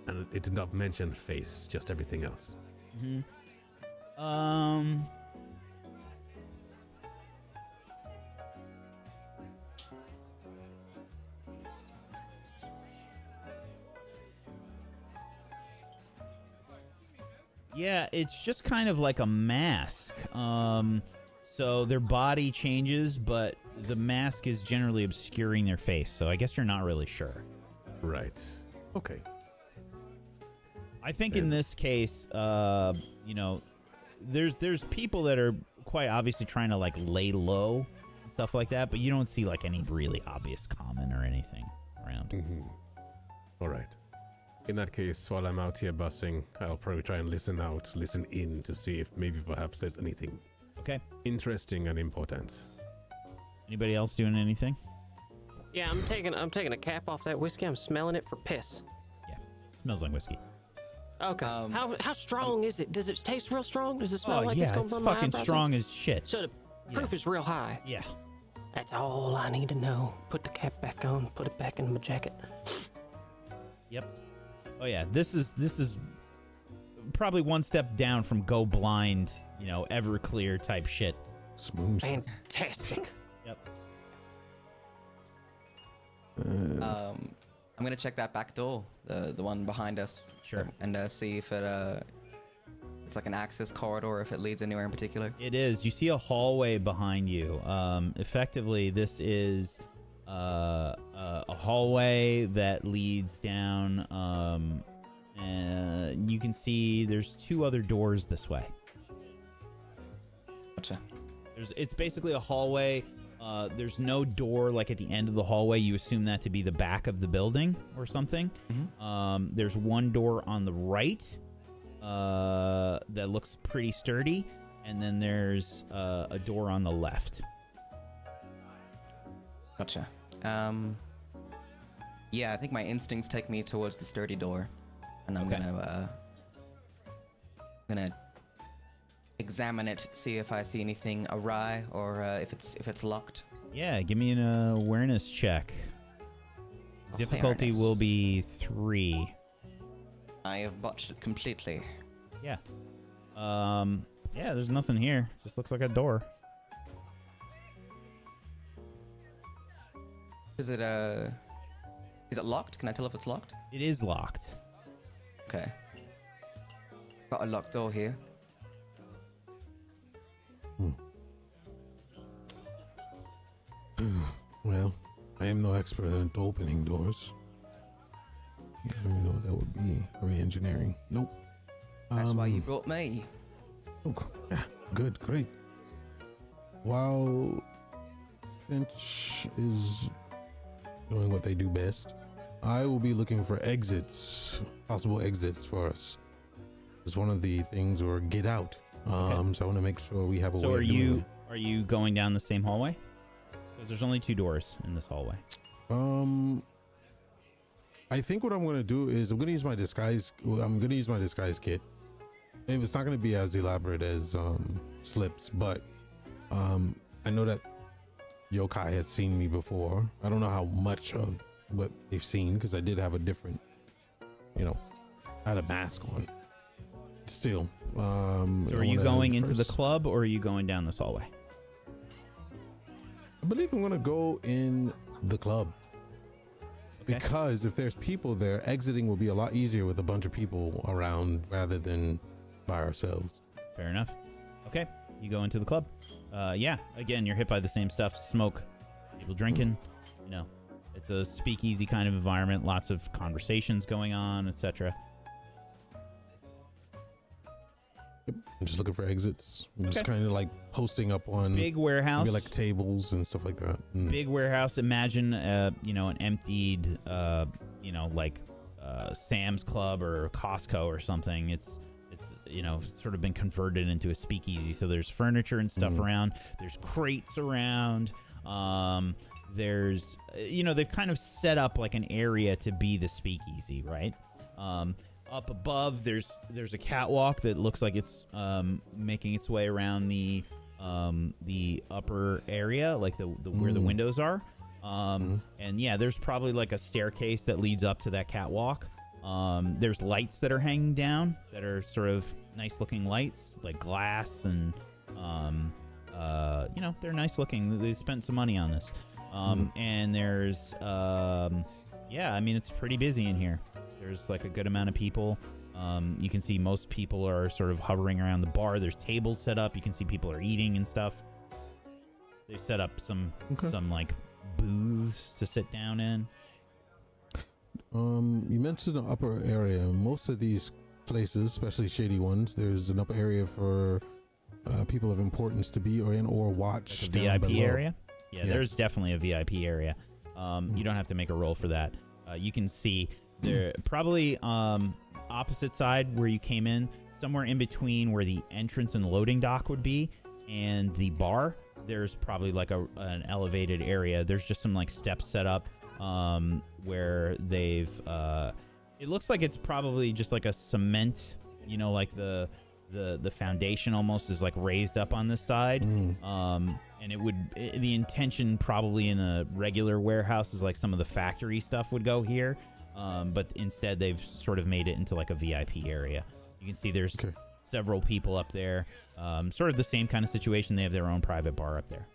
and it did not mention face, just everything else. Mm-hmm. Yeah, it's just kind of like a mask. So their body changes, but the mask is generally obscuring their face. So I guess you're not really sure. Right. Okay. I think in this case, you know, there's people that are quite obviously trying to like lay low and stuff like that, but you don't see like any really obvious comment or anything around. Mm-hmm. All right. In that case, while I'm out here bussing, I'll probably try and listen in to see if maybe perhaps there's anything Okay. interesting and important. Anybody else doing anything? Yeah, I'm taking a cap off that whiskey. I'm smelling it for piss. Yeah. Smells like whiskey. Okay. How strong is it? Does it taste real strong? Does it smell like yeah, it's going it's to burn my fucking eyebrows strong out? as shit. So the proof is real high. Yeah. That's all I need to know. Put the cap back on. Put it back in my jacket. Yep. Oh yeah, this is probably one step down from go blind, you know, Everclear type shit. Smooth. Fantastic. Yep. I'm gonna check that back door, the one behind us. Sure. And see if it's like an access corridor, if it leads anywhere in particular. It is. You see a hallway behind you. Effectively, this is a hallway that leads down. And you can see there's 2 other doors this way. Gotcha. It's basically a hallway. There's no door like at the end of the hallway. You assume that to be the back of the building or something. Mm-hmm. There's one door on the right that looks pretty sturdy, and then there's a door on the left. Gotcha. Yeah, I think my instincts take me towards the sturdy door, and I'm Okay. gonna examine it, see if I see anything awry or if it's locked. Yeah, give me an awareness check. Difficulty Awareness. will be 3. I have botched it completely. Yeah. Yeah, there's nothing here. Just looks like a door. Is it locked? Can I tell if it's locked? It is locked. Okay. Got a locked door here. Well, I am no expert at opening doors. I don't even know what that would be. Re-engineering. Nope. That's why you brought me. Oh, yeah, good, great. While Finch is doing what they do best, I will be looking for exits, possible exits for us. It's one of the things, or get out. So I want to make sure we have a So way are of doing you it. are you going down the same hallway? Because there's only 2 doors in this hallway. I think what I'm going to do is I'm going to use my disguise. I'm going to use my disguise kit. It's not going to be as elaborate as Slips, but I know that yokai has seen me before. I don't know how much of what they've seen because I did have a different, I had a mask on. Still. So are you going into the club or are you going down this hallway? I believe I'm going to go in the club. Okay. Because if there's people there, exiting will be a lot easier with a bunch of people around rather than by ourselves. Fair enough. Okay, you go into the club. Yeah, again, you're hit by the same stuff. Smoke, people drinking. It's a speakeasy kind of environment. Lots of conversations going on, etc. I'm just looking for exits. I'm just kind of like posting up on big warehouse, maybe like tables and stuff like that. Big warehouse. Imagine, an emptied, Sam's Club or Costco or something. It's sort of been converted into a speakeasy. So there's furniture and stuff around. There's crates around. There's, they've kind of set up like an area to be the speakeasy, right? Up above, there's a catwalk that looks like it's making its way around the upper area, like the where the windows are. And yeah, there's probably like a staircase that leads up to that catwalk. There's lights that are hanging down that are sort of nice looking lights, like glass, and they're nice looking. They spent some money on this. And there's it's pretty busy in here. There's like a good amount of people. You can see most people are sort of hovering around the bar. There's tables set up. You can see people are eating and stuff. They've set up some like booths to sit down in. You mentioned the upper area. Most of these places, especially shady ones, there's an upper area for people of importance to be or watch. Like a VIP below. area? Yeah, yes. There's definitely a VIP area. You don't have to make a roll for that. You can see there probably opposite side where you came in, somewhere in between where the entrance and loading dock would be and the bar. There's probably like an elevated area. There's just some like steps set up where they've it looks like it's probably just like a cement, like the foundation almost is like raised up on this side. And the intention probably in a regular warehouse is like some of the factory stuff would go here. But instead they've sort of made it into like a VIP area. You can see there's several people up there. Sort of the same kind of situation. They have their own private bar up there.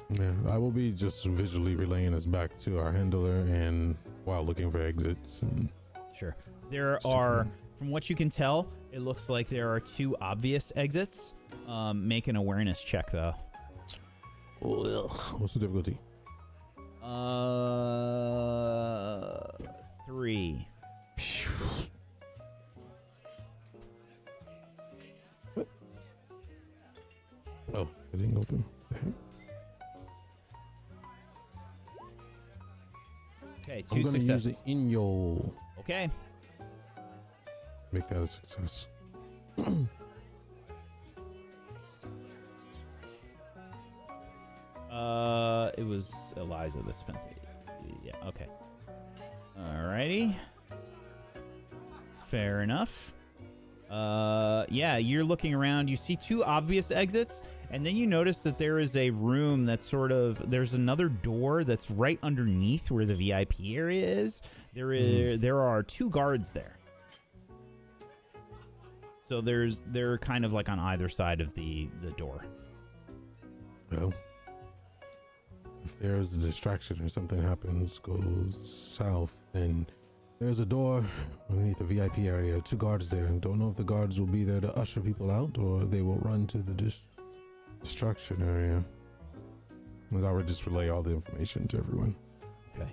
Yeah, I will be just visually relaying us back to our handler and while looking for exits. And sure. There are, from what you can tell, it looks like there are 2 obvious exits. Make an awareness check though. What's the difficulty? 3. What? Oh, it didn't go through. Okay, 2 I'm gonna successes. use the Inyo. Okay. Make that a success. It was Eliza that spent it. Yeah, okay. Alrighty. Fair enough. Yeah, you're looking around. You see 2 obvious exits, and then you notice that there is a room that's there's another door that's right underneath where the VIP area is. There are 2 guards there. So they're kind of like on either side of the door. Well, if there's a distraction or something happens, goes south, then there's a door underneath the VIP area, 2 guards there. Don't know if the guards will be there to usher people out or they will run to the distraction area. I would just relay all the information to everyone. Okay.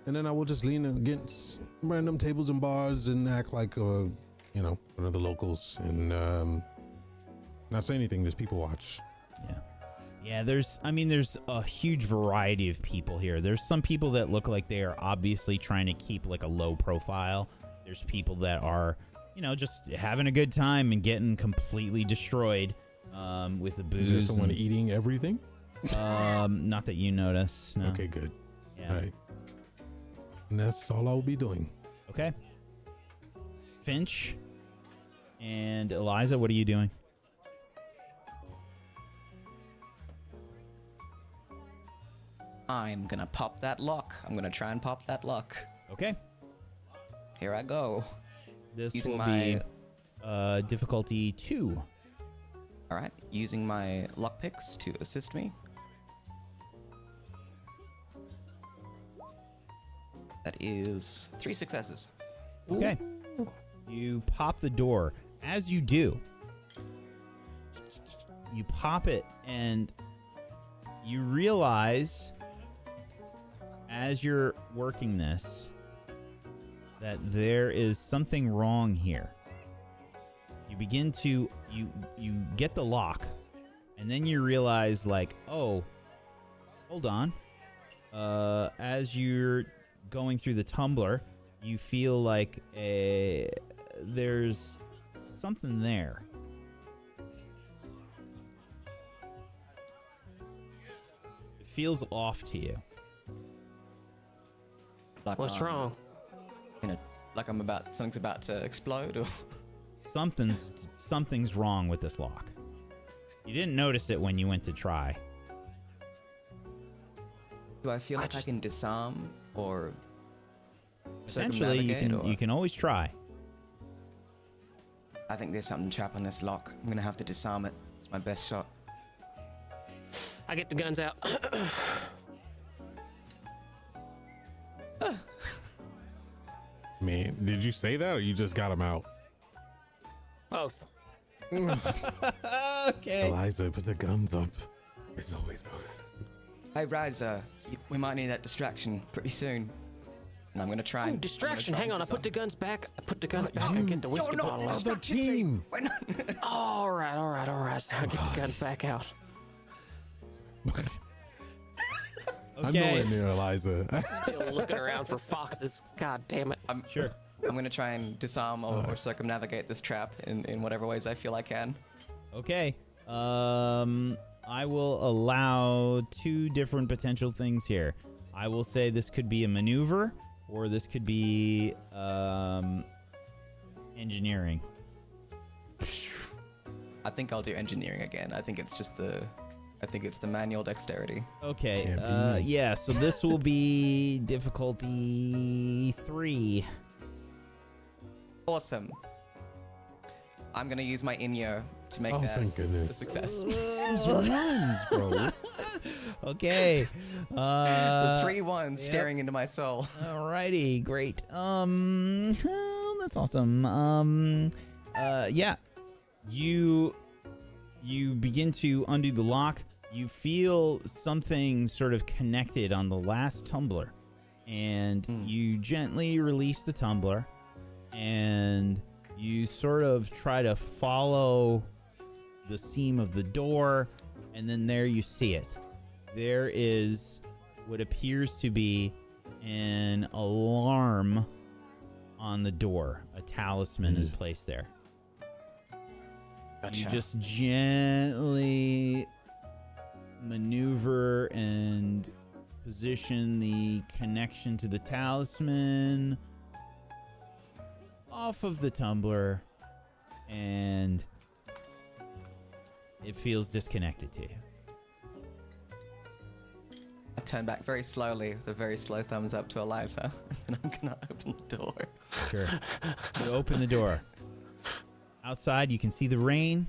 And then I will just lean against random tables and bars and act like, one of the locals and not say anything, just people watch. Yeah. Yeah, there's a huge variety of people here. There's some people that look like they are obviously trying to keep like a low profile. There's people that are, just having a good time and getting completely destroyed. with the Is there booze. someone and- eating everything? Not that you notice. No. Okay, good. Yeah. All right. And that's all I'll be doing. Okay. Finch and Eliza, what are you doing? I'm gonna pop that lock. I'm gonna try and pop that lock. Okay. Here I go. This Using will my- be difficulty 2. All right, using my lockpicks to assist me. That is 3 successes. Okay. You pop the door. As you do, you pop it and you realize as you're working this that there is something wrong here. You begin to you get the lock and then you realize like, oh, hold on. As you're going through the tumbler, you feel like there's something there. It feels off to you. Like, What's wrong? Like something's about to explode, or Something's wrong with this lock. You didn't notice it when you went to try. do I feel like I can disarm or Essentially, circumnavigate, or- you can always try. I think there's something trapped on this lock. I'm gonna have to disarm it. It's my best shot. I get the guns out. Man, did you say that or you just got him out? Both. Okay. Eliza, put the guns up. It's always both. Hey, Riza, we might need that distraction pretty soon. And I'm gonna try Ooh, and distraction. I'm Hang gonna on. try I put the and guns back. I put the guns back. I get the whiskey no, bottle this out. Other team. Why not? All right. So I get the guns back out. I'm nowhere near Eliza. Still looking around for foxes. God damn it. Sure. I'm gonna try and disarm or circumnavigate this trap in whatever ways I feel I can. Okay. I will allow 2 different potential things here. I will say this could be a maneuver, or this could be engineering. I think I'll do engineering again. I think it's the manual dexterity. Okay. Can't be me. Yeah. So this will be difficulty 3. Awesome. I'm gonna use my in-year to make Oh, that thank a goodness. success. Those runs, bro. Okay. The 3 1s staring into my soul. Alrighty, great. That's awesome. Yeah. You begin to undo the lock. You feel something sort of connected on the last tumbler, and you gently release the tumbler, and you sort of try to follow the seam of the door, and then there you see it. There is what appears to be an alarm on the door. A talisman is placed there. Gotcha. You just gently maneuver and position the connection to the talisman off of the tumbler, and it feels disconnected to you. I turn back very slowly with a very slow thumbs up to Eliza, and I'm gonna open the door. Sure. You open the door. Outside, you can see the rain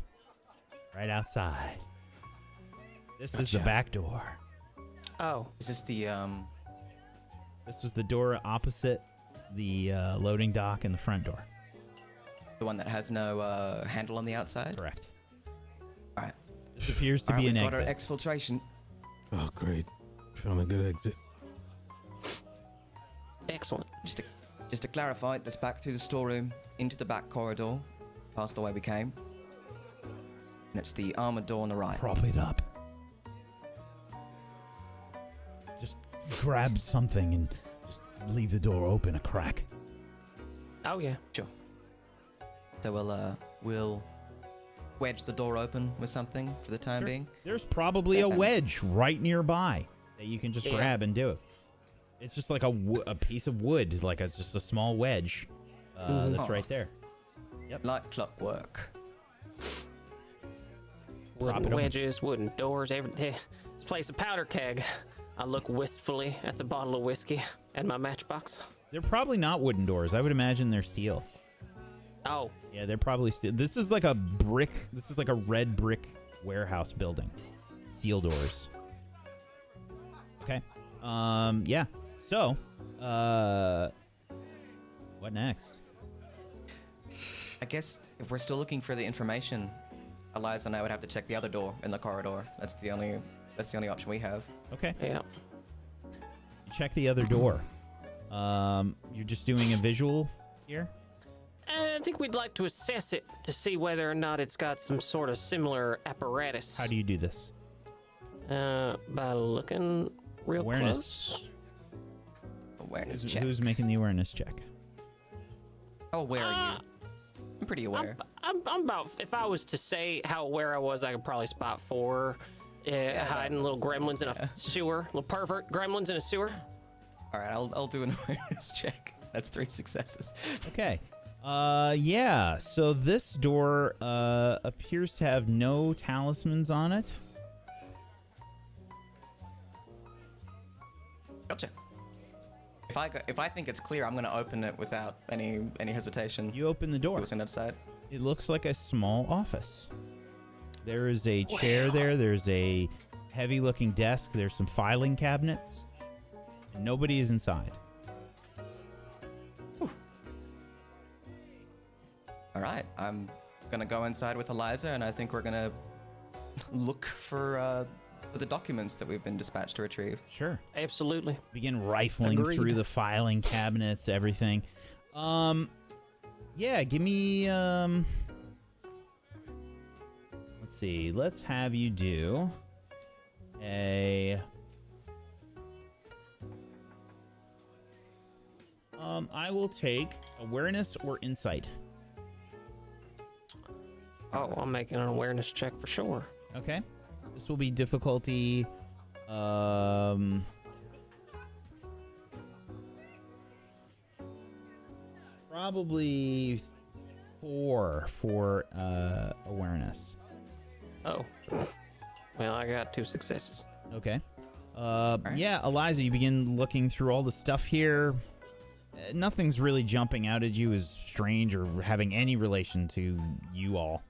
right outside. This is the Gotcha. back door. Oh. Is this the This was the door opposite the loading dock and the front door. one that has no handle on the outside? Correct. All right. This appears to All right, be an we've got exit. our exfiltration. Oh, great. Found a good exit. Excellent. Just to clarify, let's back through the storeroom into the back corridor, past the way we came. And it's the armored door on the right. Prop it up. Just grab something and just leave the door open a crack. Oh yeah. Sure. So we'll wedge the door open with something for the time being. There's probably a wedge right nearby that you can just grab and do it. It's just like a piece of wood, like it's just a small wedge that's right there. Yep. Like clockwork. Wooden wedges, wooden doors, everything. This place a powder keg. I look wistfully at the bottle of whiskey and my matchbox. They're probably not wooden doors. I would imagine they're steel. Oh. Yeah, they're probably steel. This is like a brick. This is like a red brick warehouse building. Steel doors. Okay. Yeah. So, what next? I guess if we're still looking for the information, Eliza and I would have to check the other door in the corridor. That's the only option we have. Okay. Yeah. You check the other door. You're just doing a visual here? I think we'd like to assess it to see whether or not it's got some sort of similar apparatus. How do you do this? By looking real Awareness. close. Awareness check. Who's making the awareness check? How aware are you? I'm pretty aware. I'm about. If I was to say how aware I was, I could probably spot 4 hiding little gremlins in a sewer. Little pervert gremlins in a sewer. All right, I'll do an awareness check. That's 3 successes. Okay. Yeah. So this door appears to have no talismans on it. Gotcha. If I think it's clear, I'm gonna open it without any hesitation. You open the See door. what's on that side? It looks like a small office. There is a chair there. There's a heavy-looking desk. There's some filing cabinets. And nobody is inside. All right, I'm gonna go inside with Eliza, and I think we're gonna look for the documents that we've been dispatched to retrieve. Sure. Absolutely. Begin rifling Agreed. through the filing cabinets, everything. Yeah, give me, let's see. Let's have you do a, I will take awareness or insight. Oh, I'm making an awareness check for sure. Okay. This will be difficulty, probably 4 for awareness. Oh. Well, I got 2 successes. Okay. Yeah, Eliza, you begin looking through all the stuff here. Nothing's really jumping out at you as strange or having any relation to you all.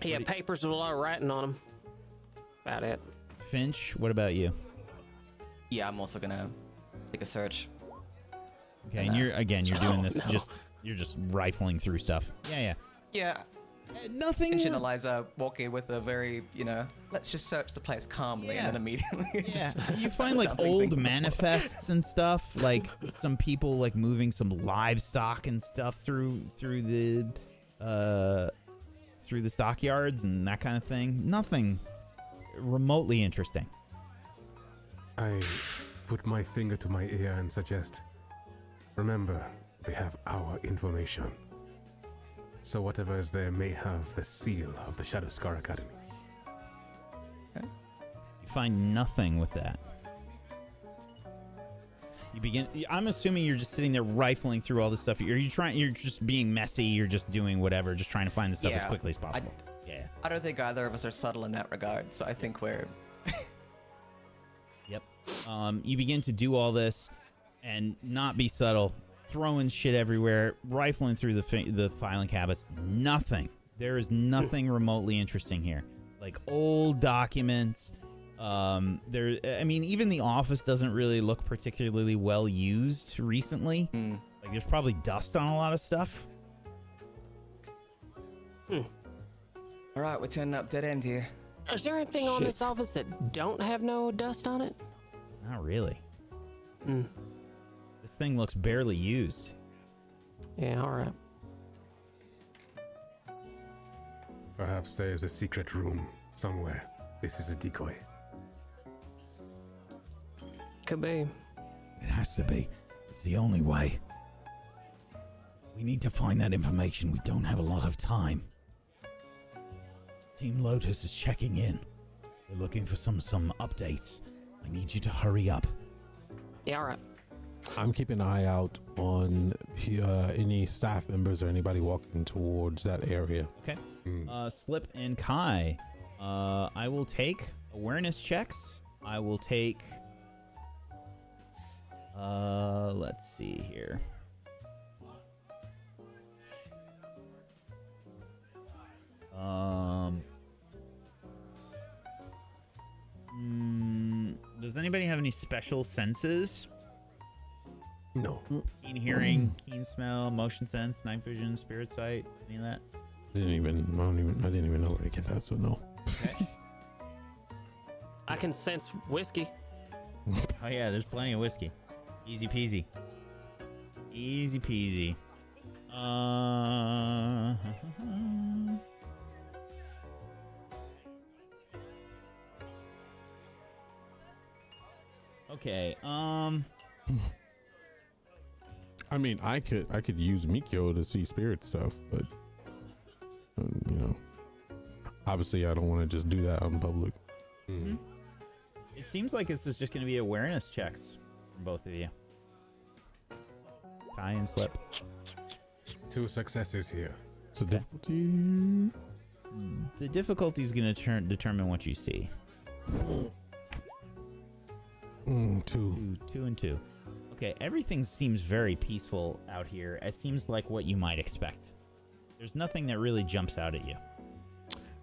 Yeah, papers with a lot of writing on them. About it. Finch, what about you? Yeah, I'm also gonna take a search. Okay, and you're doing this you're just rifling through stuff. Yeah. Yeah. Nothing. Finch and Eliza walk in with a very, let's just search the place calmly, and then immediately Yeah, just you start find like dumping old things. manifests and stuff, like some people like moving some livestock and stuff through the stockyards and that kind of thing. Nothing remotely interesting. I put my finger to my ear and suggest, remember, they have our information. So whatever is there may have the seal of the Shadow Scar Academy. You find nothing with that. I'm assuming you're just sitting there rifling through all this stuff. You're just being messy, you're just doing whatever, just trying to find the stuff as quickly as possible. Yeah. I don't think either of us are subtle in that regard, so I think we're... Yep. You begin to do all this and not be subtle, throwing shit everywhere, rifling through the filing cabinets. Nothing. There is nothing remotely interesting here. Like old documents. Even the office doesn't really look particularly well used recently. Like there's probably dust on a lot of stuff. All right, we're turning up dead end here. Is there anything on this office that don't have no dust on it? Not really. This thing looks barely used. Yeah, all right. Perhaps there is a secret room somewhere. This is a decoy. Could be. It has to be. It's the only way. We need to find that information. We don't have a lot of time. Team Lotus is checking in. They're looking for some updates. I need you to hurry up. Yeah, all right. I'm keeping an eye out on any staff members or anybody walking towards that area. Okay. Slip and Kai. I will take awareness checks. I will take. Let's see here. Does anybody have any special senses? No. Keen hearing, keen smell, motion sense, night vision, spirit sight, any of that? I didn't even know where to get that, so no. Okay. I can sense whiskey. Oh yeah, there's plenty of whiskey. Easy peasy. Easy peasy. Okay. I mean, I could use Mikyo to see spirit stuff, but you know, obviously I don't want to just do that out in public. Mm-hmm. It seems like this is just going to be awareness checks from both of you. Kai and Slip. 2 successes here. So difficulty. The difficulty is going to determine what you see. 2. 2 and 2. Okay, everything seems very peaceful out here. It seems like what you might expect. There's nothing that really jumps out at you.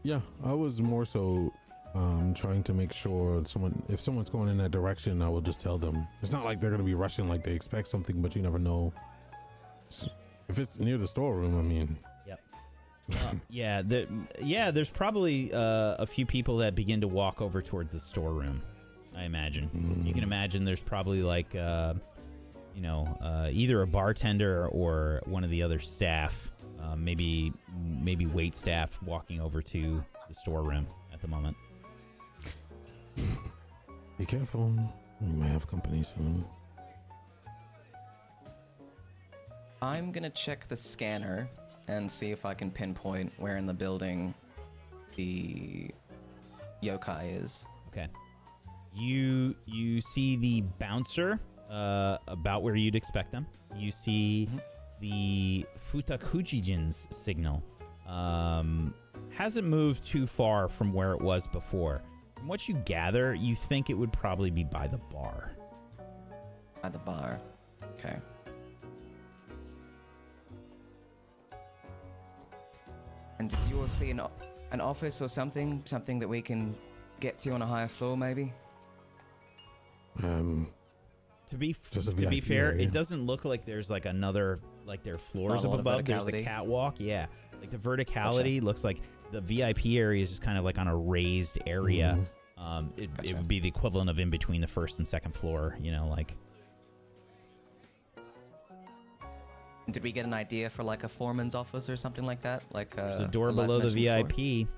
Yeah, I was more so trying to make sure if someone's going in that direction, I will just tell them. It's not like they're going to be rushing like they expect something, but you never know. If it's near the storeroom, I mean. Yep. There's probably a few people that begin to walk over towards the storeroom, I imagine. You can imagine there's probably like, either a bartender or one of the other staff, maybe wait staff walking over to the storeroom at the moment. Be careful. We might have company soon. I'm gonna check the scanner and see if I can pinpoint where in the building the yokai is. Okay. You see the bouncer about where you'd expect them. You see the Futakujijin's signal. Hasn't moved too far from where it was before. From what you gather, you think it would probably be by the bar. By the bar. Okay. And did you all see an office or something? Something that we can get to on a higher floor, maybe? To be VIP fair, area. it doesn't look like there's like another, like there are floors Not a up lot of above. There's a verticality. catwalk. Yeah. Like the verticality looks like the VIP area is just kind of like on a raised area. It would be the equivalent of in between the first and second floor, like. Did we get an idea for like a foreman's office or something like that? Like There's a door the last below the mentioned floor? VIP.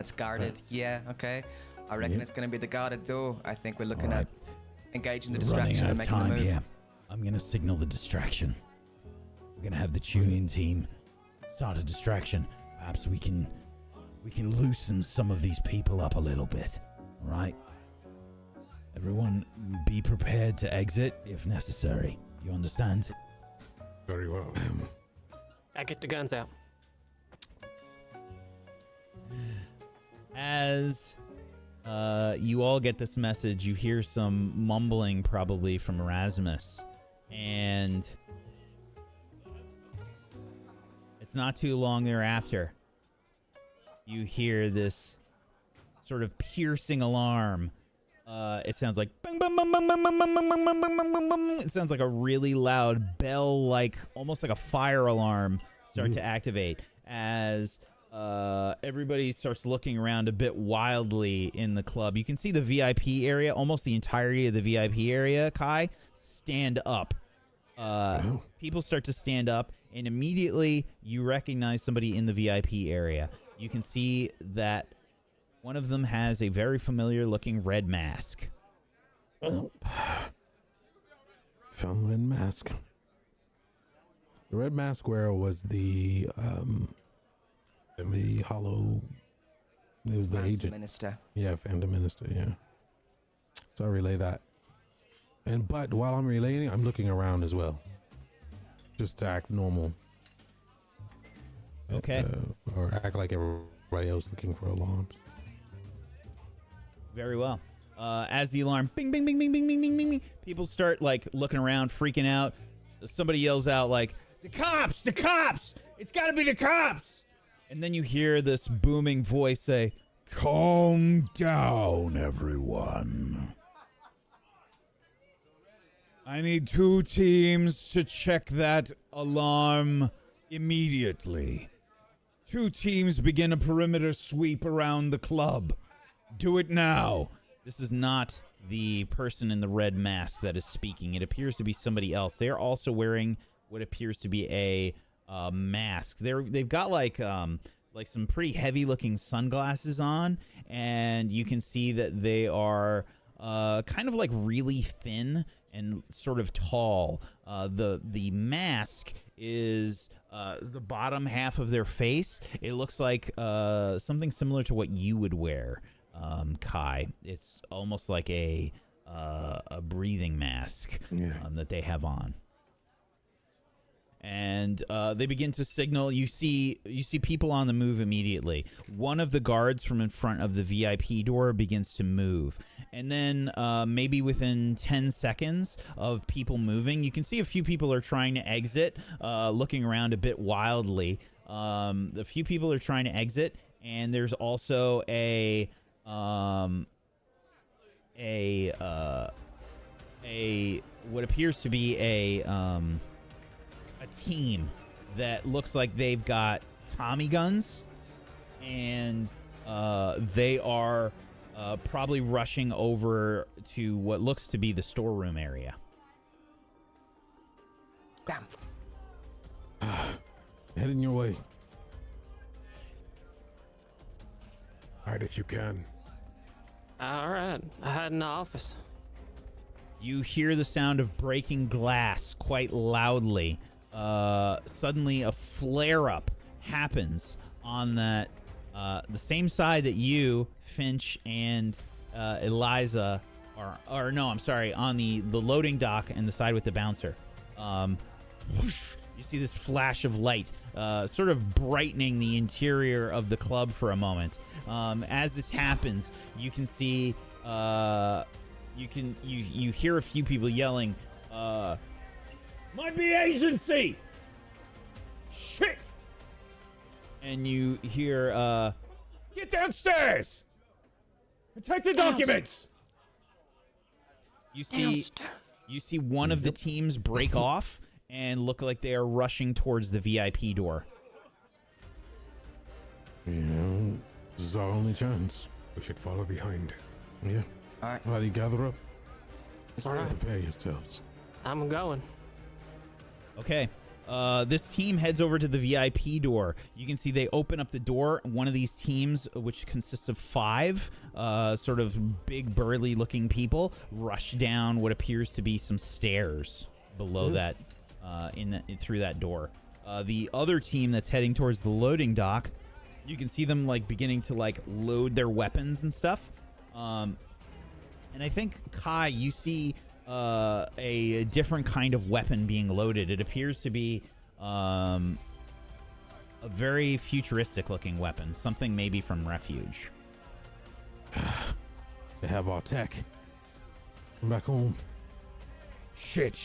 It's guarded. Yeah, okay. I reckon it's going to be the guarded door. I think we're looking at engaging the distraction and making the move. Yeah. I'm going to signal the distraction. We're going to have the tune-in team start a distraction. Perhaps we can loosen some of these people up a little bit. All right? Everyone be prepared to exit if necessary. You understand? Very well. I get the guns out. As you all get this message, you hear some mumbling probably from Erasmus. And it's not too long thereafter. You hear this sort of piercing alarm. It sounds like bang, bang, bang, bang, bang, bang, bang, bang, bang, bang, bang, bang. It sounds like a really loud bell, like almost like a fire alarm start to activate as everybody starts looking around a bit wildly in the club. You can see the VIP area, almost the entirety of the VIP area, Kai, stand up. People start to stand up, and immediately you recognize somebody in the VIP area. You can see that one of them has a very familiar looking red mask. Found red mask. The red mask wearer was the Hollow It was the Phantom agent. Minister. Yeah, Phantom Minister. Yeah. So I relay that. But while I'm relaying, I'm looking around as well, just to act normal. Okay. Or act like everybody else looking for alarms. Very well. As the alarm bing, bing, bing, bing, bing, bing, bing, bing, bing, people start like looking around, freaking out. Somebody yells out like, "The cops! The cops! It's got to be the cops!" And then you hear this booming voice say, "Calm down, everyone. I need 2 teams to check that alarm immediately. 2 teams begin a perimeter sweep around the club. Do it now." This is not the person in the red mask that is speaking. It appears to be somebody else. They're also wearing what appears to be a mask. They've got like some pretty heavy-looking sunglasses on, and you can see that they are kind of like really thin and sort of tall. The mask is the bottom half of their face. It looks like something similar to what you would wear, Kai. It's almost like a breathing mask that they have on. And they begin to signal. You see people on the move immediately. One of the guards from in front of the VIP door begins to move. And then maybe within 10 seconds of people moving, you can see a few people are trying to exit, looking around a bit wildly. A few people are trying to exit, and there's also a what appears to be a team that looks like they've got Tommy guns, and they are probably rushing over to what looks to be the storeroom area. Bam. Heading your way. Hide if you can. All right, I had in the office. You hear the sound of breaking glass quite loudly. Suddenly a flare-up happens on that the same side that you, Finch, and Eliza or no, I'm sorry, on the loading dock and the side with the bouncer. Whoosh, you see this flash of light, sort of brightening the interior of the club for a moment. As this happens, you can see, you hear a few people yelling, "Might be agency! Shit!" And you hear, "Get downstairs! And take the documents!" You see one of the teams break off and look like they are rushing towards the VIP door. Yeah, this is our only chance. We should follow behind. Yeah. All right. Everybody gather up. All right, Prepare yourselves. I'm going. Okay. This team heads over to the VIP door. You can see they open up the door. One of these teams, which consists of 5 sort of big, burly-looking people, rush down what appears to be some stairs below that, through that door. The other team that's heading towards the loading dock, you can see them like beginning to like load their weapons and stuff. And I think, Kai, you see a different kind of weapon being loaded. It appears to be a very futuristic looking weapon, something maybe from Refuge. They have our tech. Come back home. Shit.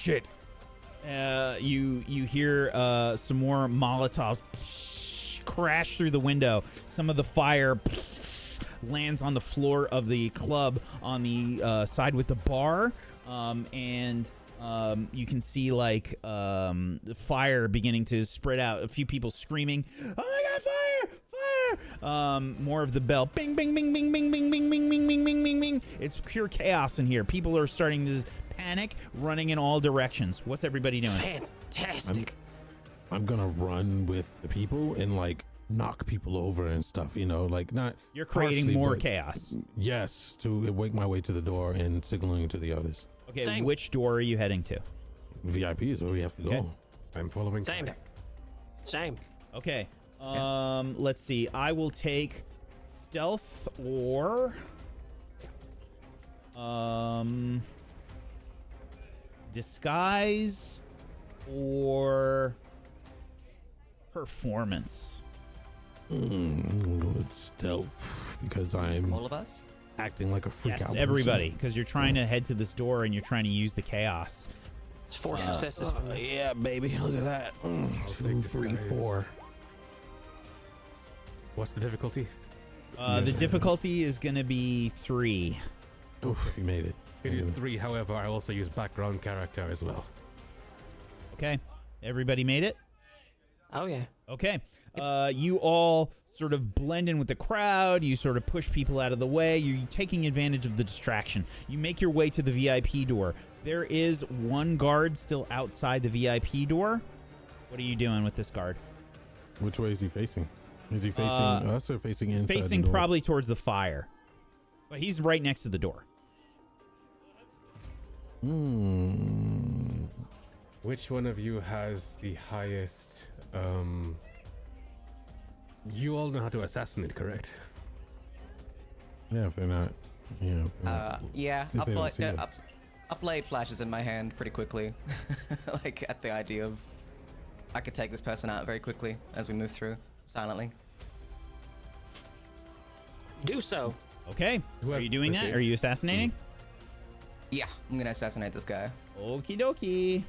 You hear some more Molotov crash through the window. Some of the fire lands on the floor of the club on the side with the bar. And you can see like the fire beginning to spread out. A few people screaming, "Oh my God, fire! More of the bell, bing, bing, bing, bing, bing, bing, bing, bing, bing, bing, bing, bing, bing. It's pure chaos in here. People are starting to panic, running in all directions. What's everybody doing? Fantastic. I'm gonna run with the people and like knock people over and stuff, you know, like not. You're creating harshly, more but chaos. Yes, to make my way to the door and signaling to the others. Okay, Same. which door are you heading to? VIP is where we have to go. Okay. I'm following. Same. Okay. Let's see. I will take stealth or disguise or performance. It's stealth because I'm All of us? acting like a freak Yes, out. everybody, because you're trying to head to this door and you're trying to use the chaos. It's 4 successes for me. Yeah, baby, look at that. Two, take three, disguise. 4. What's the difficulty? The difficulty is going to be 3. Oof, you made it. It is 3, however, I also use background character as well. Okay, everybody made it? Oh yeah. Okay. You all sort of blend in with the crowd. You sort of push people out of the way. You're taking advantage of the distraction. You make your way to the VIP door. There is one guard still outside the VIP door. What are you doing with this guard? Which way is he facing? Is he facing us or facing inside Facing the door? probably towards the fire. But he's right next to the door. Which one of you has the highest, you all know how to assassinate, correct? Yeah, if they're not. Yeah. Yeah, See if they don't see us. a blade flashes in my hand pretty quickly. Like at the idea of I could take this person out very quickly as we move through silently. Do so. Okay. Who Are has you doing the that? thing? Are you assassinating? Yeah, I'm gonna assassinate this guy. Okie dokie.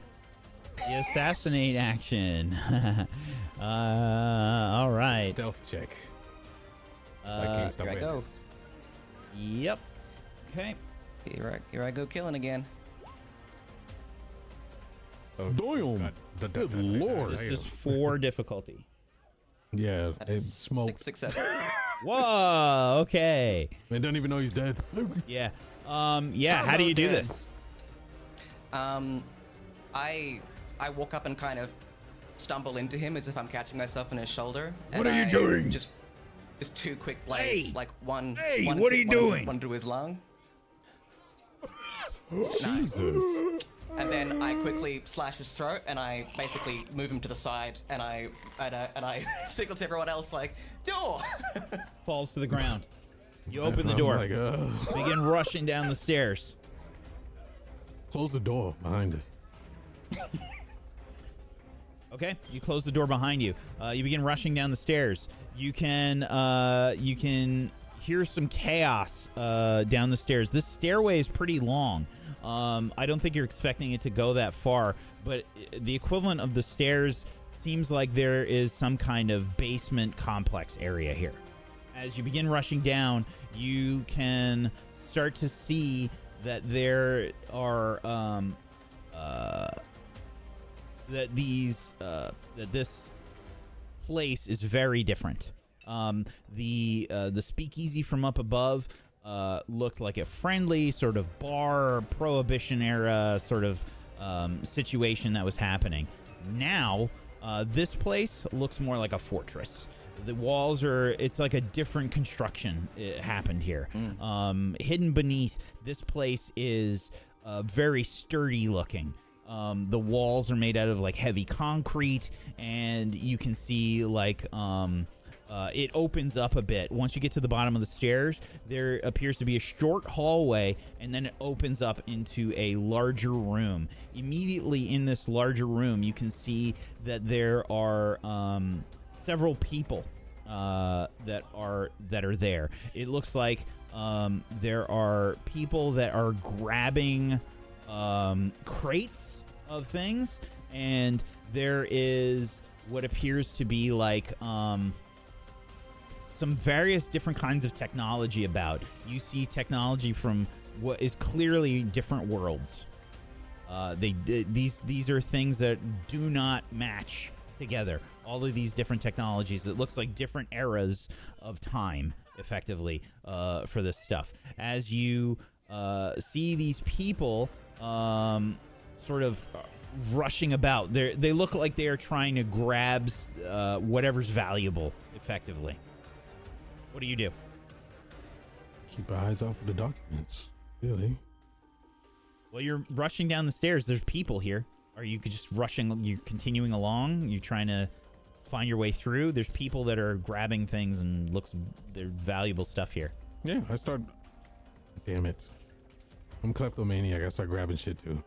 The assassinate action. All right. Stealth check. Uh, Against here I go. awareness. Yep. Okay. Here I go killing again. Oh, Damn. God. Good lord. This is 4 difficulty. Yeah, That it is smoked. 6 successes. Whoa. Okay. Man, don't even know he's dead. Yeah. Yeah. How do you do Okay. this? I walk up and kind of stumble into him as if I'm catching myself in his shoulder. What and are you I doing? Just 2 quick blades, Hey! like one. Hey, one what to- are you one to- doing? One to his lung, Jesus. and then I quickly slash his throat, and I basically move him to the side, and I signal to everyone else like door. Falls to the ground. You open the door. I'm like, Begin rushing down the stairs. close the door behind us. Okay, you close the door behind you. You begin rushing down the stairs. You can hear some chaos down the stairs. This stairway is pretty long. I don't think you're expecting it to go that far, but the equivalent of the stairs seems like there is some kind of basement complex area here. As you begin rushing down, you can start to see that there are that this place is very different. The speakeasy from up above looked like a friendly sort of bar, prohibition era sort of situation that was happening. Now, this place looks more like a fortress. The walls it's like a different construction happened here. Hidden beneath, this place is very sturdy looking. The walls are made out of like heavy concrete, and you can see like it opens up a bit. Once you get to the bottom of the stairs, there appears to be a short hallway, and then it opens up into a larger room. Immediately in this larger room, you can see that there are several people that are there. It looks like there are people that are grabbing crates of things, and there is what appears to be like some various different kinds of technology about. You see technology from what is clearly different worlds. These are things that do not match together. All of these different technologies. It looks like different eras of time, effectively, for this stuff. As you see these people sort of rushing about, they look like they are trying to grab whatever's valuable, effectively. What do you do? Keep our eyes off of the documents. Really? Well, you're rushing down the stairs. There's people here. Are you just rushing? You're continuing along? You're trying to find your way through. There's people that are grabbing things and there's valuable stuff here. Yeah, I start. Damn it. I'm kleptomaniac. I start grabbing shit too.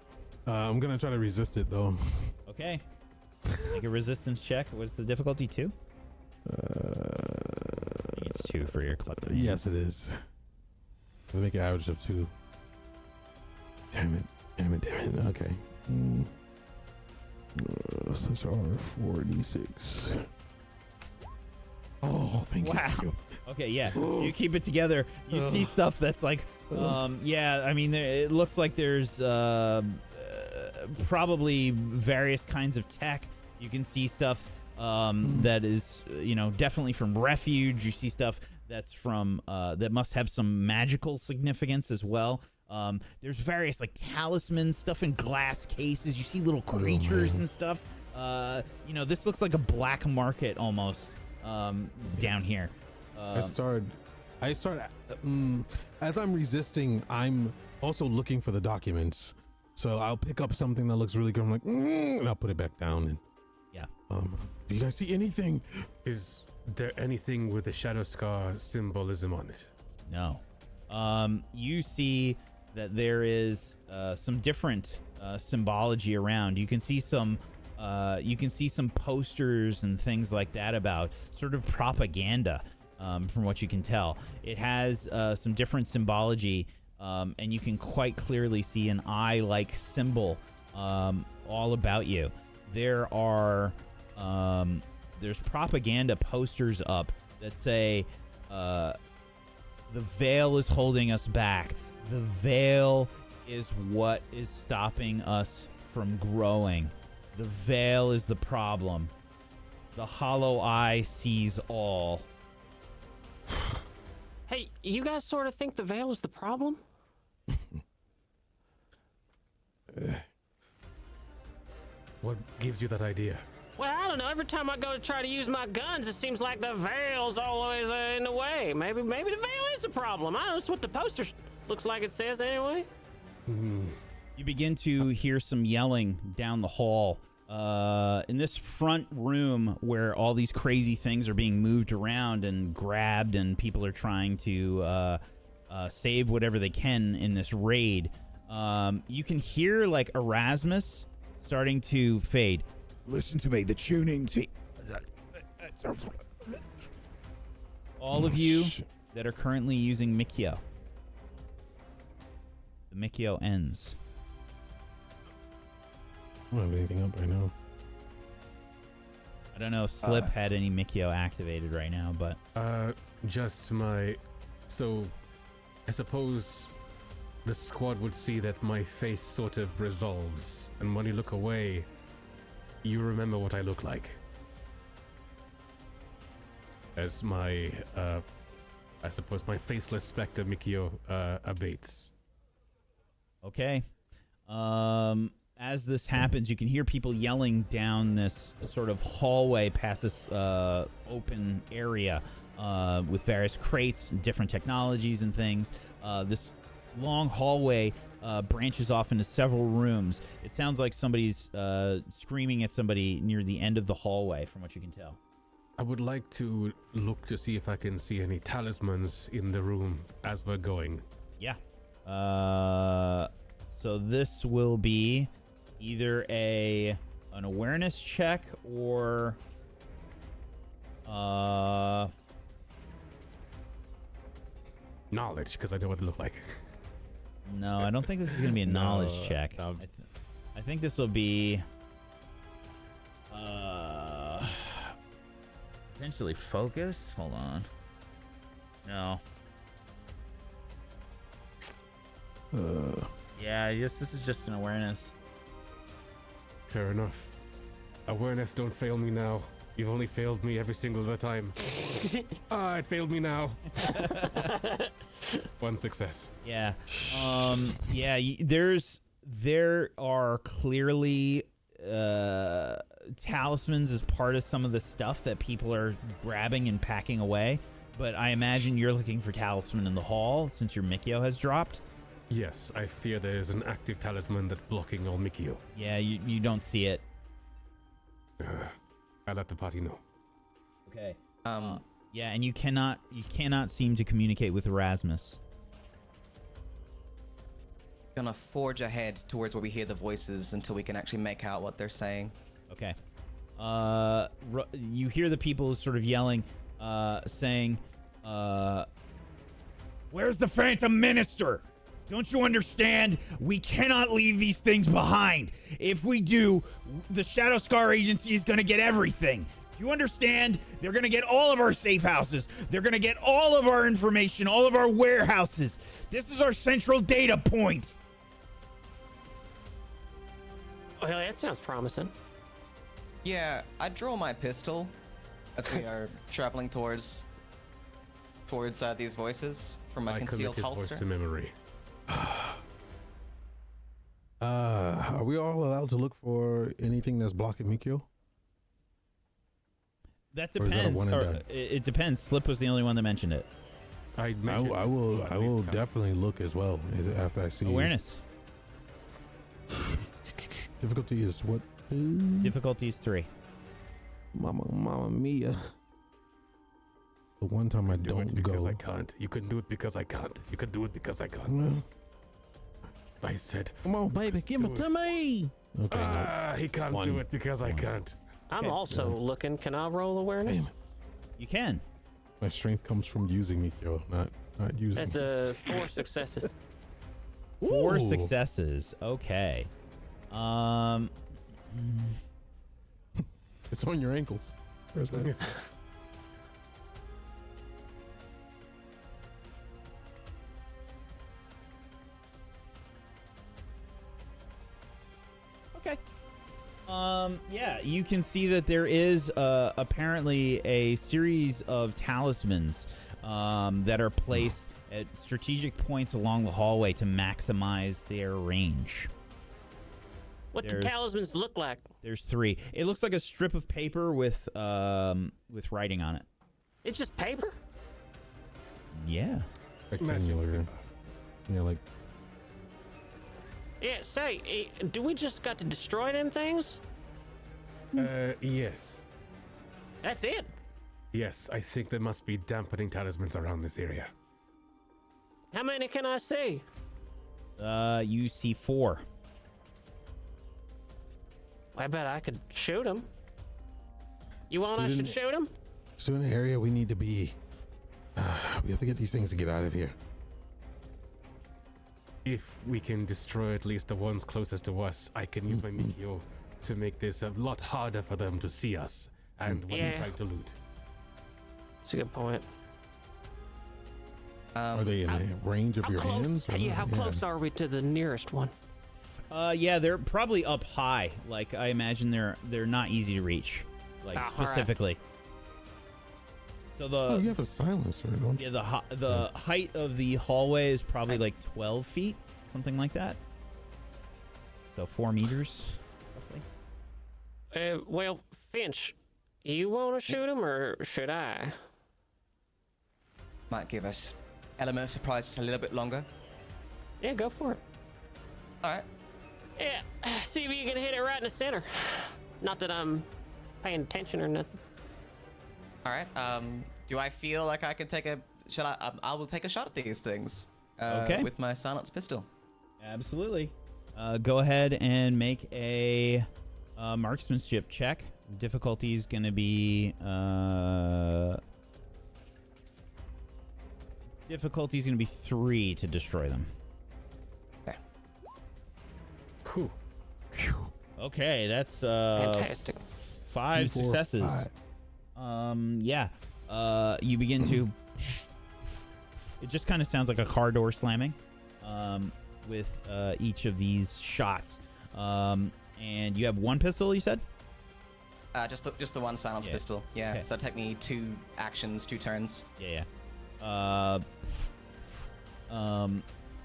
I'm gonna try to resist it though. Okay. Make a resistance check. What's the difficulty? 2? I think it's 2 for your kleptomania. Yes, it is. Let's make an average of 2. Damn it. Okay. Such are 4d6. Oh, thank you. Okay, yeah. You keep it together. You see stuff that's like, yeah, I mean, it looks like there's probably various kinds of tech. You can see stuff that is, definitely from refuge. You see stuff that's from, that must have some magical significance as well. There's various like talismans, stuff in glass cases. You see little creatures and stuff. This looks like a black market almost down here. As I'm resisting, I'm also looking for the documents. So I'll pick up something that looks really good. I'm like, and I'll put it back down. And yeah. Do you guys see anything? Is there anything with the shadow scar symbolism on it? No. You see that there is some different symbology around. You can see some posters and things like that about sort of propaganda. From what you can tell, it has some different symbology, and you can quite clearly see an eye-like symbol all about you. There's propaganda posters up that say, "The veil is holding us back. The veil is what is stopping us from growing. The veil is the problem. The hollow eye sees all." Hey, you guys sort of think the veil is the problem? What gives you that idea? Well, I don't know. Every time I go to try to use my guns, it seems like the veil's always in the way. Maybe the veil is the problem. I don't know. That's what the poster looks like it says anyway. You begin to hear some yelling down the hall. In this front room where all these crazy things are being moved around and grabbed and people are trying to save whatever they can in this raid, you can hear like Erasmus starting to fade. Listen to me, the tuning to all of you that are currently using Mikio. The Mikio ends. I don't have anything up right now. I don't know if Slip had any Mikio activated right now, but Just my... So, I suppose the squad would see that my face sort of resolves, and when you look away, you remember what I look like. As my, I suppose my faceless spectre Mikio abates. okay. As this happens, you can hear people yelling down this sort of hallway past this open area with various crates and different technologies and things. This long hallway branches off into several rooms. It sounds like somebody's screaming at somebody near the end of the hallway, from what you can tell. I would like to look to see if I can see any talismans in the room as we're going. Yeah. So this will be either an awareness check or Knowledge, because I know what they look like. no, I don't think this is going to be a knowledge check. I think this will be potentially focus. Hold on. No. Yeah, this is just an awareness. Fair enough. Awareness, don't fail me now. You've only failed me every single other time. It failed me now. One success. Yeah. Yeah. There are clearly talismans as part of some of the stuff that people are grabbing and packing away. But I imagine you're looking for talisman in the hall since your Mikio has dropped. Yes, I fear there's an active talisman that's blocking all Mikio. Yeah, you don't see it. I let the party know. Okay. Um, Yeah, and you cannot seem to communicate with Erasmus. Gonna forge ahead towards where we hear the voices until we can actually make out what they're saying. Okay. You hear the people sort of yelling, saying, "Where's the Phantom Minister? Don't you understand? We cannot leave these things behind. If we do, the Shadow Scar Agency is going to get everything. You understand? They're going to get all of our safe houses. They're going to get all of our information, all of our warehouses. This is our central data point." Oh, that sounds promising. Yeah, I draw my pistol as we are traveling towards these voices from my I commit concealed his voice holster. to memory. Are we all allowed to look for anything that's blocking Mikio? That Or is that a depends. one and Or, done? it depends. Slip was the only one that mentioned it. I will definitely look as well after I see Awareness. Difficulty is what? Difficulty is 3. Mama mia. The one time I Do it don't because go. I can't. You can do it because I can't. You can do it because I can't. Well, I said, come on, baby, give it to me. Okay, no. he can't One. do it because I can't. I'm Okay. also looking. Can I roll awareness? Damn it. You can. My strength comes from using Mikio, not using. That's 4 successes. 4 Ooh. successes. Okay. It's on your ankles. Where's that? Okay. Yeah, you can see that there is apparently a series of talismans that are placed at strategic points along the hallway to maximize their range. What do There's- talismans look like? There's 3. It looks like a strip of paper with writing on it. It's just paper? Yeah. Rectangular. Yeah, like Yeah, say, do we just got to destroy them things? Yes. That's it? Yes, I think there must be dampening talismans around this area. How many can I see? You see 4. I bet I could shoot them. You want I should Student- shoot them? so in an area we need to be. We have to get these things to get out of here. If we can destroy at least the ones closest to us, I can use my Mikio to make this a lot harder for them to see us and when Yeah. we try to loot. That's a good point. Are they in range of How your close? hands? or Yeah, not? how close are we to the nearest one? Yeah, they're probably up high. Like I imagine they're not easy to reach. Like Ah, all right. specifically. So the Oh, you have a silencer, don't you? yeah the height of the hallway is probably like 12 feet, something like that. So 4 meters, roughly. Well, Finch, you want to shoot him or should I? Might give us element of surprise just a little bit longer. Yeah, go for it. All right. Yeah, see if you can hit it right in the center. Not that I'm paying attention or nothing. All right. Do I feel like I can take a? Shall I? I will take a shot at these things. Okay. With my silenced pistol. Absolutely. Go ahead and make a marksmanship check. Difficulty is going to be difficulty is going to be 3 to destroy them. Whew. Okay, that's Fantastic. 5 2, 4, successes. 5. Yeah. You begin to. It just kind of sounds like a car door slamming, with each of these shots. And you have 1 pistol, you said? Just the one silenced Yeah. pistol. Yeah. Okay. So it'll take me 2 actions, 2 turns. Yeah.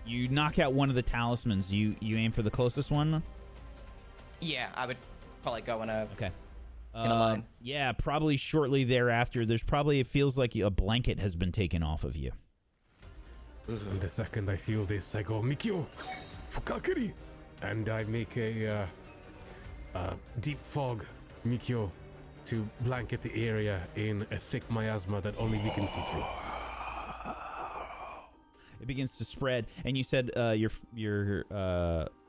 You knock out one of the talismans. You aim for the closest one. Yeah, I would probably go in a. Okay. In a line. Yeah, probably shortly thereafter. There's probably it feels like a blanket has been taken off of you. And the second I feel this, I go, Mikio, Fukakuri! And I make a deep fog, Mikio. to blanket the area in a thick miasma that only we can see through. It begins to spread, and you said your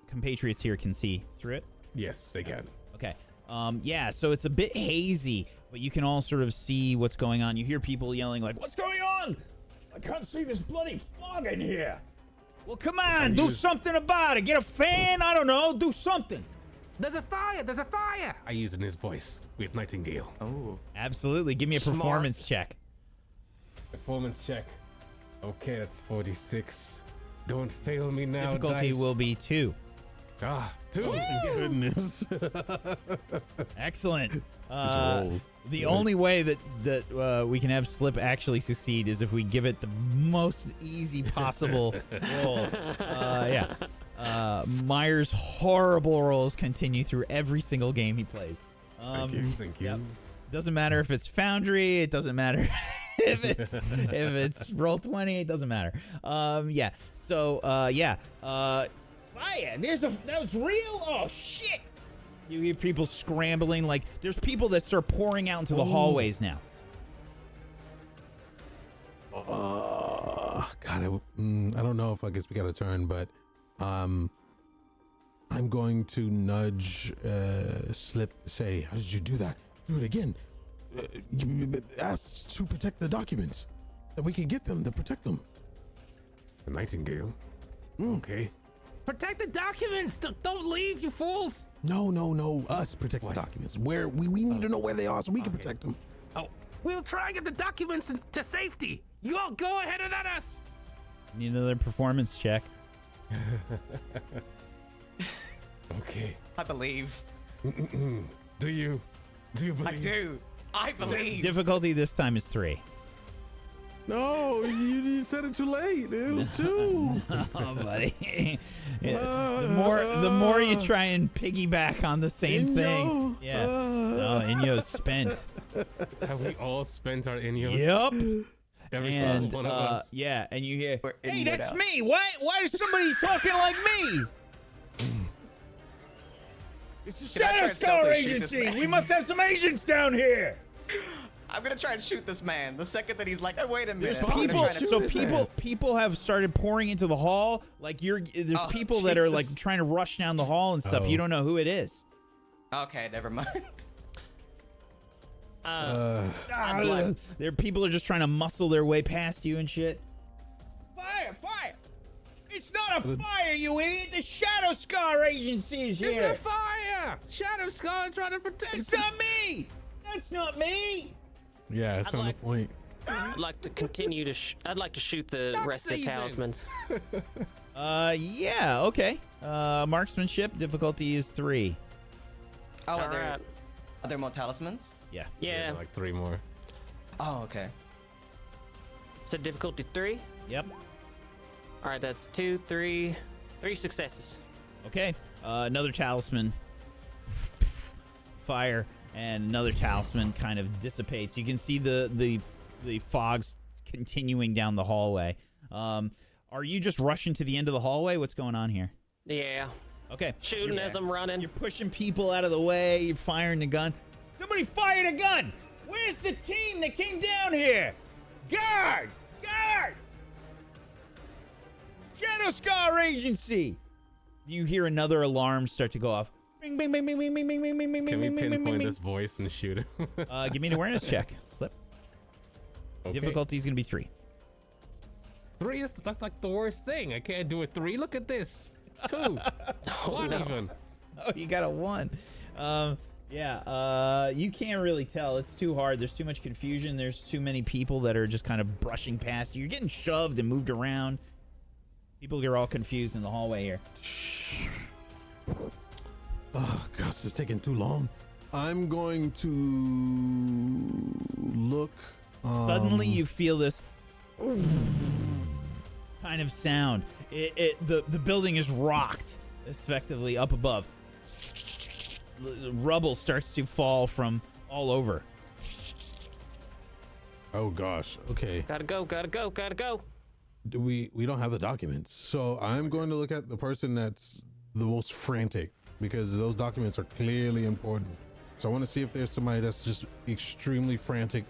compatriots here can see through it? Yes, they can. Okay. Yeah, so it's a bit hazy, but you can all sort of see what's going on. You hear people yelling like, "What's going on? I can't see this bloody fog in here." Well, come on, do something about it. Get a fan, I don't know, do something. There's a fire! There's a fire! I use in his voice with Nightingale. Oh. Absolutely. Give me a Smart. performance check. Performance check. Okay, that's 46. Don't fail me now, Difficulty dice. will be 2. Ah, 2. Goodness. Excellent. rolls. The only way that we can have Slip actually succeed is if we give it the most easy possible roll. Yeah. Meyer's horrible rolls continue through every single game he plays. Thank you. Yep. Doesn't matter if it's Foundry. It doesn't matter if it's Roll20. It doesn't matter. Yeah. So yeah. Fire! That was real. Oh shit! You hear people scrambling. Like there's people that start pouring out into the hallways now. God, I don't know if I guess we got a turn, but I'm going to nudge Slip. Say, how did you do that? Do it again. You asked to protect the documents, that we can get them to protect them. The Nightingale. Okay. Protect the documents! Don't leave, you fools! No. Us protect the documents. Where we need to know where they are so we can protect them. Oh, we'll try and get the documents to safety. You all go ahead and let us. Need another performance check. Okay. I believe. Do you believe? I do. I believe. Difficulty this time is 3. No, you said it too late. It was 2. Oh, buddy. The more you try and piggyback on the same thing. Yeah. Oh, Inyo's spent. Have we all spent our Inyos? Yep. Every And single one of us. yeah, and you hear, We're "Hey, Inyo'd that's out." me. Why is somebody talking like me?" It's the Can I try Shadow and Star stealthily shoot this Agency. man? We must have some agents down here. I'm gonna try and shoot this man. The second that he's like, oh, wait a minute. I'm fine. gonna People, try to- shoot so his ass. people have started pouring into the hall. Like there's Oh, people that are like Jesus. trying to rush down the hall and stuff. Oh. You don't know who it is. Okay, never mind. People are just trying to muscle their way past you and shit. Fire! It's not a fire, you idiot! The Shadow Scar Agency is here. It's a fire! Shadow Skull trying to protect It's not me. That's not me. Yeah, it's on the point. I'd like to continue to. I'd like to shoot the Duck rest of the season. talismans. Yeah, okay. Marksmanship difficulty is 3. Oh, All are right. there more talismans? Yeah. Yeah. Like 3 more. Oh, okay. So difficulty 3. Yep. All right, that's 2, 3 successes. Okay. Another talisman. Fire, and another talisman kind of dissipates. You can see the fogs continuing down the hallway. Are you just rushing to the end of the hallway? What's going on here? Yeah. Okay. Shooting as I'm running. You're pushing people out of the way. You're firing the gun. Somebody fired a gun. Where's the team that came down here? Guards! Shadow Scar Agency! You hear another alarm start to go off. Bing, bing, bing, bing, bing, bing, bing, bing, bing, bing, Can we bing, bing, bing, pinpoint bing. this voice and shoot him? Give me an awareness check. Slip. Okay. Difficulty is going to be 3. 3 is that's like the worst thing. I can't do a 3. Look at this. 2. One no. even. Oh, you got a 1. Yeah, you can't really tell. It's too hard. There's too much confusion. There's too many people that are just kind of brushing past you. You're getting shoved and moved around. People are all confused in the hallway here. Oh gosh, this is taking too long. I'm going to look. Suddenly you feel this kind of sound. The building is rocked effectively up above. Rubble starts to fall from all over. Oh gosh. Okay. Gotta go. We don't have the documents, so I'm going to look at the person that's the most frantic because those documents are clearly important. So I want to see if there's somebody that's just extremely frantic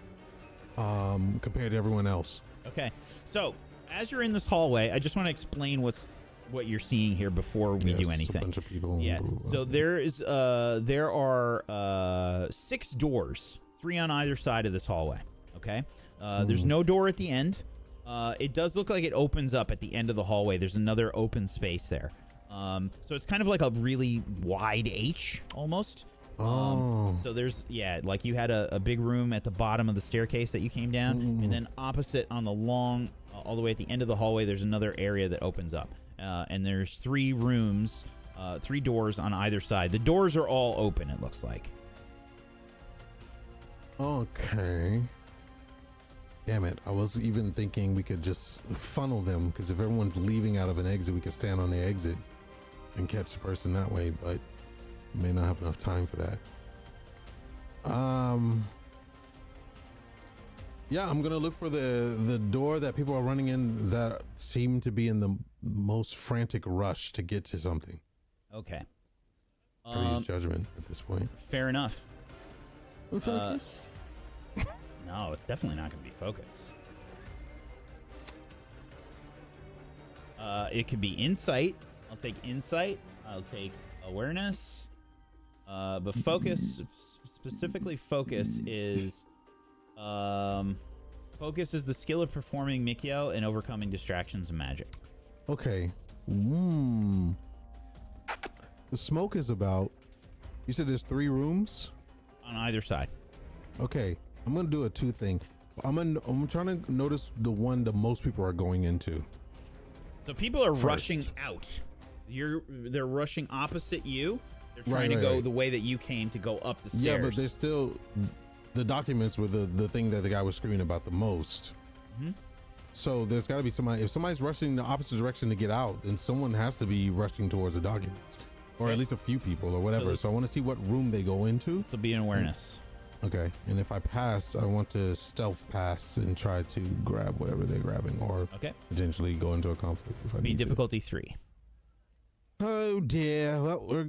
compared to everyone else. Okay. So as you're in this hallway, I just want to explain what you're seeing here before we do anything. A bunch of people. Yeah. So there are 6 doors, 3 on either side of this hallway. Okay. There's no door at the end. It does look like it opens up at the end of the hallway. There's another open space there. So it's kind of like a really wide H almost. So there's, like you had a big room at the bottom of the staircase that you came down, and then opposite on the long, all the way at the end of the hallway, there's another area that opens up. And there's 3 rooms, 3 doors on either side. The doors are all open, it looks like. Okay. Damn it. I was even thinking we could just funnel them, because if everyone's leaving out of an exit, we could stand on the exit and catch the person that way, but we may not have enough time for that. Yeah, I'm gonna look for the door that people are running in that seem to be in the most frantic rush to get to something. Okay. I'll use judgment at this point. Fair enough. Focus. No, it's definitely not going to be focus. It could be insight. I'll take insight. I'll take awareness. But focus, specifically focus is the skill of performing Mikio and overcoming distractions and magic. Okay. The smoke is about. You said there's 3 rooms On either side. Okay, I'm gonna do a 2 thing. I'm trying to notice the one that most people are going into. So people are First. rushing out. They're rushing opposite you. They're trying to go the way that you came to go up the stairs. Yeah, but there's still the documents were the thing that the guy was screaming about the most. So there's got to be somebody. If somebody's rushing the opposite direction to get out, then someone has to be rushing towards the documents, or at least a few people, or whatever. So I want to see what room they go into. This will be an awareness. Okay, and if I pass, I want to stealth pass and try to grab whatever they're grabbing, or potentially go into a conflict if I need to. Difficulty 3. Oh dear. Well,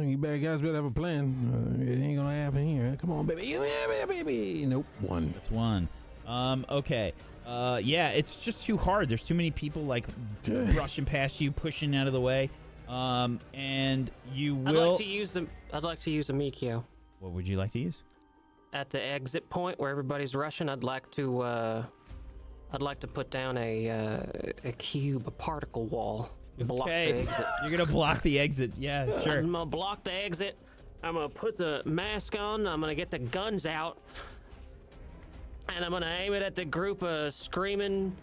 you bad guys better have a plan. It ain't gonna happen here. Come on, baby. Yeah, baby. Nope. 1. That's 1. Okay. Yeah, it's just too hard. There's too many people like rushing past you, pushing out of the way. And you will. I'd like to use a Mikio. What would you like to use? At the exit point where everybody's rushing, I'd like to put down a cube, a particle wall. Block the exit. You're gonna block the exit. Yeah, sure. I'm gonna block the exit. I'm gonna put the mask on. I'm gonna get the guns out, and I'm gonna aim it at the group of screaming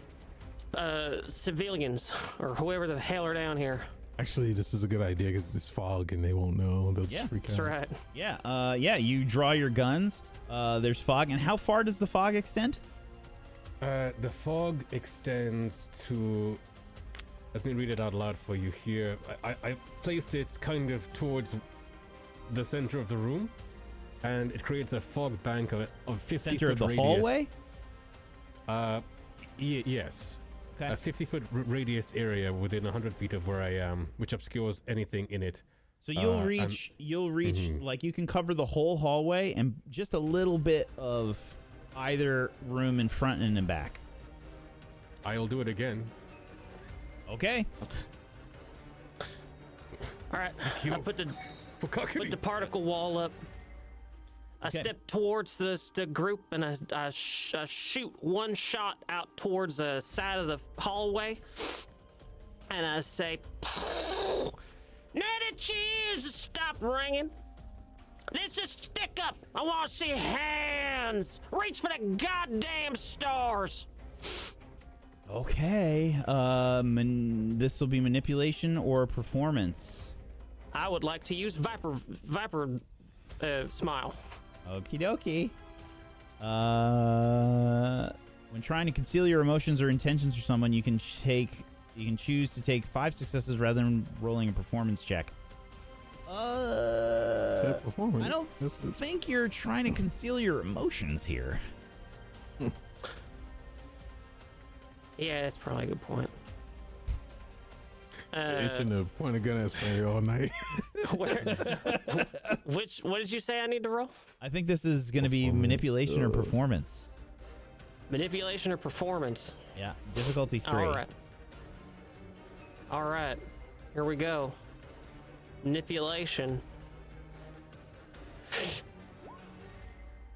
civilians or whoever the hell are down here. Actually, this is a good idea because it's fog and they won't know. They'll just freak out. That's right. Yeah. Yeah. You draw your guns. There's fog, and how far does the fog extend? The fog extends to. Let me read it out loud for you here. I placed it kind of towards the center of the room, and it creates a fog bank of 50 Center foot of the radius. hallway? Yes. Okay. A 50-foot radius area within 100 feet of where I am, which obscures anything in it. So you'll reach, like you can cover the whole hallway and just a little bit of either room in front and in back. I'll do it again. Okay. All right. I put the particle wall up. I step towards the group and I shoot one shot out towards the side of the hallway, and I say, "Now the cheers stop ringing. This is stick up. I want to see hands. Reach for the goddamn stars." Okay. This will be manipulation or performance. I would like to use Viper Smile. Okie dokie. When trying to conceal your emotions or intentions for someone, you can choose to take 5 successes rather than rolling a performance check. Performance. I don't think you're trying to conceal your emotions here. Yeah, that's probably a good point. Itching to point a gun at somebody all night. What did you say I need to roll? I think this is going to be manipulation or performance. Manipulation or performance? Yeah, difficulty 3. All right. Here we go. Manipulation.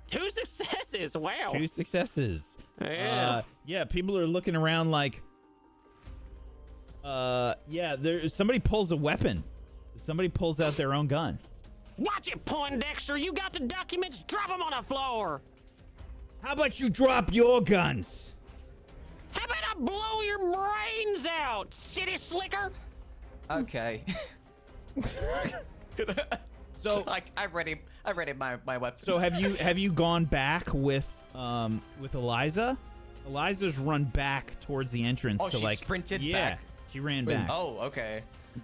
2 successes. Wow. 2 successes. Yeah. Yeah, people are looking around like, somebody pulls a weapon. Somebody pulls out their own gun. Watch it, Poindexter. You got the documents. Drop them on the floor. How about you drop your guns? How about I blow your brains out, city slicker? Okay. So I ready my weapon. So have you gone back with Eliza? Eliza's run back towards the entrance Oh, to she like sprinted yeah, back? she ran back. Oh, okay.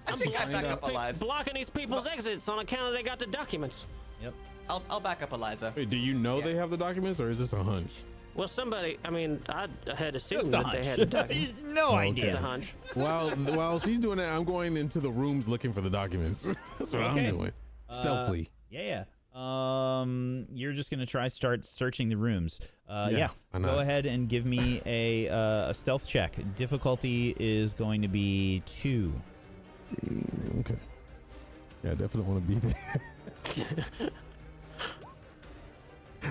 I think I back up Eliza. Blocking these people's exits on account of they got the documents. Yep. I'll back up Eliza. Wait, do you know they have the documents, or is this a hunch? Well, somebody, I mean, I had assumed Just a that they hunch. had the documents. No Oh, idea. It's a hunch. While she's doing that, I'm going into the rooms looking for the documents. That's what Okay. I'm doing. Stealthily. Yeah. You're just gonna start searching the rooms. Yeah. why Go not? ahead and give me a stealth check. Difficulty is going to be 2. Okay. Yeah, I definitely want to be there.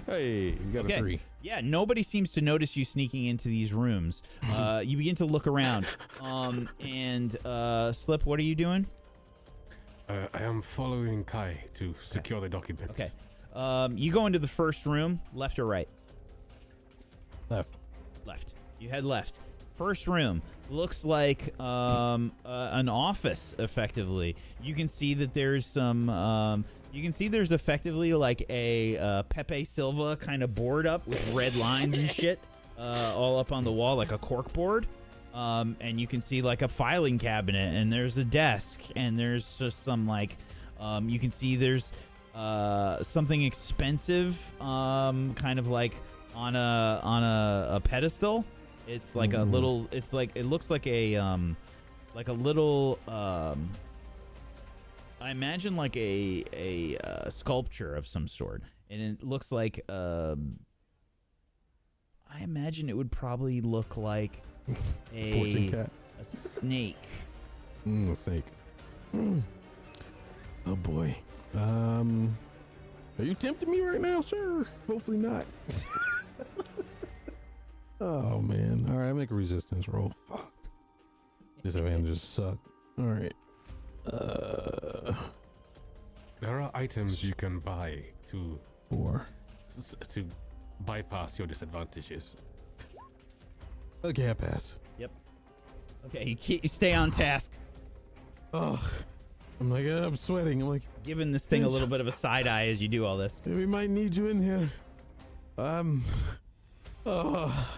Hey, you got a 3. Yeah, nobody seems to notice you sneaking into these rooms. You begin to look around. And Slip, what are you doing? I am following Kai to secure the documents. Okay. You go into the first room, left or right? Left. Left. You head left. First room looks like an office, effectively. You can see that there's some. You can see there's effectively like a Pepe Silva kind of board up with red lines and shit all up on the wall, like a cork board. And you can see like a filing cabinet, and there's a desk, and there's just some like, you can see there's something expensive, kind of like on a pedestal. It's like a little. It's like it looks like a little. I imagine like a sculpture of some sort, and it looks like. I imagine it would probably look like Fortune cat. a snake. A snake. Oh boy. Are you tempting me right now, sir? Hopefully not. Oh man. All right, I make a resistance roll. Fuck. Disadvantages suck. All right. There are items you can buy to 4. to bypass your disadvantages. Okay, I pass. Yep. Okay, you stay on task. Ugh. I'm like, I'm sweating. I'm like, Giving this thing a little bit of a side eye as you do all this. we might need you in here. I'm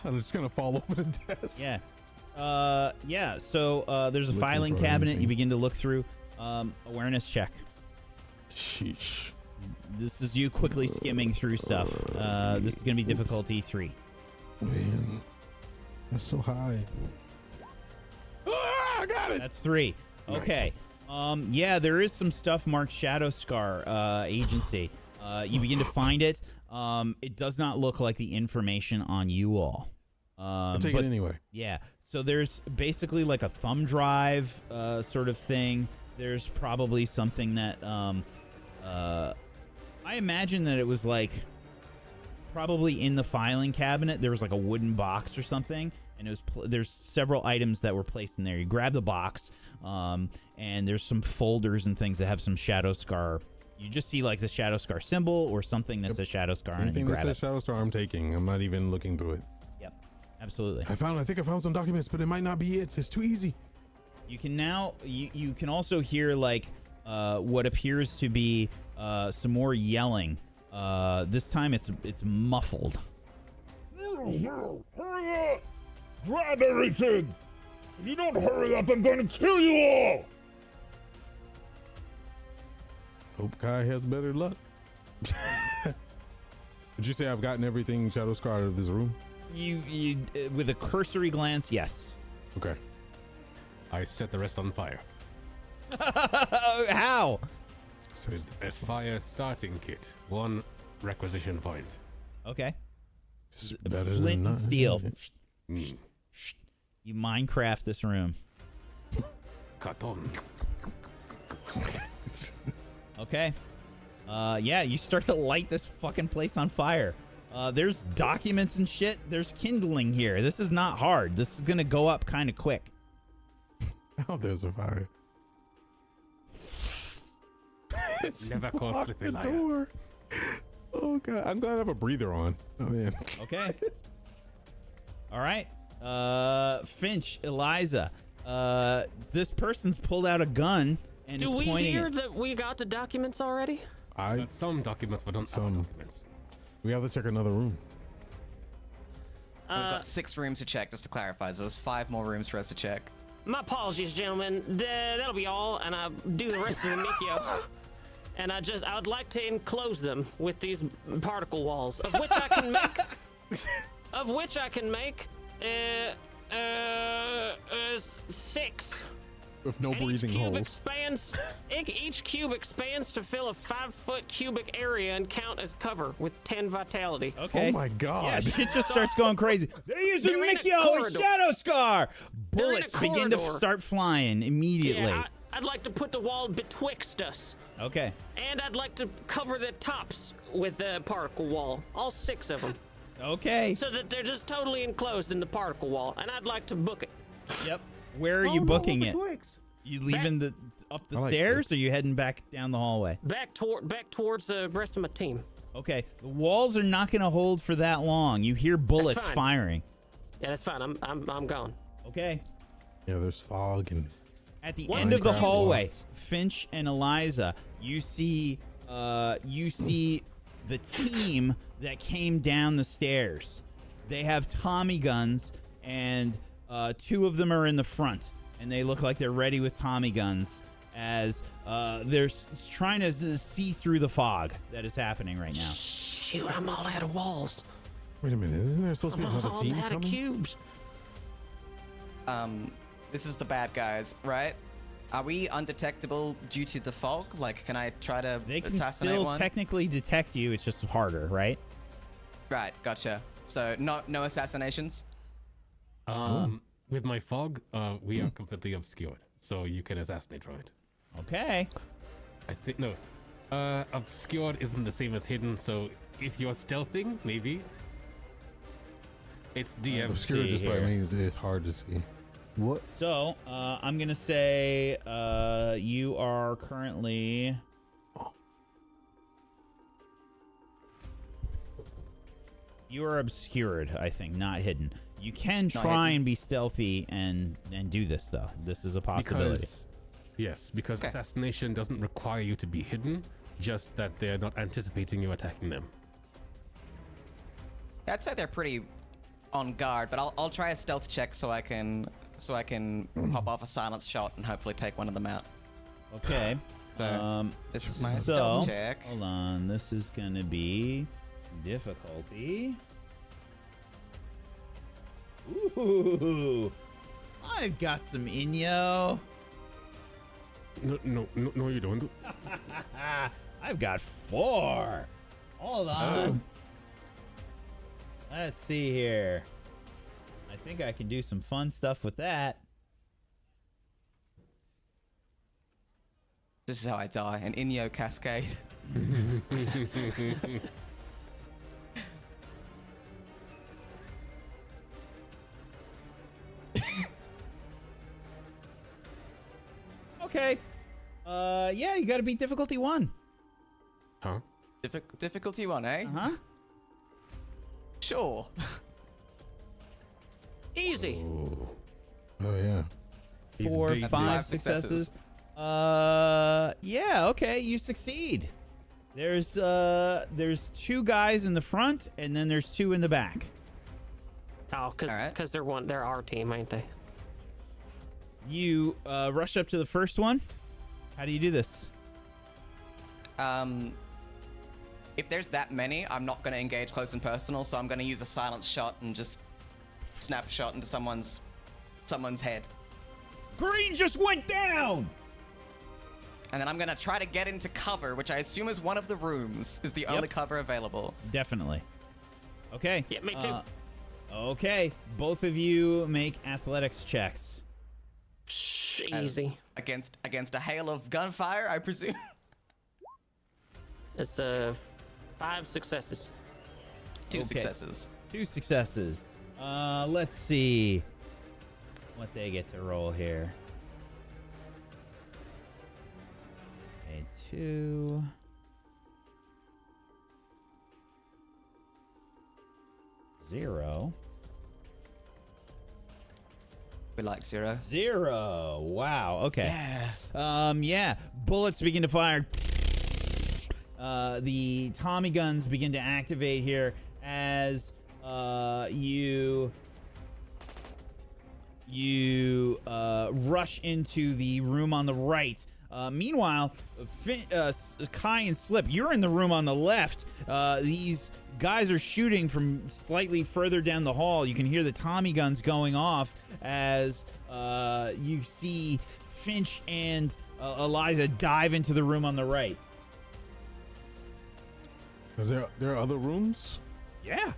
just gonna fall over the desk. Yeah. Yeah. So there's a Looking filing for cabinet. anything. You begin to look through. Awareness check. Sheesh. This is you quickly skimming through stuff. This is gonna be difficulty 3. Man, that's so high. Ah, I got it. That's 3. Okay. Yeah, there is some stuff marked Shadow Scar agency. You begin to find it. It does not look like the information on you all. I'll take it anyway. Yeah. So there's basically like a thumb drive sort of thing. There's probably something that I imagine that it was like probably in the filing cabinet. There was like a wooden box or something, and it was there's several items that were placed in there. You grab the box, and there's some folders and things that have some Shadow Scar. You just see like the Shadow Scar symbol or something that says Shadow Scar, and Anything you that grab says it. Shadow Star, I'm taking. I'm not even looking through it. Yep, absolutely. I think I found some documents, but it might not be it. It's too easy. You can now you can also hear like what appears to be some more yelling. This time it's muffled. Hurry up! Grab everything! If you don't hurry up, I'm going to kill you all! Hope Kai has better luck. Did you say I've gotten everything Shadow Scar out of this room? You with a cursory glance, yes. Okay. I set the rest on fire. How? So a fire starting kit, 1 requisition point. Okay. It's better Flint than and nothing. steel. Mm. You Minecraft this room. Carton. Okay. Yeah, you start to light this fucking place on fire. There's documents and shit. There's kindling here. This is not hard. This is gonna go up kind of quick. Oh, there's a fire. Never call Lock Slippy the liar. door. Oh god, I'm glad I have a breather on. Oh man. Okay. All right. Finch, Eliza. This person's pulled out a gun and Do is we pointing hear it. that we got the documents already? But some documents, but not Some. all documents. We have to check another room. We've got 6 rooms to check, just to clarify. So there's 5 more rooms for us to check. My apologies, gentlemen. That'll be all, and I'll do the rest of the Mikio. And I would like to enclose them with these particle walls, of which I can make, 6. With no And breathing each cube holes. expands. Each cube expands to fill a 5-foot cubic area and count as cover with 10 vitality. Okay. Oh my god. Yeah, shit just starts going crazy. They're using They're in a Mikio corridor. Shadow Scar. They're in a Bullets begin to corridor. start flying immediately. Yeah, I'd like to put the wall betwixt us, Okay. and I'd like to cover the tops with the particle wall, all 6 of them, Okay. so that they're just totally enclosed in the particle wall. And I'd like to book it. Yep. Where are Oh, you booking it? Betwixt. You leaving the up the I like stairs, or you heading back down the hallway? Back towards the rest of my team. Okay. The walls are not going to hold for that long. You hear bullets fine. firing. Yeah, that's fine. I'm gone. Okay. Yeah, there's fog and At the What end is of the the hallway, walls? Finch and Eliza, you see the team that came down the stairs. They have Tommy guns, and 2 of them are in the front, and they look like they're ready with Tommy guns as they're trying to see through the fog that is happening right now. Shoot, I'm all out of walls. wait a minute, isn't there supposed to be I'm another all team out of coming? cubes. This is the bad guys, right? Are we undetectable due to the fog? Like, can I try to They can assassinate still one? technically detect you. It's just harder, right? Right, gotcha. So no assassinations. With my fog, we are completely obscured, so you can assassinate from it. Okay. I think no. Obscured isn't the same as hidden, so if you're stealthing, maybe. It's DM. Obscure just here. means it's hard to see. What? So, I'm going to say you are currently... You are obscured, I think, not hidden. You can try and be stealthy and do this, though. This is a possibility. Because assassination doesn't require you to be hidden, just that they're not anticipating you attacking them. I'd say they're pretty on guard, but I'll try a stealth check so I can pop off a silence shot and hopefully take one of them out. Okay. So, this is my so, stealth check. Hold on. This is going to be difficulty. Ooh. I've got some Inyo. No, you don't. I've got 4. Hold on. Let's see here. I think I can do some fun stuff with that. This is how I die, an Inyo cascade. Okay. Yeah, you got to beat difficulty 1. Huh? Difficulty 1, eh? Huh? Sure. Easy. Oh yeah. He's 4, big. 5 That's 5 successes. successes. Yeah, okay, you succeed. There's 2 guys in the front, and then there's 2 in the back. Oh, because they're our team, ain't they? You rush up to the first one. How do you do this? If there's that many, I'm not going to engage close and personal, so I'm going to use a silence shot and just snap a shot into someone's head. Green just went down. And then I'm gonna try to get into cover, which I assume is one of the rooms, is the only cover available. Definitely. Okay. Yeah, me too. Okay, both of you make athletics checks. Easy. Against a hail of gunfire, I presume. It's 5 successes. 2 successes. 2 successes. Let's see what they get to roll here. Okay, 2. Zero. We like 0. 0. Wow. Okay. Yeah. Bullets begin to fire. The Tommy guns begin to activate here as you rush into the room on the right. Meanwhile, Kai and Slip, you're in the room on the left. These guys are shooting from slightly further down the hall. You can hear the Tommy guns going off as you see Finch and Eliza dive into the room on the right. Is there are other rooms? Yeah.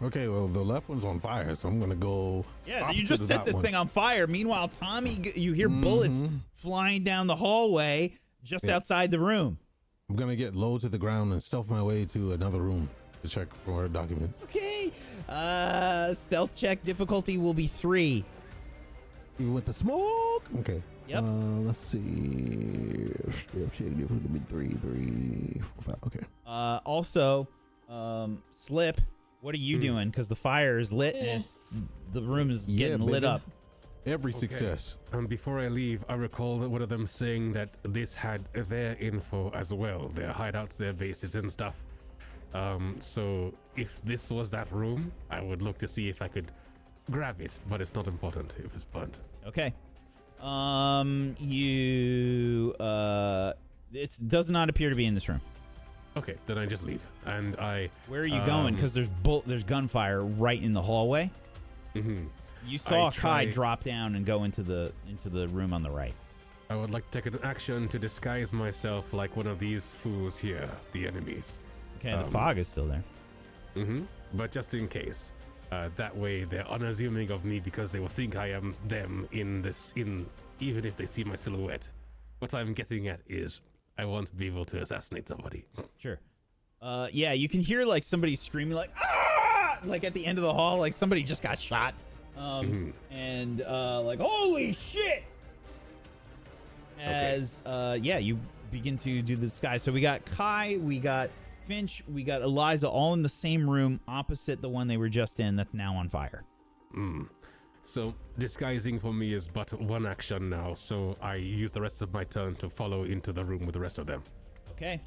Okay, well, the left one's on fire, so I'm going to go. Yeah, you opposite just of set that this one. thing on fire. Meanwhile, Tommy, you hear bullets flying down the hallway just outside the room. I'm going to get low to the ground and stealth my way to another room to check for documents. Okay. Stealth check difficulty will be 3. Even with the smoke? Okay. Yep. Let's see. Stealth check difficulty 3, 4, 5. Okay. Also, Slip, what are you doing? Because the fire is lit and the room is getting lit baby. up. Every success. Before I leave, I recall one of them saying that this had their info as well, their hideouts, their bases and stuff. So if this was that room, I would look to see if I could grab it, but it's not important if it's burnt. Okay. It does not appear to be in this room. Okay, then I just leave, and I. Where are you going? Because there's gunfire right in the hallway. Mm-hmm. You saw Kai try- drop down and go into the room on the right. I would like to take an action to disguise myself like one of these fools here, the enemies. Okay, the fog is still there. Mm-hmm. But just in case, that way they're unassuming of me because they will think I am them even if they see my silhouette. What I'm getting at is I want to be able to assassinate somebody. Sure. Yeah, you can hear like somebody screaming like ah! Like at the end of the hall, like somebody just got shot. And like holy shit! As you begin to do the disguise. So we got Kai, we got Finch, we got Eliza, all in the same room opposite the one they were just in. That's now on fire. So disguising for me is but one action now. So I use the rest of my turn to follow into the room with the rest of them. Okay.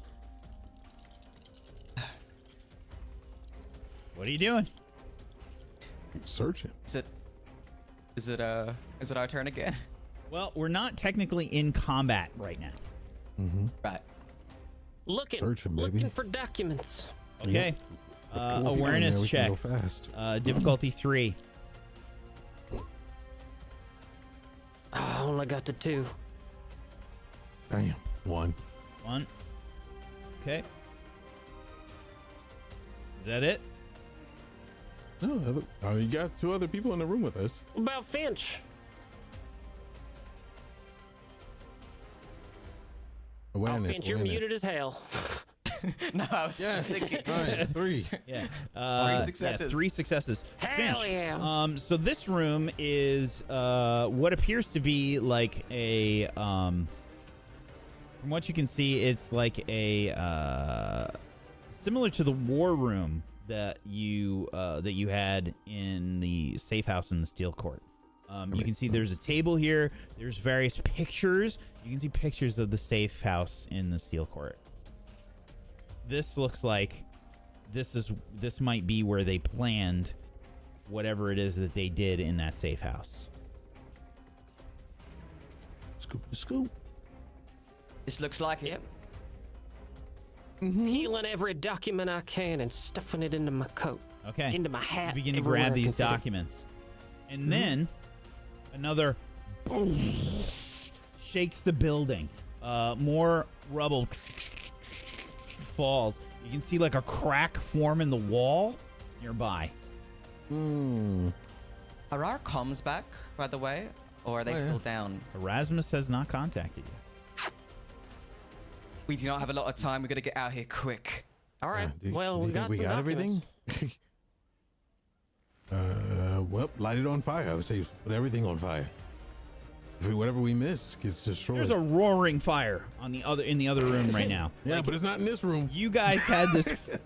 What are you doing? Searching. Is it our turn again? Well, we're not technically in combat right now. Right. Searching, baby. Looking for documents. Okay. Awareness checks. Difficulty 3. I only got to 2. Damn. 1. 1. Okay. Is that it? No, you got 2 other people in the room with us. What about Finch? Awareness. Finch, you're muted as hell. No, I was just thinking. All right, 3. Yeah. 3 successes. Yeah, 3 successes. Hell Finch, yeah. so this room is what appears to be like a from what you can see, it's like a similar to the war room that you had in the safe house in the steel court. You can see there's a table here. There's various pictures. You can see pictures of the safe house in the steel court. This looks like this might be where they planned whatever it is that they did in that safe house. Scoop. This looks like it. Yep. Peeling every document I can and stuffing it into my coat. Okay. Into my hat. You begin to everywhere grab I can these fit it. documents. And then another boom shakes the building. More rubble falls. You can see like a crack form in the wall nearby. Are our comms back, by the way? Or are they still down? Erasmus has not contacted you. We do not have a lot of time. We got to get out here quick. All right. Do Well, you we think we got everything? Well, light it on fire. I would say put everything on fire. Whatever we miss gets destroyed. There's a roaring fire on in the other room right now. Yeah, but it's not in this room. You guys had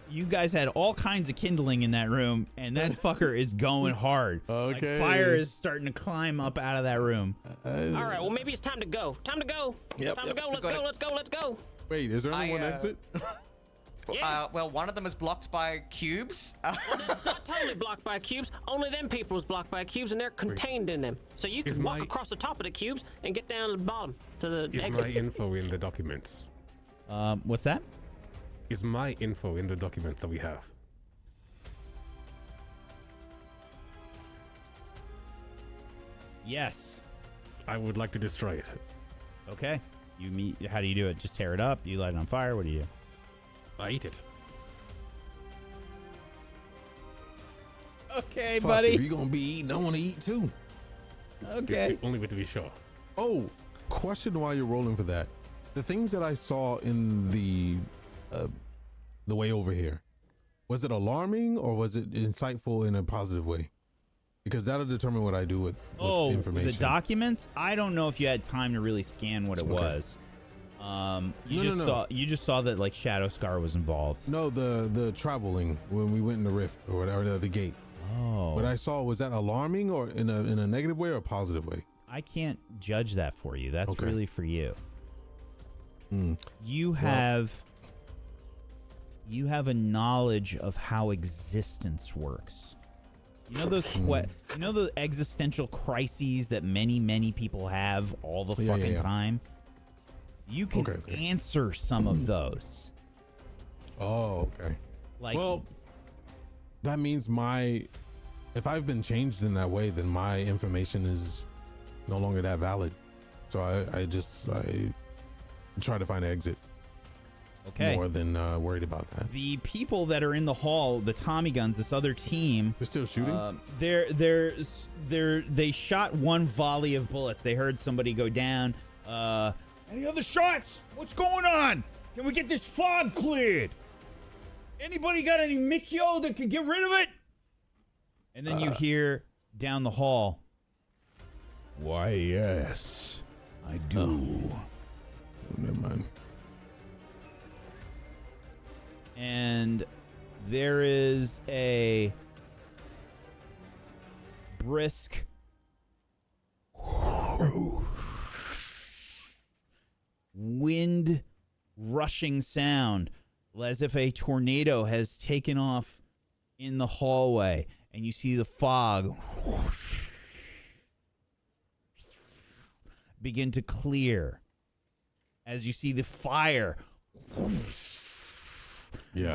you guys had all kinds of kindling in that room, and that fucker is going hard. Okay. Like fire is starting to climb up out of that room. All right. Well, maybe it's time to go. Time to go. Yep, Time yep. to go. Let's go. Let's go. Let's go. Wait, is there only one I, exit? Yeah. Well, one of them is blocked by cubes. It's not totally blocked by cubes. Only them people is blocked by cubes, and they're contained in them. So you can walk across the top of the cubes and get down to the bottom to the Is exit. my info in the documents? What's that? Is my info in the documents that we have? Yes. I would like to destroy it. Okay. How do you do it? Just tear it up? You light it on fire? What do you do? I eat it. Okay, Fuck, buddy. if you're gonna be eating, I want to eat too. Okay. Only way to be sure. Oh, question while you're rolling for that. The things that I saw in the way over here, was it alarming or was it insightful in a positive way? Because that'll determine what I do with information. The documents? I don't know if you had time to really scan what it was. You just saw that like Shadow Scar was involved. No, the traveling when we went in the rift or whatever, the gate. Oh. What I saw, was that alarming or in a negative way or a positive way? I can't judge that for you. That's Okay. really for you. Mm. You have a knowledge of how existence works. You know those you know the existential crises that many people have all the fucking time? You can answer some of those. Oh, okay. Like, well, that means if I've been changed in that way, then my information is no longer that valid. So I try to find an exit. Okay. More than worried about that. The people that are in the hall, the Tommy guns, this other team, they're still shooting. They shot one volley of bullets. They heard somebody go down. Any other shots? What's going on? Can we get this fog cleared? Anybody got any Mikyo that can get rid of it? And then you hear down the hall. Why, yes, I do. Never mind. And there is a brisk wind rushing sound, as if a tornado has taken off in the hallway, and you see the fog begin to clear as you see the fire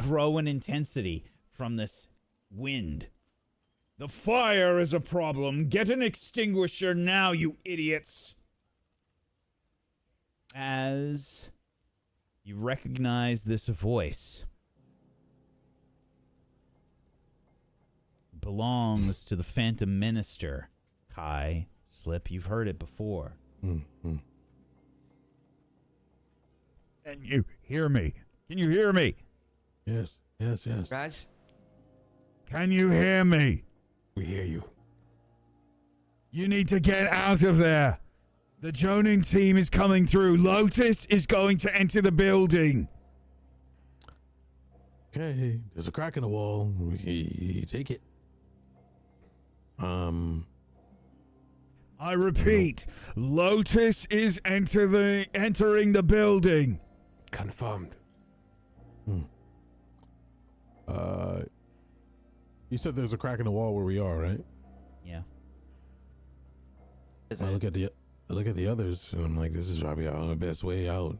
grow in intensity from this wind. The fire is a problem. Get an extinguisher now, you idiots. As you recognize this voice, belongs to the Phantom Minister. Kai, Slip, you've heard it before. Mm-hmm. Can you hear me? Can you hear me? Yes. Raz? Can you hear me? We hear you. You need to get out of there. The Jonin team is coming through. Lotus is going to enter the building. Okay, there's a crack in the wall. We take it. I repeat, Lotus is entering the building. Confirmed. You said there's a crack in the wall where we are, right? Yeah. I look at the others, and I'm like, this is probably our best way out.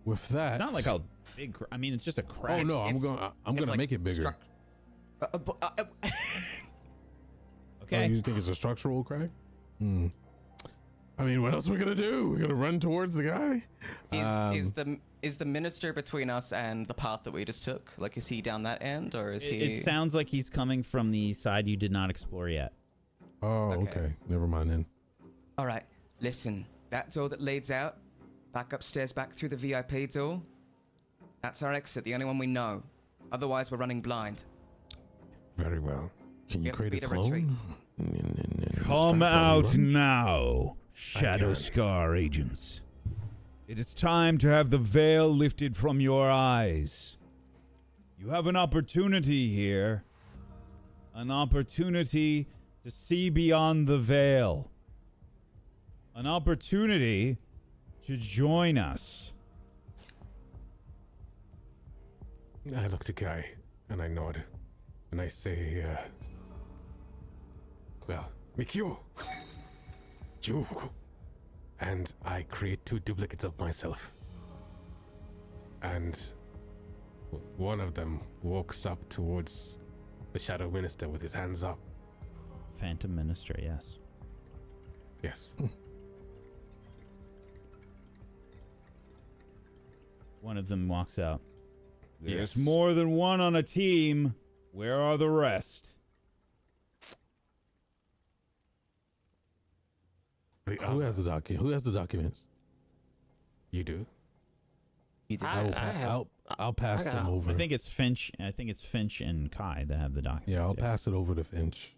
With that, It's not like a big. I mean, it's just a crack. Oh no, I'm gonna like make it bigger. Okay. Oh, you think it's a structural crack? I mean, what else are we gonna do? We're gonna run towards the guy. Is the minister between us and the path that we just took? Like, is he down that end, or is he? It sounds like he's coming from the side you did not explore yet. Oh, okay. Never mind then. All right, listen. That door that leads out, back upstairs, back through the VIP door. That's our exit, the only one we know. Otherwise, we're running blind. Very well. Can you have to create a beat a retreat. clone? Come out now, Shadow Scar agents. It is time to have the veil lifted from your eyes. You have an opportunity here. An opportunity to see beyond the veil. An opportunity to join us. I look to Guy, and I nod, and I say, well, Mikio, Jufuku. And I create 2 duplicates of myself. And one of them walks up towards the Shadow Minister with his hands up. Phantom Minister, yes. Yes. One of them walks out. There's Yes. more than one on a team. Where are the rest? Who has the document? Who has the documents? You do? You did. I'll pass them over. I think it's Finch. I think it's Finch and Kai that have the documents. Yeah, I'll pass it over to Finch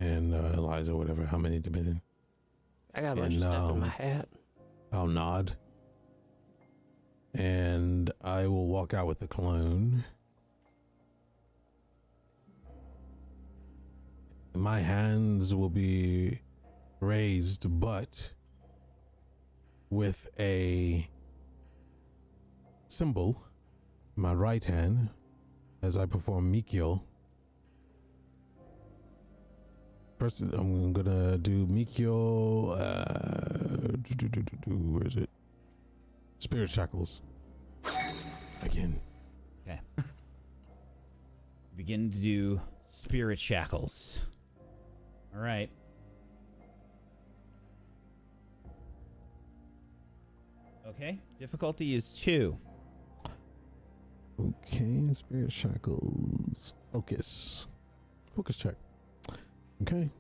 and Eliza, whatever. How many did? I got a bunch of stuff in my hat. I'll nod. And I will walk out with the clone. My hands will be raised, but with a symbol in my right hand as I perform Mikyo. First, I'm gonna do Mikyo. Where is it? Spirit shackles. Again. Okay. Begin to do spirit shackles. All right. Okay. Difficulty is 2. Okay, spirit shackles. Focus. Focus check. Okay.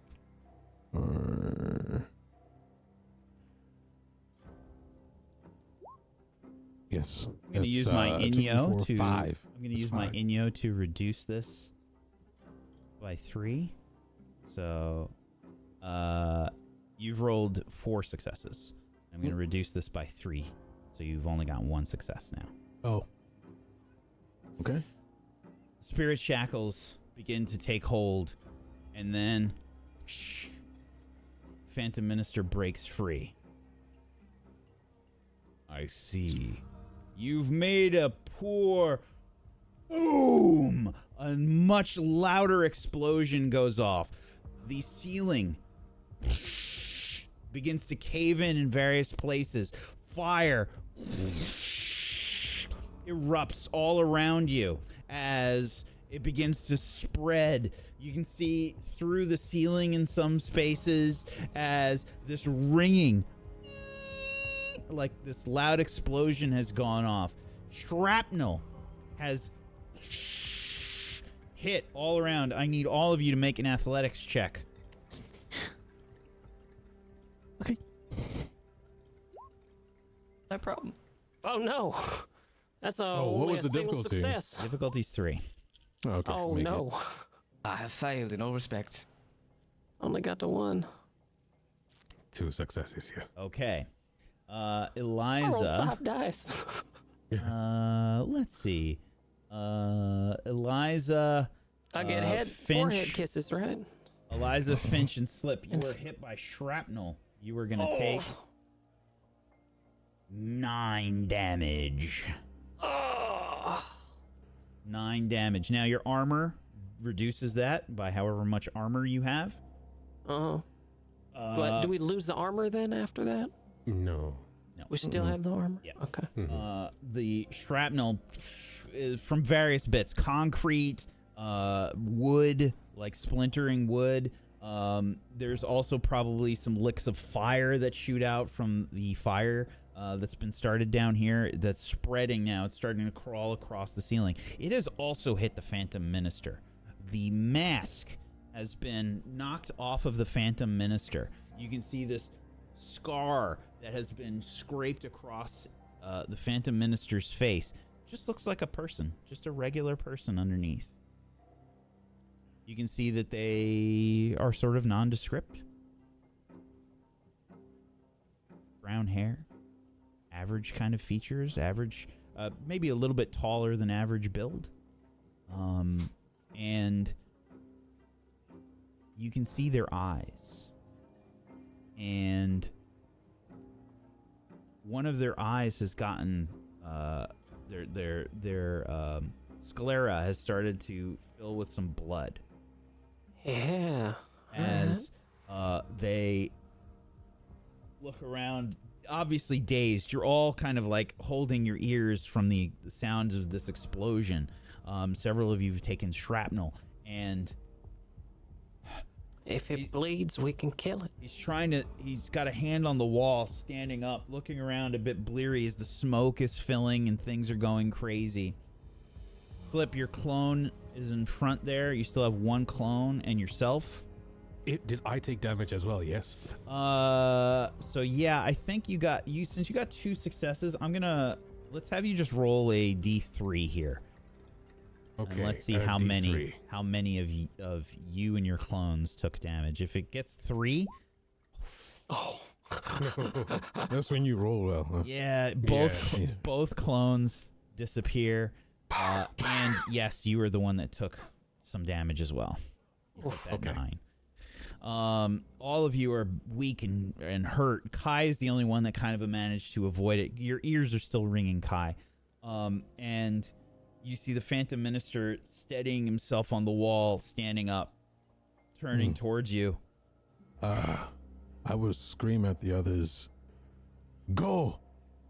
Yes. I'm going to use my Inyo to 5. I'm going to use my Inyo to reduce this by 3. So, you've rolled 4 successes. I'm going to reduce this by 3. So you've only got 1 success now. Oh. Okay. Spirit shackles begin to take hold, and then Phantom Minister breaks free. I see. You've made a poor boom. A much louder explosion goes off. The ceiling begins to cave in various places. Fire erupts all around you as it begins to spread. You can see through the ceiling in some spaces as this ringing, like this loud explosion has gone off. Shrapnel has hit all around. I need all of you to make an athletics check. Okay. No problem. Oh no, that's a what only was a the single difficulty? success. Difficulty's 3. Oh, okay. Oh make no, I have failed in all respects. only got to 1. 2 successes here. Okay. I rolled Eliza. 5 dice. Let's see. Eliza. I get Finch. forehead kisses, right? Eliza, Finch, and Slip. You were hit by shrapnel. You were gonna take 9 damage. 9 damage. Now your armor reduces that by however much armor you have. But do we lose the armor then after that? No. We still have the armor? Yeah. Okay. The shrapnel is from various bits: concrete, wood, like splintering wood, There's also probably some licks of fire that shoot out from the fire that's been started down here that's spreading now. It's starting to crawl across the ceiling. It has also hit the Phantom Minister. The mask has been knocked off of the Phantom Minister. You can see this scar that has been scraped across the Phantom Minister's face. Just looks like a person, just a regular person underneath. You can see that they are sort of nondescript. Brown hair, average kind of features, average, maybe a little bit taller than average build. And you can see their eyes. And one of their eyes has gotten, their sclera has started to fill with some blood. Yeah. As they look around, obviously dazed. You're all kind of like holding your ears from the sounds of this explosion. Several of you have taken shrapnel, and if it bleeds, we can kill it. He's got a hand on the wall, standing up, looking around a bit bleary as the smoke is filling and things are going crazy. Slip, your clone is in front there. You still have one clone and yourself. Did I take damage as well? Yes. So yeah, I think since you got 2 successes, let's have you just roll a D3 here. Okay. And let's see how many of you and your clones took damage. If it gets 3, That's when you roll well. Huh? yeah, both clones disappear. And yes, you were the one that took some damage as well. You took that 9. All of you are weak and hurt. Kai is the only one that kind of managed to avoid it. Your ears are still ringing, Kai. And you see the Phantom Minister steadying himself on the wall, standing up, turning towards you. I will scream at the others, "Go!"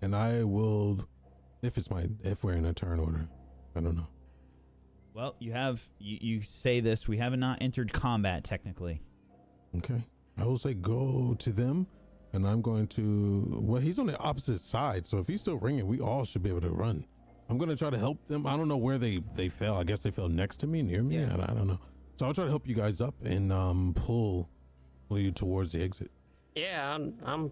And I will, if we're in a turn order. I don't know. Well, you say this. We have not entered combat technically. Okay. I will say go to them, and I'm going to. Well, he's on the opposite side, so if he's still ringing, we all should be able to run. I'm going to try to help them. I don't know where they fell. I guess they fell next to me, near me. Yeah. I don't know. So I'll try to help you guys up and pull you towards the exit. Yeah, I'm.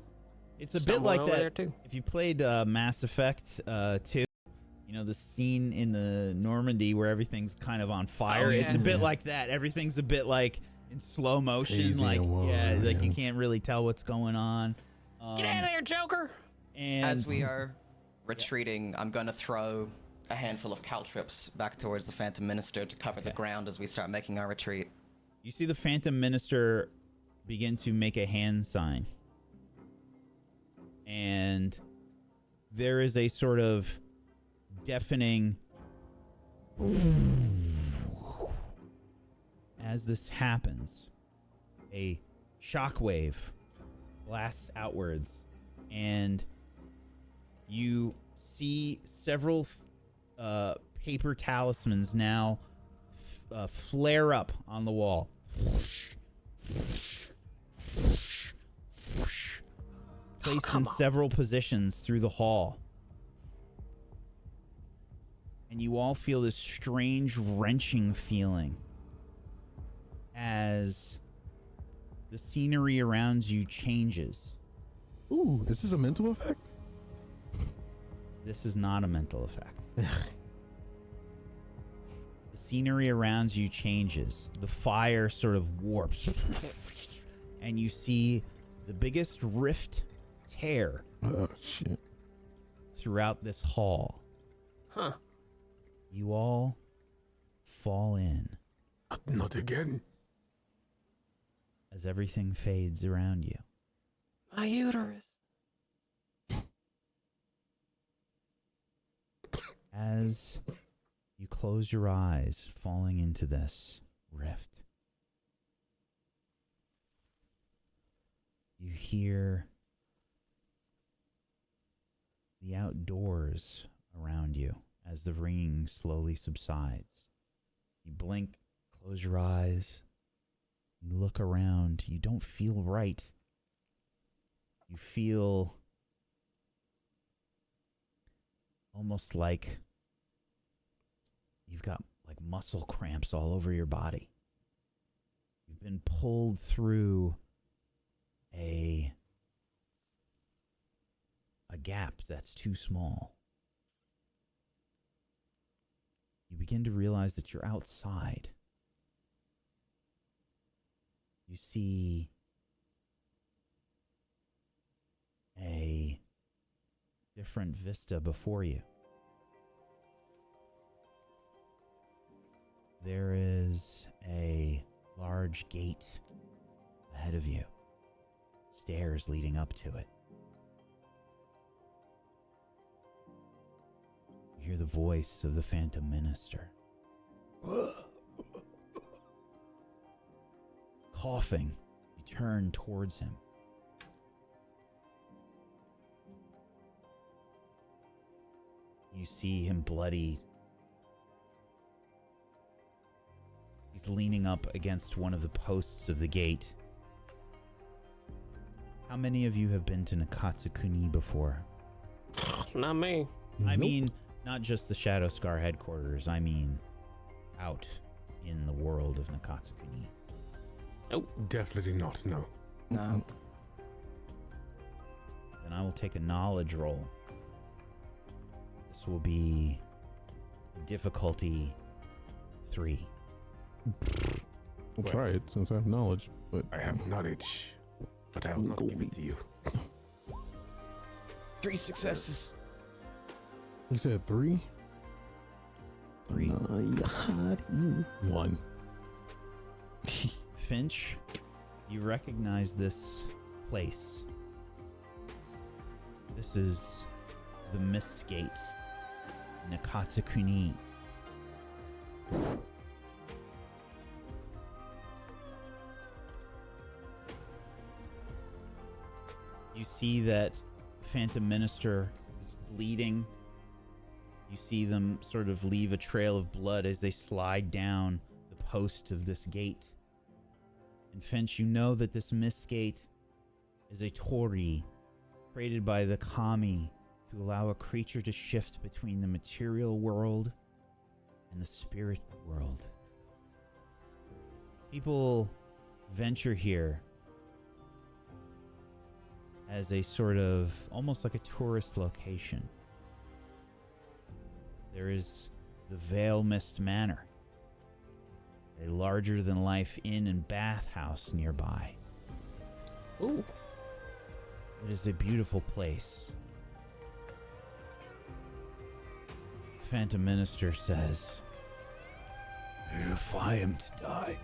It's a bit like that. If you played Mass Effect 2. You know, the scene in the Normandy where everything's kind of on fire. Oh, yeah. It's a bit like that. Everything's a bit like in slow motion. Easy like, and you can't really tell what's going on. Get out of there, Joker! And as we are retreating, I'm going to throw a handful of caltrips back towards the Phantom Minister to cover the ground as we start making our retreat. You see the Phantom Minister begin to make a hand sign. And there is a sort of deafening as this happens. A shockwave blasts outwards, and you see several paper talismans now flare up on the wall, placed in several positions through the hall. And you all feel this strange wrenching feeling as the scenery around you changes. Ooh, is this a mental effect? This is not a mental effect. The scenery around you changes. The fire sort of warps. And you see the biggest rift tear throughout this hall. Huh. You all fall in. Not again. As everything fades around you. My uterus. As you close your eyes, falling into this rift, you hear the outdoors around you as the ringing slowly subsides. You blink, close your eyes, You look around. You don't feel right. You feel almost like you've got like muscle cramps all over your body. You've been pulled through a gap that's too small. You begin to realize that you're outside. You see a different vista before you. There is a large gate ahead of you, stairs leading up to it. You hear the voice of the Phantom Minister. Coughing, you turn towards him. You see him bloody. He's leaning up against one of the posts of the gate. How many of you have been to Nakatsukuni before? Not me. I mean, not just the Shadow Scar headquarters. I mean, out in the world of Nakatsukuni. Oh, Definitely not, no. No. Then I will take a knowledge roll. This will be difficulty 3. I'll try it since I have knowledge, but I have knowledge, but I will not give it to you. 3 successes. you said 3? 3. 1. Finch, you recognize this place. This is the Mist Gate, Nakatsukuni. You see that Phantom Minister is bleeding. You see them sort of leave a trail of blood as they slide down the post of this gate. And Finch, you know that this Mist Gate is a Tori created by the Kami to allow a creature to shift between the material world and the spirit world. People venture here as a sort of almost like a tourist location. There is the Vale Mist Manor, a larger-than-life inn and bathhouse nearby. ooh. It is a beautiful place. Phantom Minister says, "If I am to die,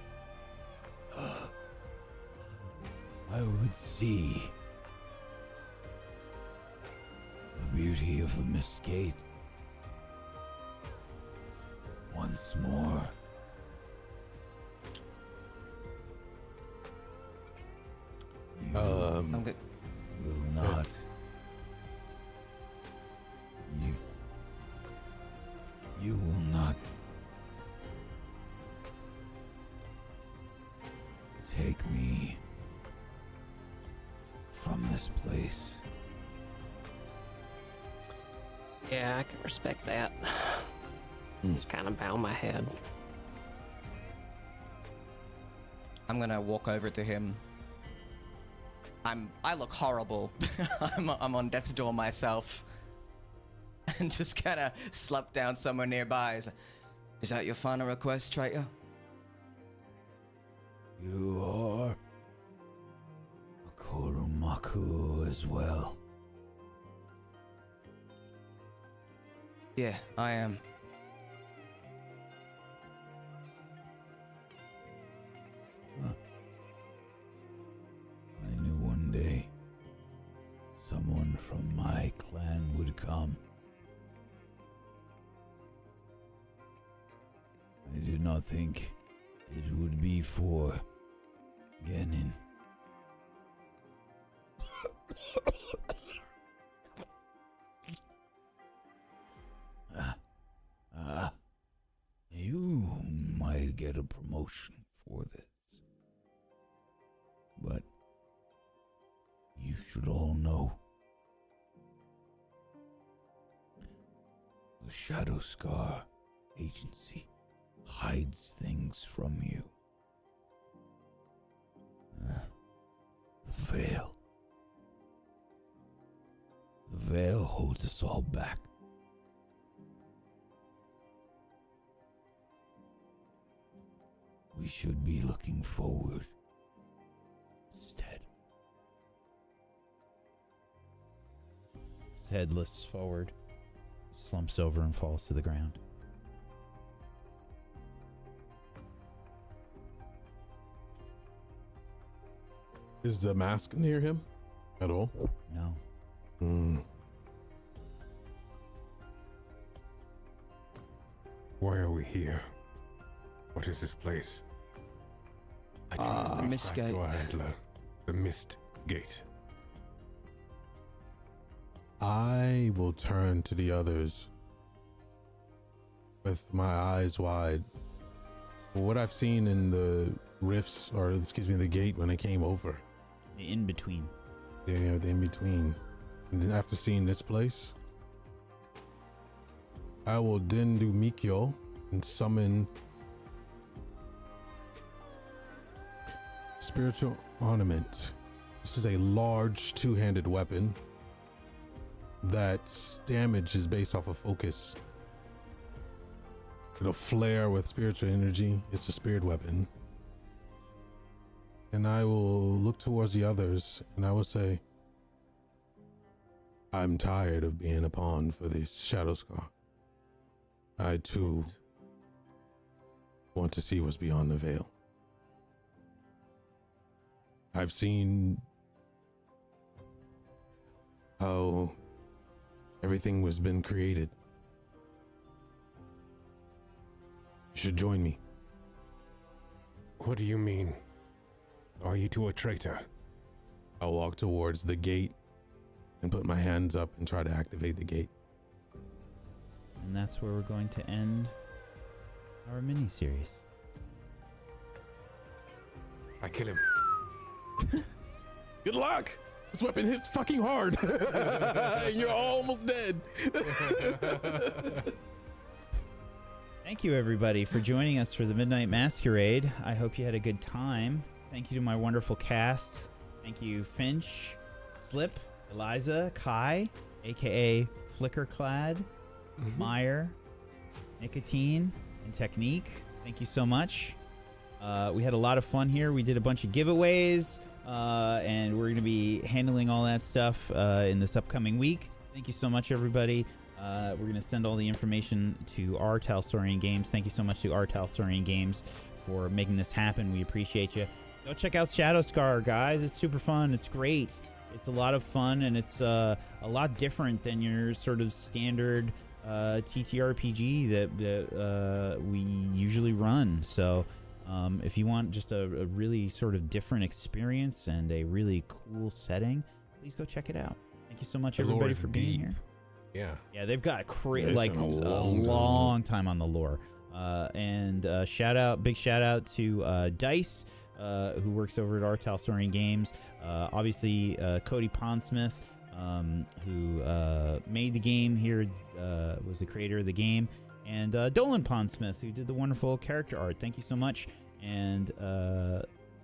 I would see the beauty of the Mist Gate once more." I'm good. Will not. You will not take me from this place. Yeah, I can respect that. Just kind of bow my head. I'm gonna walk over to him. I look horrible. I'm on death's door myself. And just kind of slump down somewhere nearby. Is that your final request, traitor? You are a Kurumaku as well. Yeah, I am. I knew one day someone from my clan would come. I did not think it would be for Genin. You might get a promotion for this. know. The Shadow Scar Agency hides things from you. The veil. The veil holds us all back. We should be looking forward instead. His head lifts forward, slumps over, and falls to the ground. Is the mask near him at all? No. Why are we here? What is this place? I think it's the Mist Back Gate. to our handler. The Mist Gate. I will turn to the others with my eyes wide. What I've seen in the rifts, or excuse me, the gate when I came over. The in-between. Yeah, the in-between. And then after seeing this place, I will then do Mikyo and summon Spiritual Ornament. This is a large two-handed weapon that's damage is based off of focus. It'll flare with spiritual energy. It's a spirit weapon. And I will look towards the others and I will say, I'm tired of being a pawn for the Shadow Scar. I too want to see what's beyond the veil. I've seen how everything was been created. You should join me. What do you mean? Are you two a traitor? I'll walk towards the gate and put my hands up and try to activate the gate. And that's where we're going to end our mini-series. I kill him. Good luck! This weapon hits fucking hard. You're almost dead. Thank you, everybody, for joining us for the Midnight Masquerade. I hope you had a good time. Thank you to my wonderful cast. Thank you, Finch, Slip, Eliza, Kai, a.k.a. Flickerclad, Meyer, Nicotine, and Technique. Thank you so much. We had a lot of fun here. We did a bunch of giveaways, and we're going to be handling all that stuff in this upcoming week. Thank you so much, everybody. We're going to send all the information to our Tablestory Games. Thank you so much to our Tablestory Games for making this happen. We appreciate you. Go check out Shadow Scar, guys. It's super fun. It's great. It's a lot of fun, and it's a lot different than your sort of standard TTRPG that we usually run. So if you want just a really sort of different experience and a really cool setting, please go check it out. Thank you so much, everybody, for being here. Yeah, they've got a long time on the lore. And big shout out to Dice, who works over at our Tablestory Games. Obviously, Cody Pondsmith, who made the game here, was the creator of the game, and Dolan Pondsmith, who did the wonderful character art. Thank you so much, and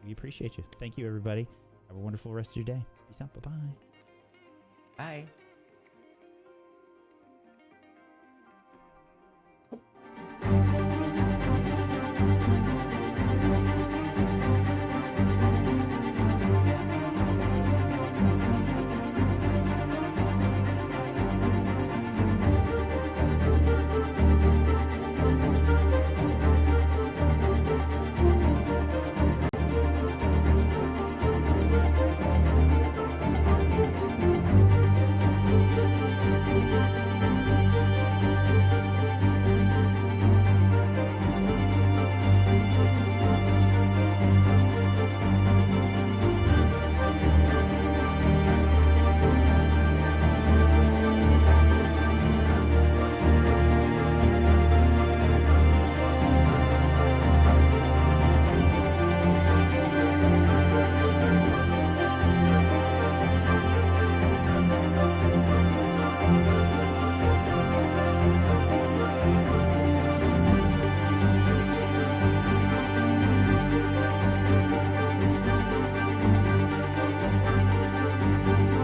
we appreciate you. Thank you, everybody. Have a wonderful rest of your day. Peace out. Bye-bye. Bye.